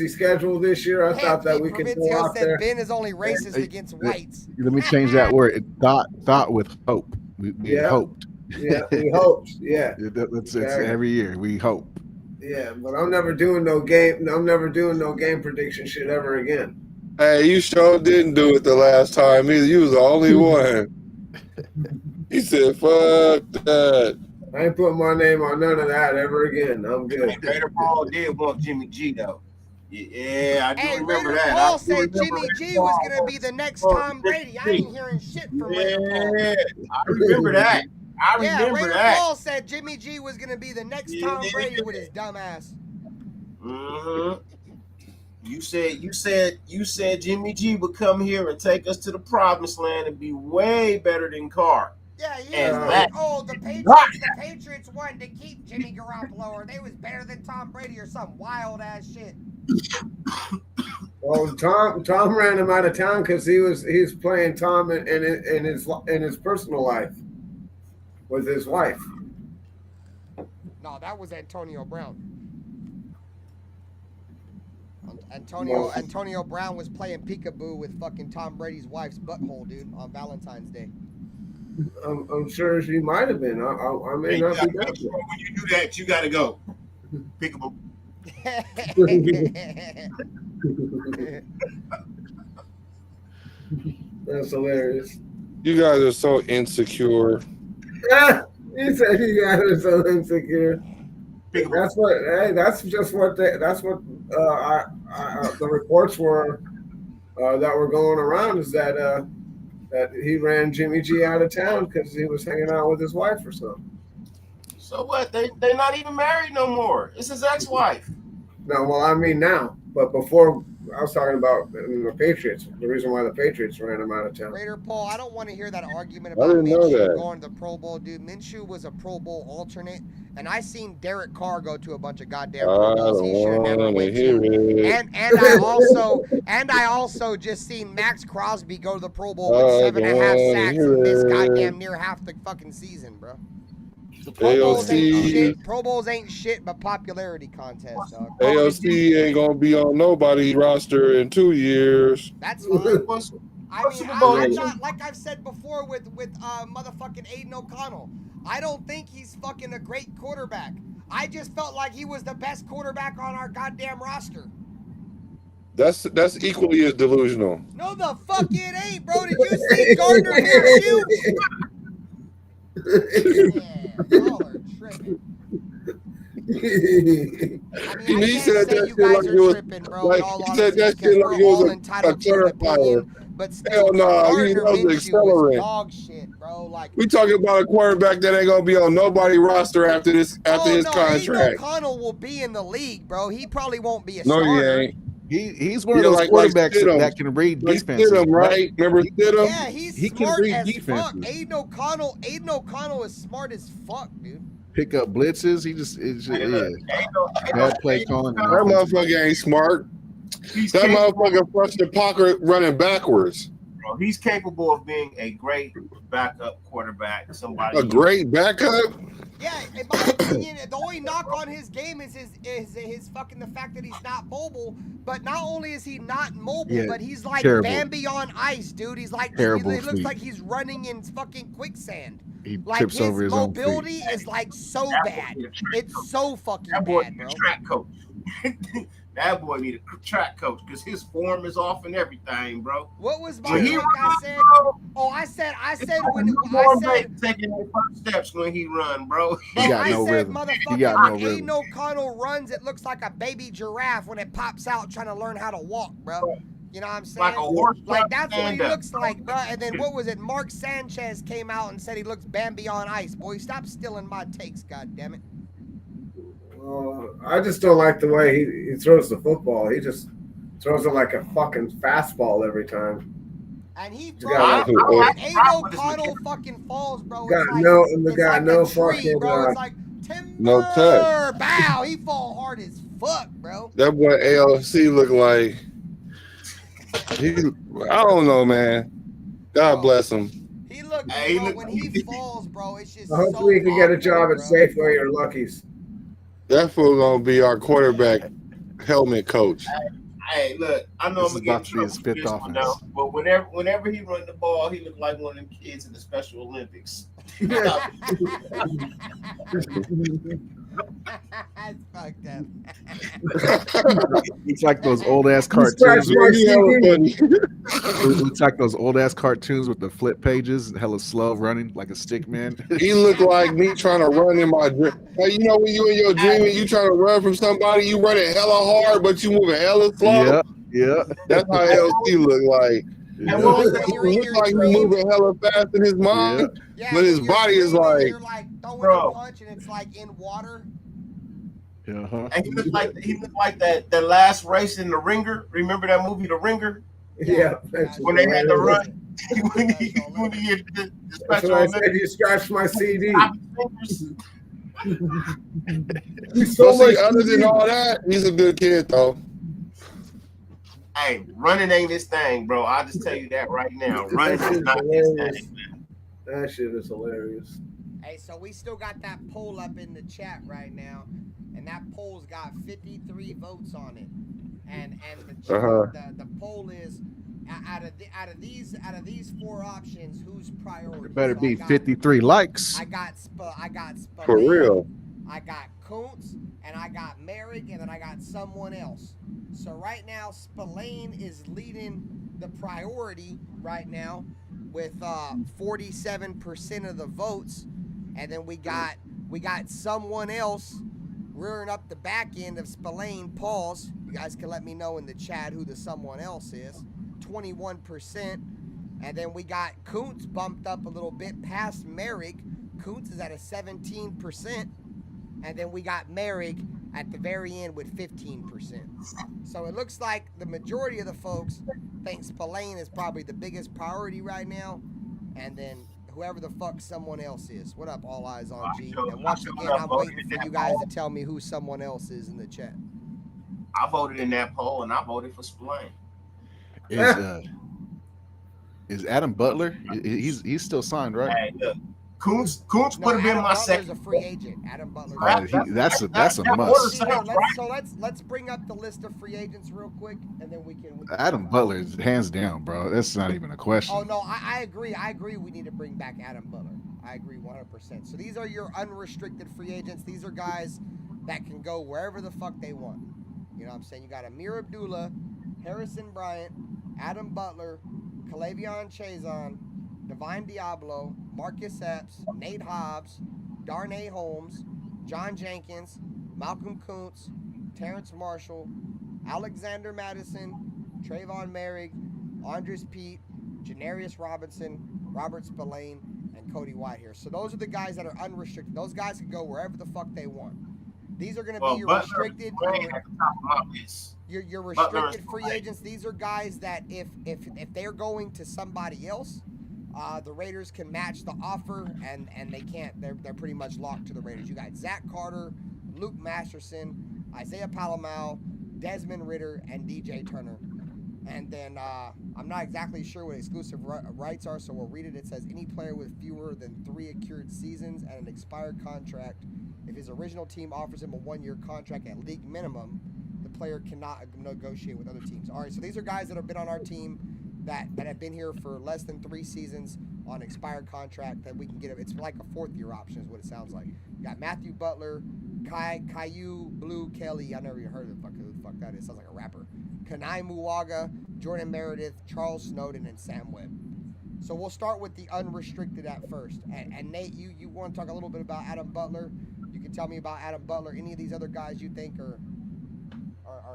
schedule this year. I thought that we could go out there. Ben is only racist against whites. Let me change that word. Thought with hope. We hoped. Yeah, we hoped. Yeah, it's every year we hope. Yeah, but I'm never doing no game. I'm never doing no game prediction shit ever again. Hey, you sure didn't do it the last time either. You was the only one. He said, "Fuck that." I ain't putting my name on none of that ever again. I'm good. Hey, Raider Paul did want Jimmy G though. Yeah, I do remember Raider that. Paul said Jimmy G was gonna be the next Tom Brady. I ain't hearing shit from Raider Paul. I remember that. Raider Paul said Jimmy G was gonna be the next Tom Brady with his dumb ass. Mm-hmm. You said Jimmy G would come here and take us to the promised land and be way better than Carr. Yeah, the Patriots wanted to keep Jimmy Garoppolo, or they was better than Tom Brady, or some wild ass shit. Well, Tom ran him out of town because he's playing Tom in his personal life with his wife. No, that was Antonio Brown. Antonio Brown was playing peekaboo with fucking Tom Brady's wife's butthole, dude, on Valentine's Day. I'm sure she might have been. I may not be that sure. When you do that, you got to go. Peekaboo. That's hilarious. You guys are so insecure. You said you guys are so insecure. That's what. Hey, that's what the reports were that were going around is that he ran Jimmy G out of town because he was hanging out with his wife or something. So what? They not even married no more. It's his ex-wife. No, well, I mean now, but before I was talking about the Patriots. The reason why the Patriots ran him out of town. Raider Paul, I don't want to hear that argument about Minshew going to the Pro Bowl, dude. Minshew was a Pro Bowl alternate, and I seen Derek Carr go to a bunch of goddamn Pro Bowls he should have never went to. And I also just seen Max Crosby go to the Pro Bowl with 7.5 sacks and miss goddamn near half the fucking season, bro. Pro Bowls ain't shit but popularity contest, dog. AOC ain't gonna be on nobody's roster in 2 years. That's fine. I'm not, like I've said before with motherfucking Aiden O'Connell. I don't think he's fucking a great quarterback. I just felt like he was the best quarterback on our goddamn roster. That's equally as delusional. No, the fuck it ain't, bro. Did you see Gardner Minshew? Yeah, y'all are tripping. He said that shit like it was like he said that shit like it was a clarifier. But still, hell no, he was an accelerant. Dog shit, bro. Like we talking about a quarterback that ain't gonna be on nobody's roster after his contract. Aiden O'Connell will be in the league, bro. He probably won't be a starter. No, he ain't. He's one of those quarterbacks that can read defenses. Stidham, right? Remember Stidham? Yeah, he can read as defenses. Fuck. Aiden O'Connell is smart as fuck, dude. Pick up blitzes. He just bad play calling. That motherfucker ain't smart. That motherfucker flushed the pocket running backwards. Bro, he's capable of being a great backup quarterback. A great backup? Yeah, in my opinion, the only knock on his game is his fucking the fact that he's not mobile. But not only is he not mobile, but he's like Bambi on ice, dude. He's like he looks like he's running in fucking quicksand. He like trips over his own feet. mobility is like so bad. It's so fucking that boy bad, bro. Track coach. That boy need a track coach because his form is off and everything, bro. What was my When joke I said? Oh, I said taking the first steps when he run, bro. He got I no said, rhythm. motherfucker, He got no when rhythm. Aiden O'Connell runs, it looks like a baby giraffe when it pops out trying to learn how to walk, bro. You know what I'm saying? Like a horse. Like, that's what he stand-up. looks like, bro. And then what was it? Mark Sanchez came out and said he looks Bambi on ice. Boy, stop stealing my takes, goddammit. I just don't like the way he throws the football. He just throws it like a fucking fastball every time. And he got- throws when Aiden O'Connell fucking falls, bro. Got It's like, no- and the it's guy like no a tree, fucking, bro. It's like timber. no touch. Bow. He fall hard as fuck, bro. That boy ALC look like I don't know, man. God bless him. He looked, Hey, bro, look- when he falls, bro, it's just Hopefully, he so can get a awkward, job at bro. Safeway or Lucky's. That fool gonna be our quarterback helmet coach. Hey, look, I know This I'm is gonna about get to be in his trouble for fifth this one offense. now, but whenever he run the ball, he look like one of them kids in the Special Olympics. That's fucked up. It's like those old ass Scratch cartoons. my Yeah, CD. It's like those old ass cartoons with the flip pages, hella slow running like a stick man. He look like me trying to run in my dream. Hey, you know when you in your dream and you trying to run from somebody, you running hella hard, but you moving hella slow. Yeah. That's how LC look like. And He what was look that? like he moving hella fast in his mind, Yeah, but his when you're body is dreaming, like. you're like throwing Bro. a punch and it's like in water. Uh-huh. And he looked like that last race in The Ringer. Remember that movie, The Ringer? Yeah. When they had to run, when he hit the That's Special what I said. Olympics. You scratched my CD. So see, other than all that, he's a good kid though. Hey, running ain't his thing, bro. I'll just tell you that right now. Running That is shit's not his hilarious. thing. That shit is hilarious. Hey, so we still got that poll up in the chat right now, and that poll's got 53 votes on it. And the poll is out of these four options, who's priority? It better So be 53 likes. I got Spillane, For real. I got Kuntz, and I got Merrick, and then I got someone else. So right now, Spillane is leading the priority right now with 47% of the votes, and then we got someone else rearing up the back end of Spillane. Pause. You guys can let me know in the chat who the someone else is. 21%, and then we got Kuntz bumped up a little bit past Merrick. Kuntz is at a 17%. And then we got Merrick at the very end with 15%. So it looks like the majority of the folks think Spillane is probably the biggest priority right now. And then whoever the fuck someone else is. What up, All Eyes on G? And once again, I'm waiting for you guys to tell me who someone else is in the chat. I voted in that poll, and I voted for Spillane. Is Adam Butler? He's still signed, right? Hey, look, Kuntz would have been my second. Butler's a free agent. Adam Butler. That's a must. Let's bring up the list of free agents real quick, and then we can. Adam Butler is hands down, bro. That's not even a question. Oh no, I agree. I agree. We need to bring back Adam Butler. I agree 100%. So these are your unrestricted free agents. These are guys that can go wherever the fuck they want. You know what I'm saying? You got Amir Abdullah, Harrison Bryant, Adam Butler, Kalavion Chazon, Divine Diablo, Marcus Epps, Nate Hobbs, Darnay Holmes, John Jenkins, Malcolm Kuntz, Terrence Marshall, Alexander Madison, Trayvon Merrick, Andres Pete, Janarius Robinson, Robert Spillane, and Cody Whitehair. So those are the guys that are unrestricted. Those guys can go wherever the fuck they want. These are going to be your restricted. Your restricted free agents. These are guys that if they're going to somebody else, the Raiders can match the offer, and they can't. They're pretty much locked to the Raiders. You got Zach Carter, Luke Masterson, Isaiah Palomau, Desmond Ritter, and DJ Turner. And then I'm not exactly sure what exclusive rights are, so we'll read it. It says any player with fewer than 3 accrued seasons and an expired contract, if his original team offers him a 1-year contract at league minimum, the player cannot negotiate with other teams. All right, so these are guys that have been on our team that have been here for less than 3 seasons on expired contract that we can get. It's like a 4th-year option is what it sounds like. You got Matthew Butler, Caillou Blue Kelly. I never even heard of who the fuck that is. Sounds like a rapper. Kanai Muwaga, Jordan Meredith, Charles Snowden, and Sam Webb. So we'll start with the unrestricted at first. And Nate, you want to talk a little bit about Adam Butler? You can tell me about Adam Butler. Any of these other guys you think are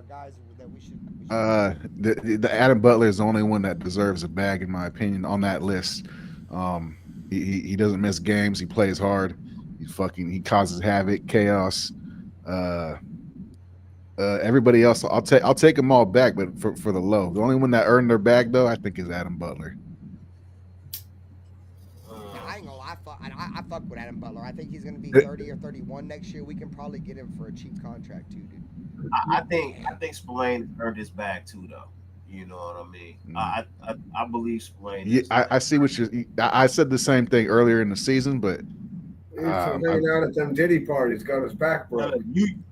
guys that we should the Adam Butler is the only one that deserves a bag, in my opinion, on that list. He doesn't miss games. He plays hard. He causes havoc, chaos. Everybody else, I'll take them all back, but for the low, the only one that earned their bag though, I think, is Adam Butler. I ain't gonna lie, I fuck with Adam Butler. I think he's gonna be 30 or 31 next year. We can probably get him for a cheap contract too, dude. I think Spillane earned his bag too, though. You know what I mean? I believe Spillane. Yeah, I see what you. I said the same thing earlier in the season, but he's hanging out at them Diddy parties, got his back broken.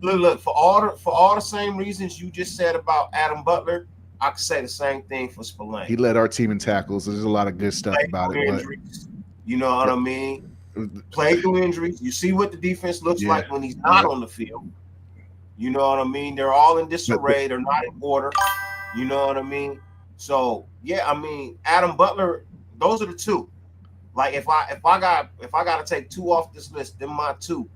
Look for all the same reasons you just said about Adam Butler. I could say the same thing for Spillane. He led our team in tackles. There's a lot of good stuff about it. Injuries, you know what I mean? Played through injuries. You see what the defense looks like when he's not on the field. You know what I mean? They're all in disarray. They're not in order. You know what I mean? So yeah, I mean, Adam Butler. Those are the two. Like if I got to take two off this list, then my two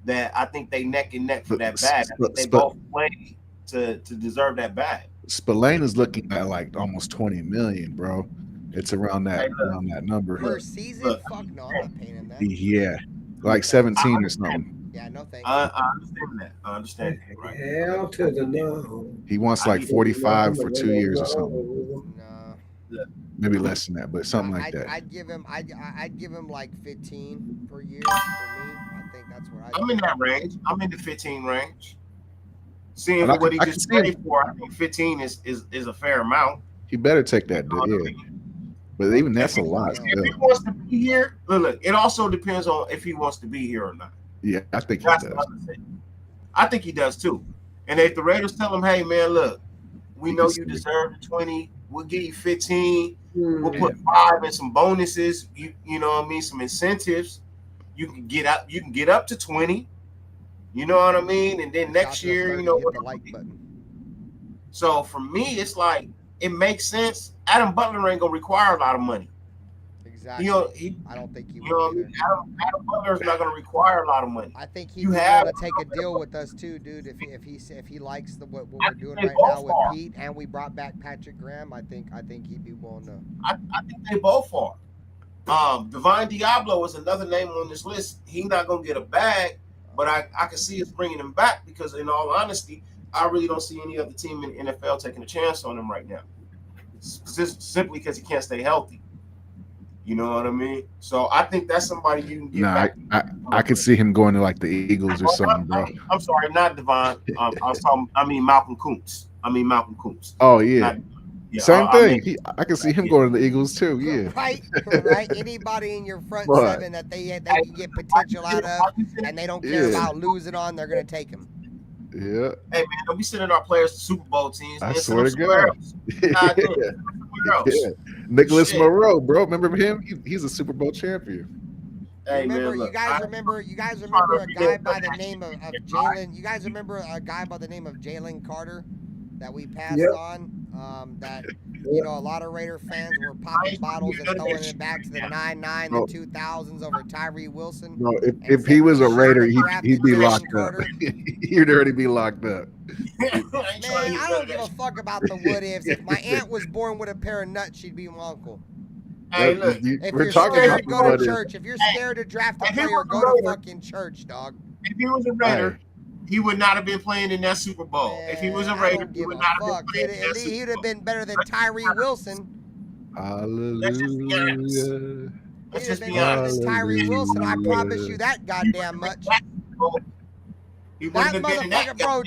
that I think they neck and neck for that bag. I think they both play to deserve that bag. Spillane is looking at like almost 20 million, bro. It's around that number. Per season? Fuck no, I'm not paying him that. Yeah, like 17 or something. Yeah, no thanks. I understand that. I understand that. Right. Hell to the no. He wants like 45 for 2 years or something. No. Maybe less than that, but something like that. I'd give him like 15 per year for me. I think that's what I'm in that range. I'm in the 15 range. Seeing for what he just paid for, I think 15 is a fair amount. He better take that, yeah. But even that's a lot. If he wants to be here, look, it also depends on if he wants to be here or not. Yeah, I think he does. I think he does too. And if the Raiders tell him, hey man, look, we know you deserve the 20, we'll give you 15, we'll put 5 and some bonuses, you know what I mean, some incentives. You can get up to 20. You know what I mean? And then next year, you know what the like button. So for me, it's like it makes sense. Adam Butler ain't gonna require a lot of money. Exactly. I don't think he will. Adam Butler's not going to require a lot of money. I think he'd be able to take a deal with us too, dude. If he likes what we're doing right now with Pete, and we brought back Patrick Graham, I think he'd be willing to. I think they both are. Divine Diablo is another name on this list. He's not going to get a bag, but I can see us bringing him back because, in all honesty, I really don't see any other team in the NFL taking a chance on him right now, simply because he can't stay healthy. You know what I mean? So I think that's somebody you can get back. I could see him going to like the Eagles or something, bro. I'm sorry, not Devon. I mean Malcolm Kuntz. Oh yeah. Same thing. I can see him going to the Eagles too. Yeah. Right. Anybody in your front seven that they can get potential out of, and they don't care about losing on, they're gonna take him. Yeah. Hey man, don't be sending our players to Super Bowl teams. I swear to God. Yeah. Nicholas Moreau, bro. Remember him? He's a Super Bowl champion. Hey, remember, man, you guys remember a guy by the name of Jalen. You guys remember a guy by the name of Jalen Carter that we passed on? That a lot of Raider fans were popping bottles and throwing it back to the 99, the 2000s over Tyree Wilson. No, if he was a Raider, he'd be locked up. He'd already be locked up. Man, I don't give a fuck about the what ifs. If my aunt was born with a pair of nuts, she'd be my uncle. Hey, look, if you're scared to go to church, if you're scared to draft a player, go to fucking church, dog. If he was a Raider, he would not have been playing in that Super Bowl. Man, if he was a Raider, he would not have been playing in that Super Bowl. He'd have been better than Tyree Wilson. Hallelujah. He'd have been better than Tyree Wilson. I promise you that goddamn much. That motherfucker, bro,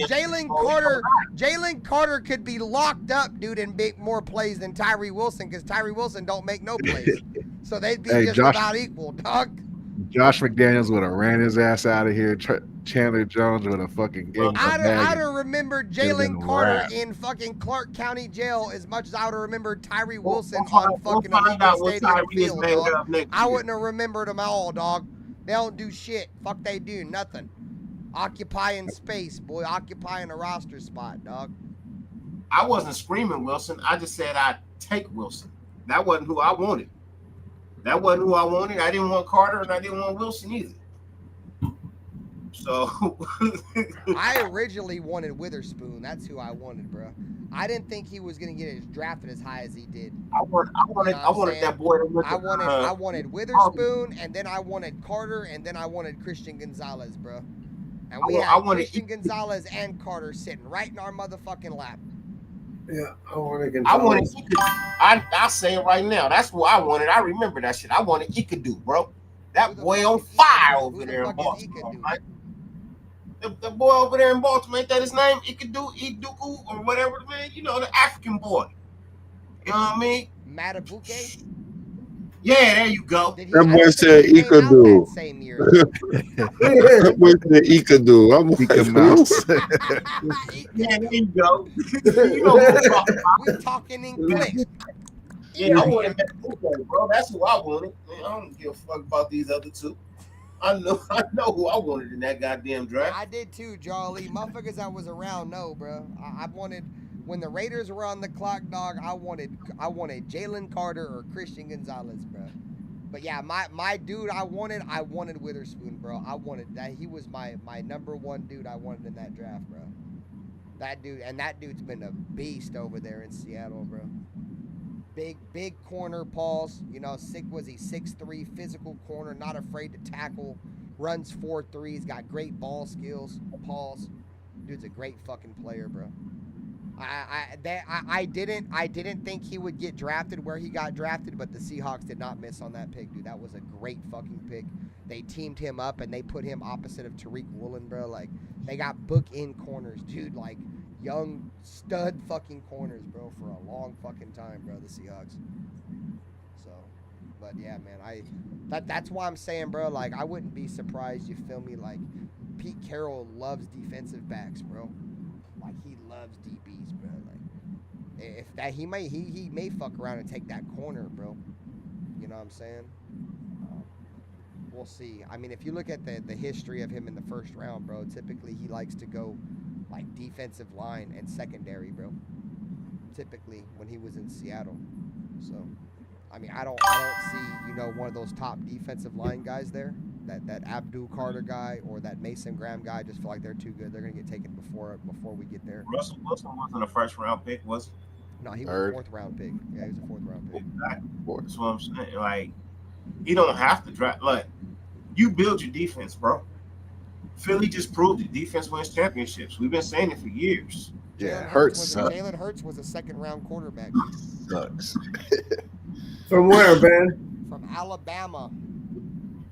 Jalen Carter could be locked up, dude, and make more plays than Tyree Wilson because Tyree Wilson don't make no plays. So they'd be about equal, dog. Josh McDaniels would have ran his ass out of here. Chandler Jones would have fucking gave him I'd have remembered Jalen Carter in fucking Clark County Jail as much as I would have remembered Tyree Wilson on fucking Allegiant Stadium field, dog. I wouldn't have remembered them all, dog. They don't do shit. Fuck they do, nothing. Occupying space, boy. Occupying a roster spot, dog. I wasn't screaming Wilson. I just said I'd take Wilson. That wasn't who I wanted. I didn't want Carter, and I didn't want Wilson either. So I originally wanted Witherspoon. That's who I wanted, bro. I didn't think he was gonna get drafted as high as he did. I wanted that boy to look. I wanted Witherspoon, and then I wanted Carter, and then I wanted Christian Gonzalez, bro. And we had Christian Gonzalez and Carter sitting right in our motherfucking lap. Yeah, I wanted Gonzalez. I'll say it right now. That's what I wanted. I remember that shit. I wanted Ikadu, bro. That boy on fire over there in Baltimore, right? The boy over there in Baltimore, ain't that his name? Iduku, or whatever, man. You know, the African boy. You know what I mean? Matabuke? Yeah, there you go. That boy said Ikadu. That boy said Ikadu. I'm Ika Mouse. Yeah, there you go. You know what we're talking about. We're talking English. Yeah, I wanted Matabuke, bro. That's who I wanted. Man, I don't give a fuck about these other two. I know who I wanted in that goddamn draft. I did too, Jolly. Motherfuckers I was around, no, bro. I wanted, when the Raiders were on the clock, dog, I wanted Jalen Carter or Christian Gonzalez, bro. But yeah, my dude I wanted Witherspoon, bro. I wanted that. He was my number one dude I wanted in that draft, bro. That dude's been a beast over there in Seattle, bro. Big corner, Pauls. You know, 6'3", physical corner, not afraid to tackle, runs 4.3. He's got great ball skills. Pauls, dude's a great fucking player, bro. I didn't think he would get drafted where he got drafted, but the Seahawks did not miss on that pick, dude. That was a great fucking pick. They teamed him up and they put him opposite of Tariq Woolen, bro. Like, they got book-in corners, dude. Like, young stud fucking corners, bro, for a long fucking time, bro, the Seahawks. So, but yeah, man, that's why I'm saying, bro, like, I wouldn't be surprised, you feel me, like, Pete Carroll loves defensive backs, bro. Like, he loves DBs, bro. Like, if that, he may fuck around and take that corner, bro. You know what I'm saying? We'll see. I mean, if you look at the history of him in the first round, bro, typically he likes to go like defensive line and secondary, bro. Typically when he was in Seattle. So, I mean, I don't see, you know, one of those top defensive line guys there. That Abdul Carter guy or that Mason Graham guy. I just feel like they're too good. They're gonna get taken before we get there. Russell Wilson wasn't a first round pick, was he? No, he was a fourth round pick. Yeah, he was a fourth round pick. Exactly. That's what I'm saying. Like, you don't have to draft. Like, you build your defense, bro. Philly just proved it. Defense wins championships. We've been saying it for years. Yeah, Hurts. Jalen Hurts was a second round quarterback. Sucks. From where, Ben? From Alabama.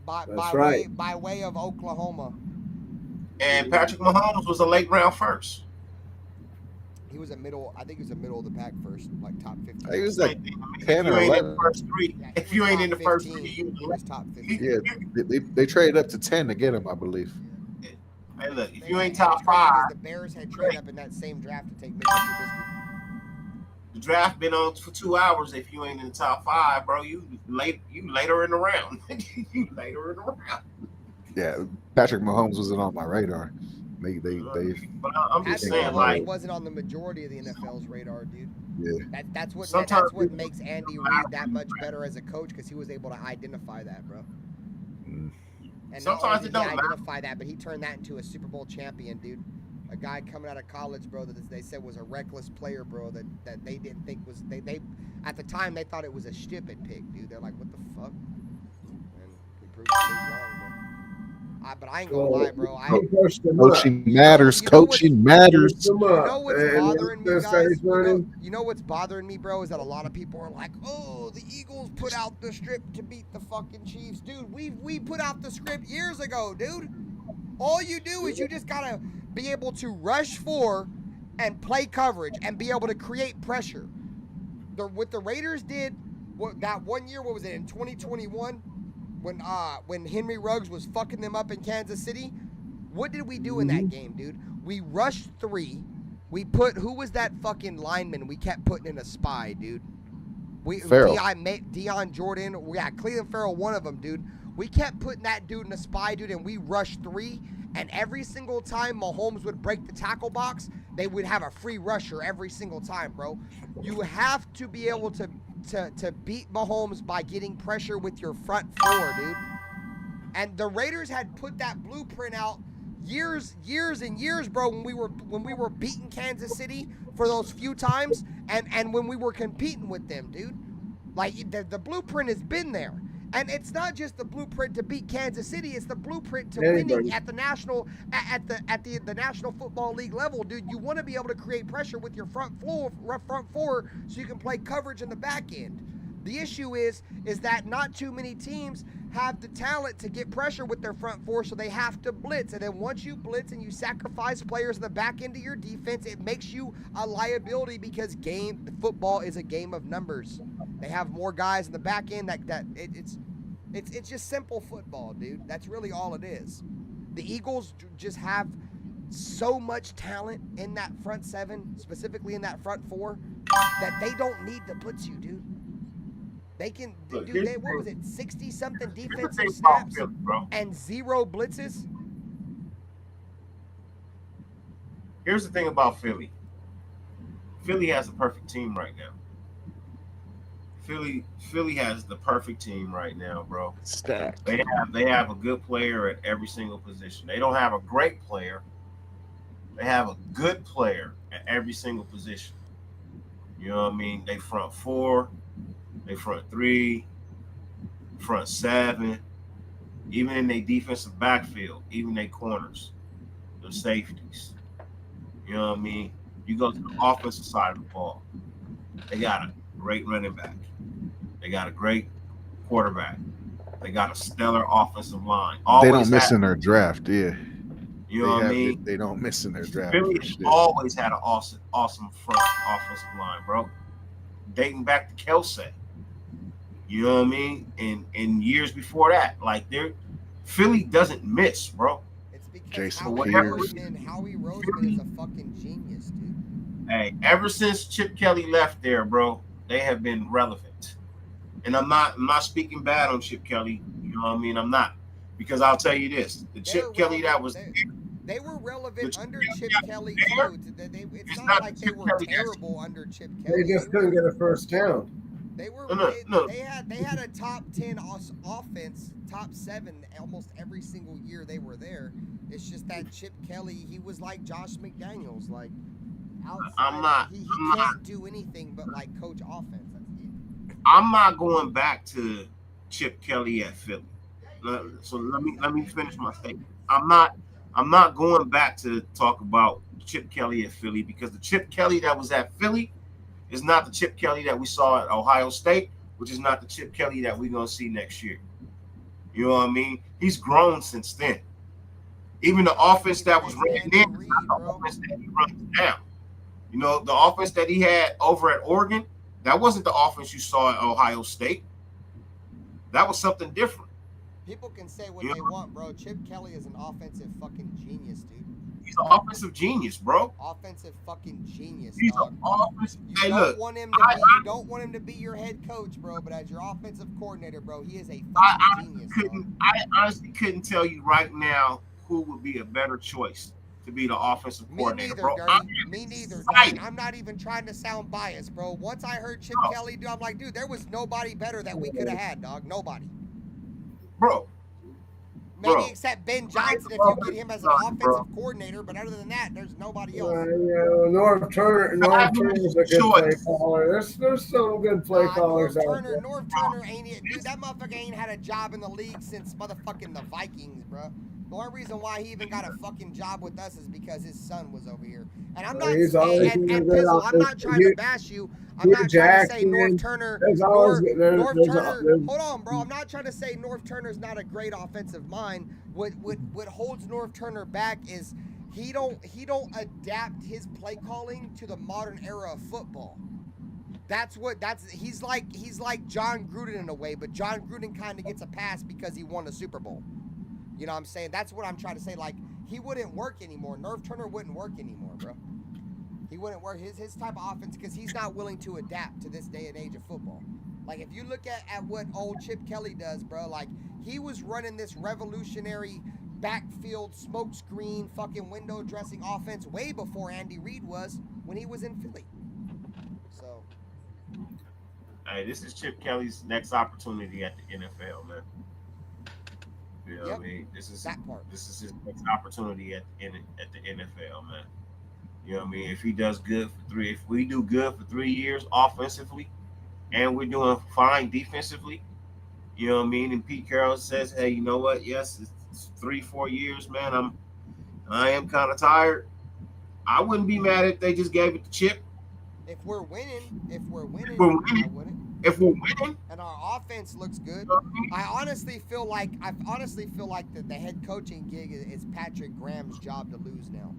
By way of Oklahoma. And Patrick Mahomes was a late round first. He was I think he was a middle of the pack first, like top 15. He was like 10 or 11. If you ain't in the first three, he was top 15. Yeah, they traded up to 10 to get him, I believe. Hey, look, if you ain't top 5, the Bears had traded up in that same draft to take Mitchell Trubisky. The draft been on for 2 hours. If you ain't in the top 5, bro, you later in the round. You later in the round. Yeah, Patrick Mahomes wasn't on my radar. They But I'm just saying, like, he wasn't on the majority of the NFL's radar, dude. Yeah. That's what makes Andy Reid that much better as a coach, because he was able to identify that, bro. And sometimes it don't identify that, but he turned that into a Super Bowl champion, dude. A guy coming out of college, bro, that they said was a reckless player, bro, that they didn't think was they at the time they thought it was a stupid pick, dude. They're like, what the fuck? And he proved to be wrong, bro. But I ain't gonna lie, bro. Coaching matters. Coaching matters. You know what's bothering me, guys? You know what's bothering me, bro, is that a lot of people are like, oh, the Eagles put out the script to beat the fucking Chiefs. Dude, we put out the script years ago, dude. All you do is you just gotta be able to rush for and play coverage and be able to create pressure. What the Raiders did that one year, what was it, in 2021? When Henry Ruggs was fucking them up in Kansas City, what did we do in that game, dude? We rushed 3. We put, who was that fucking lineman we kept putting in a spy, dude? Deion Jordan, Cleveland Farrell, one of them, dude. We kept putting that dude in a spy, dude, and we rushed 3, And every single time Mahomes would break the tackle box, they would have a free rusher every single time, bro. You have to be able to beat Mahomes by getting pressure with your front four, dude. And the Raiders had put that blueprint out years and years, bro, when we were beating Kansas City for those few times, and when we were competing with them, dude. Like, the blueprint has been there. And it's not just the blueprint to beat Kansas City, it's the blueprint to winning at the National Football League level, dude. You want to be able to create pressure with your front four so you can play coverage in the back end. The issue is that not too many teams have the talent to get pressure with their front four, so they have to blitz. And then once you blitz and you sacrifice players in the back end of your defense, it makes you a liability because football is a game of numbers. They have more guys in the back end it's just simple football, dude. That's really all it is. The Eagles just have so much talent in that front seven, specifically in that front four, that they don't need to blitz you, dude. They can what was it, 60-something defensive snaps and 0 blitzes? Here's the thing about Philly. Philly has the perfect team right now. Philly has the perfect team right now, bro. Stacked. They have a good player at every single position. They don't have a great player. They have a good player at every single position. You know what I mean? They front four, they front three, front seven, even in their defensive backfield, even their corners, their safeties. You know what I mean? You go to the offensive side of the ball. They got a great running back. They got a great quarterback. They got a stellar offensive line. They don't miss in their draft, yeah. You know what I mean? They don't miss in their draft. Philly always had an awesome front offensive line, bro. Dating back to Kelsey. You know what I mean? And years before that, like Philly doesn't miss, bro. It's because Jason Howie Roseman is a fucking genius, dude. Hey, ever since Chip Kelly left there, bro, they have been relevant. And I'm not speaking bad on Chip Kelly. You know what I mean? I'm not. Because I'll tell you this. Chip Kelly that was they were relevant under Chip Kelly too. It's not like they were terrible under Chip Kelly. They just couldn't get a first down. They were. No. They had a top 10 offense, top 7 almost every single year they were there. It's just that Chip Kelly, he was like Josh McDaniels, like outside. He can't do anything but like coach offense. I'm not going back to Chip Kelly at Philly. So let me finish my statement. I'm not going back to talk about Chip Kelly at Philly because the Chip Kelly that was at Philly is not the Chip Kelly that we saw at Ohio State, which is not the Chip Kelly that we're gonna see next year. You know what I mean? He's grown since then. Even the offense that was ran then is not the offense that he runs now. You know, the offense that he had over at Oregon, that wasn't the offense you saw at Ohio State. That was something different. People can say what they want, bro. Chip Kelly is an offensive fucking genius, dude. He's an offensive genius, bro. Offensive fucking genius. He's dog. an offensive. You don't want him to be your head coach, bro. But as your offensive coordinator, bro, he is a fucking genius. I honestly couldn't tell you right now who would be a better choice to be the offensive coordinator, bro. Me neither, Dirty. I'm not even trying to sound biased, bro. Once I heard Chip Kelly, dude, I'm like, dude, there was nobody better that we could have had, dog. Nobody. Bro. Maybe except Ben Johnson if you get him as an offensive coordinator, but other than that, there's nobody else. Norv Turner is a good play caller. There's some good play callers out there. Norv Turner ain't it, dude. That motherfucker ain't had a job in the league since motherfucking the Vikings, bro. The only reason why he even got a fucking job with us is because his son was over here. And I'm not Pizzle, I'm not trying to bash you. I'm not trying to say Norv Turner. Hold on, bro. I'm not trying to say Norv Turner's not a great offensive mind. What holds Norv Turner back is he don't adapt his play calling to the modern era of football. He's like John Gruden in a way, but John Gruden kind of gets a pass because he won a Super Bowl. You know what I'm saying? That's what I'm trying to say. Like, he wouldn't work anymore. Norv Turner wouldn't work anymore, bro. He wouldn't work his type of offense because he's not willing to adapt to this day and age of football. Like, if you look at what old Chip Kelly does, bro, like, he was running this revolutionary backfield smokescreen fucking window dressing offense way before Andy Reid was when he was in Philly. So, hey, this is Chip Kelly's next opportunity at the NFL, man. You know what I mean? This is his next opportunity at the NFL, man. You know what I mean? If he does good for if we do good for 3 years offensively, and we're doing fine defensively, you know what I mean? And Pete Carroll says, "Hey, you know what? Yes, it's 3-4 years, man. I am kind of tired. I wouldn't be mad if they just gave it to Chip. If we're winning, I wouldn't. If we're winning, and our offense looks good, I honestly feel like the head coaching gig is Patrick Graham's job to lose now.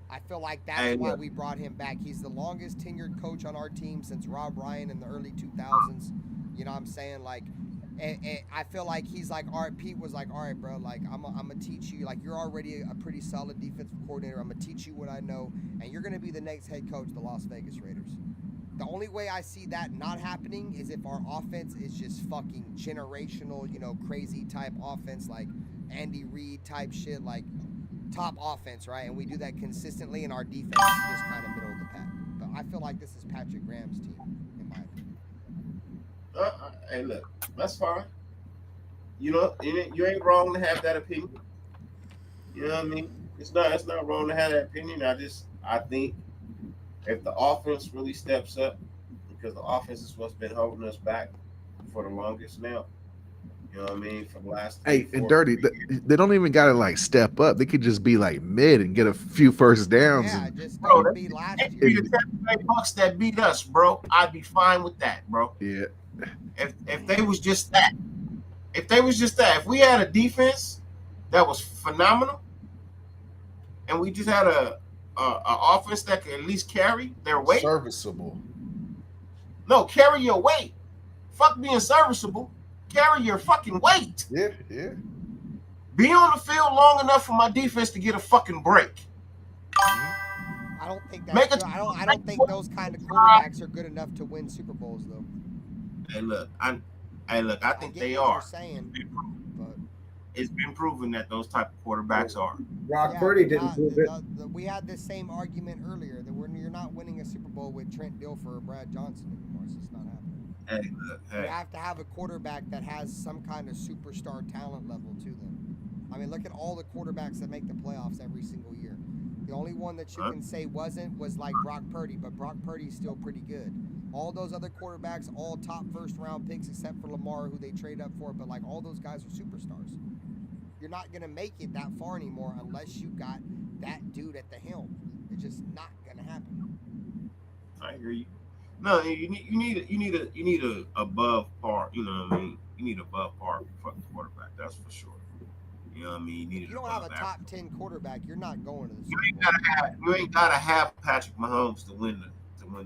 I feel like that's why we brought him back. He's the longest tenured coach on our team since Rob Ryan in the early 2000s. You know what I'm saying? Like, I feel like he's like, all right, Pete was like, all right, bro, like, I'm going to teach you. Like, you're already a pretty solid defensive coordinator. I'm going to teach you what I know, and you're going to be the next head coach of the Las Vegas Raiders. The only way I see that not happening is if our offense is just fucking generational, you know, crazy type offense, like Andy Reid type shit, like top offense, right? And we do that consistently, and our defense is just kind of middle of the pack. But I feel like this is Patrick Graham's team, in my opinion. Hey, look, that's fine. You know, you ain't wrong to have that opinion. You know what I mean? It's not wrong to have that opinion. I think if the offense really steps up, because the offense is what's been holding us back for the longest now. You know what I mean? For the last 3, and Dirty, they don't even gotta like step up. They could just be like mid and get a few first downs. Yeah, just don't be last year. If the Tampa Bay Bucks that beat us, bro, I'd be fine with that, bro. Yeah. If they was just that. If we had a defense that was phenomenal, and we just had a offense that could at least carry their weight. Serviceable. No, carry your weight. Fuck being serviceable. Carry your fucking weight. Yeah. Be on the field long enough for my defense to get a fucking break. I don't think that's true. I don't think those kind of quarterbacks are good enough to win Super Bowls, though. Hey, look, I think they are. You're saying, but it's been proven that those type of quarterbacks are. Brock Purdy didn't prove it. We had this same argument earlier that you're not winning a Super Bowl with Trent Dilfer or Brad Johnson anymore. It's just not happening. Hey, look, You have to have a quarterback that has some kind of superstar talent level to them. I mean, look at all the quarterbacks that make the playoffs every single year. The only one that you can say was like Brock Purdy, but Brock Purdy's still pretty good. All those other quarterbacks, all top first-round picks except for Lamar, who they trade up for, but like all those guys are superstars. You're not going to make it that far anymore unless you got that dude at the helm. It's just not going to happen. I hear you. No, you need a above par. You know what I mean? You need above par fucking quarterback. That's for sure. You know what I mean? You don't have a top 10 quarterback, you're not going to the Super Bowl. You ain't gotta have Patrick Mahomes to win the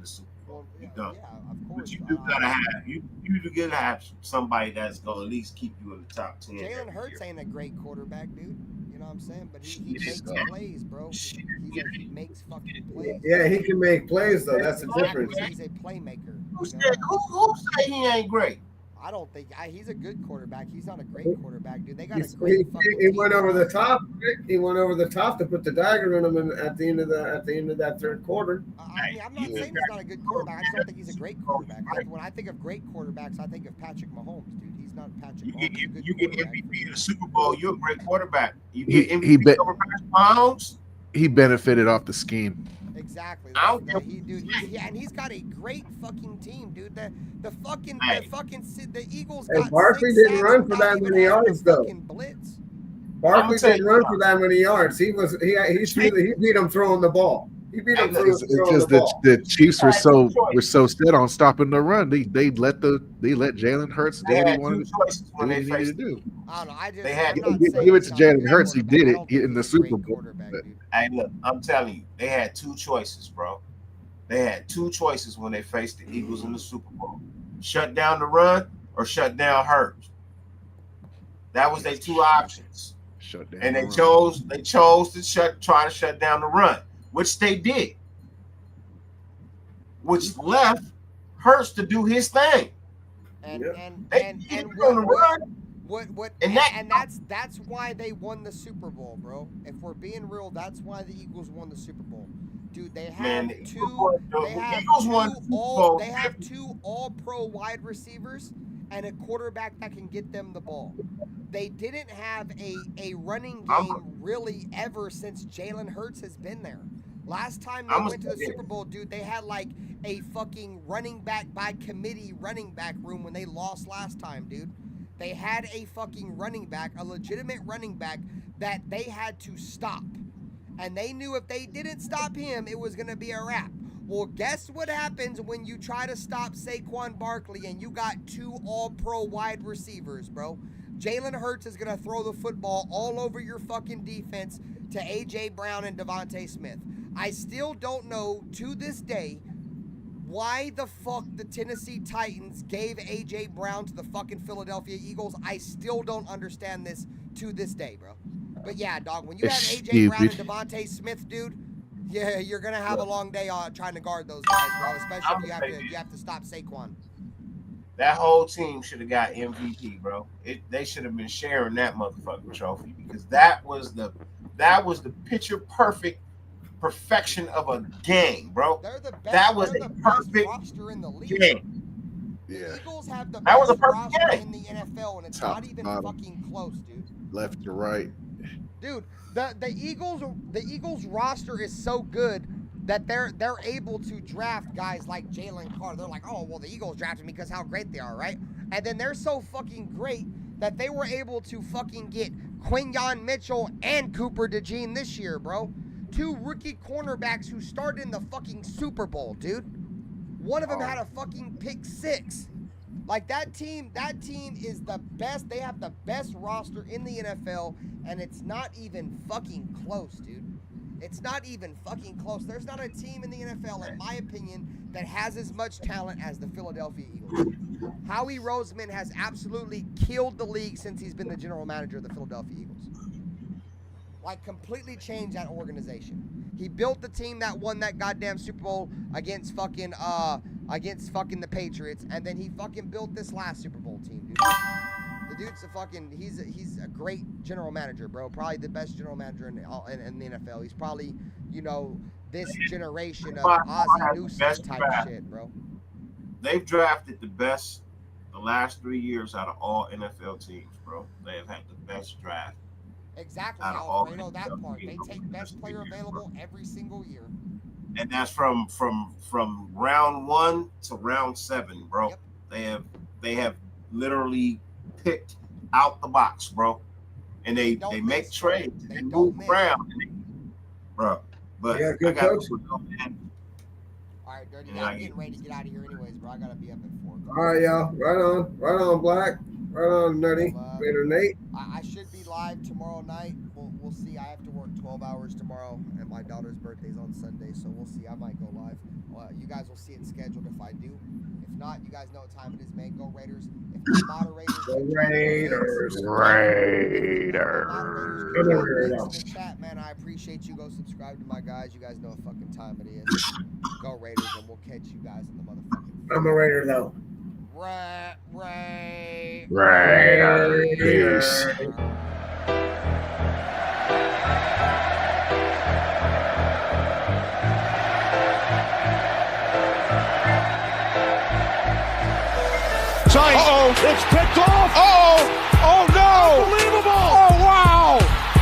Super Bowl. You don't. Yeah, of course. But you do gotta have you do gotta have somebody that's gonna at least keep you in the top 10. Jalen Hurts ain't a great quarterback, dude. You know what I'm saying? But he makes plays, bro. He makes fucking plays. Yeah, he can make plays though. That's the difference. He's a playmaker. Who say he ain't great? I don't think he's a good quarterback. He's not a great quarterback, dude. They got a great. Fucking he went over the top. He went over the top to put the dagger in him at the end of that third quarter. I mean, I'm not saying he's not a good quarterback. I just don't think he's a great quarterback. When I think of great quarterbacks, I think of Patrick Mahomes, dude. He's not Patrick Mahomes. You get MVP in the Super Bowl. You're a great quarterback. You get MVP over Patrick Mahomes. He benefited off the scheme. Exactly. And he's got a great fucking team, dude. The Eagles. Hey, Barkley didn't run for that many yards though. Blitz. Barkley didn't run for that many yards. He beat him throwing the ball. He beat him throwing the ball. The Chiefs were so set on stopping the run. They let Jalen Hurts do what he wanted to do. I don't know. Give it to Jalen Hurts. He did it in the Super Bowl. Hey, look, I'm telling you, they had two choices, bro. They had two choices when they faced the Eagles in the Super Bowl: shut down the run or shut down Hurts. That was their two options. Shut down. And they chose to try to shut down the run, which they did, which left Hurts to do his thing. And That's why they won the Super Bowl, bro. If we're being real, that's why the Eagles won the Super Bowl. Dude, they have two all-pro wide receivers and a quarterback that can get them the ball. They didn't have a running game really ever since Jalen Hurts has been there. Last time they went to the Super Bowl, dude, they had like a fucking running back by committee running back room when they lost last time, dude. They had a fucking running back, a legitimate running back that they had to stop. And they knew if they didn't stop him, it was going to be a wrap. Well, guess what happens when you try to stop Saquon Barkley and you got two all-pro wide receivers, bro? Jalen Hurts is going to throw the football all over your fucking defense to A.J. Brown and Devontae Smith. I still don't know, to this day, why the fuck the Tennessee Titans gave A.J. Brown to the fucking Philadelphia Eagles. I still don't understand this to this day, bro. But yeah, dog, when you have A.J. Brown and Devontae Smith, dude, yeah, you're going to have a long day trying to guard those guys, bro, especially if you have to stop Saquon. That whole team should have got MVP, bro. They should have been sharing that motherfucking trophy because that was the picture perfection of a game, bro. They're the best. That was a perfect roster in the league. Game. Yeah. The Eagles have the that best was a perfect roster game in the NFL, and it's not even fucking close, dude. Left to right. Dude, the Eagles roster is so good that they're able to draft guys like Jalen Carter. They're like, oh, well, the Eagles drafted me because how great they are, right? And then they're so fucking great that they were able to fucking get Quinyon Mitchell and Cooper DeJean this year, bro. Two rookie cornerbacks who started in the fucking Super Bowl, dude. One of them had a fucking pick six. Like, that team is the best. They have the best roster in the NFL, and it's not even fucking close, dude. It's not even fucking close. There's not a team in the NFL, in my opinion, that has as much talent as the Philadelphia Eagles. Howie Roseman has absolutely killed the league since he's been the general manager of the Philadelphia Eagles. Like, completely changed that organization. He built the team that won that goddamn Super Bowl against fucking the Patriots, and then he fucking built this last Super Bowl team, dude. The dude's he's a great general manager, bro. Probably the best general manager in the NFL. He's probably, this generation of Ozzie Newsome type shit, bro. They've drafted the best the last 3 years out of all NFL teams, bro. They have had the best draft. Exactly, Alfredo, that part. They take best player available every single year. And that's from round 1 to round 7, bro. Yep. They have literally picked out the box, bro. And they make trades and move around. Bro. But yeah, good coach. All right, Dirty. I'm getting ready to get out of here anyways, bro. I gotta be up at 4. All right, y'all. Right on, Black. Right on, Nutty. Raider Nate. I should be live tomorrow night. We'll see. I have to work 12 hours tomorrow, and my daughter's birthday's on Sunday, so we'll see. I might go live. You guys will see it scheduled if I do. If not, you guys know what time it is, man. Go Raiders. If the moderators... Raiders. In the chat, man, I appreciate you. Go subscribe to my guys. You guys know what fucking time it is. Go Raiders, and we'll catch you guys in the motherfucking... I'm a Raider, though. Raiders. It's picked off. Oh no. Unbelievable. Oh, wow.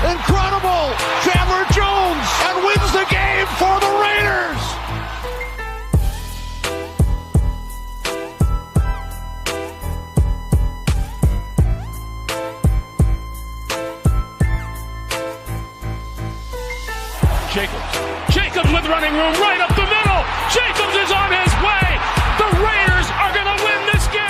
Incredible. Chandler Jones and wins the game for the Raiders. Jacobs with running room right up the middle. Jacobs is on his way. The Raiders are going to win this game.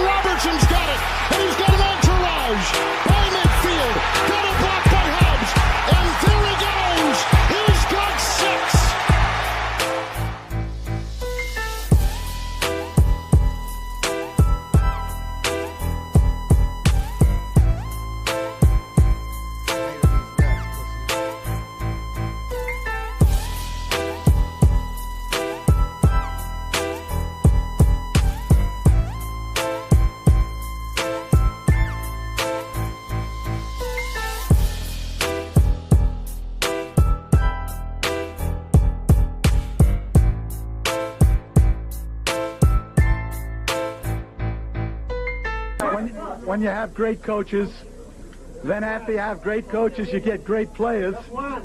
Robertson's got when you have great coaches, then after you have great coaches, you get great players.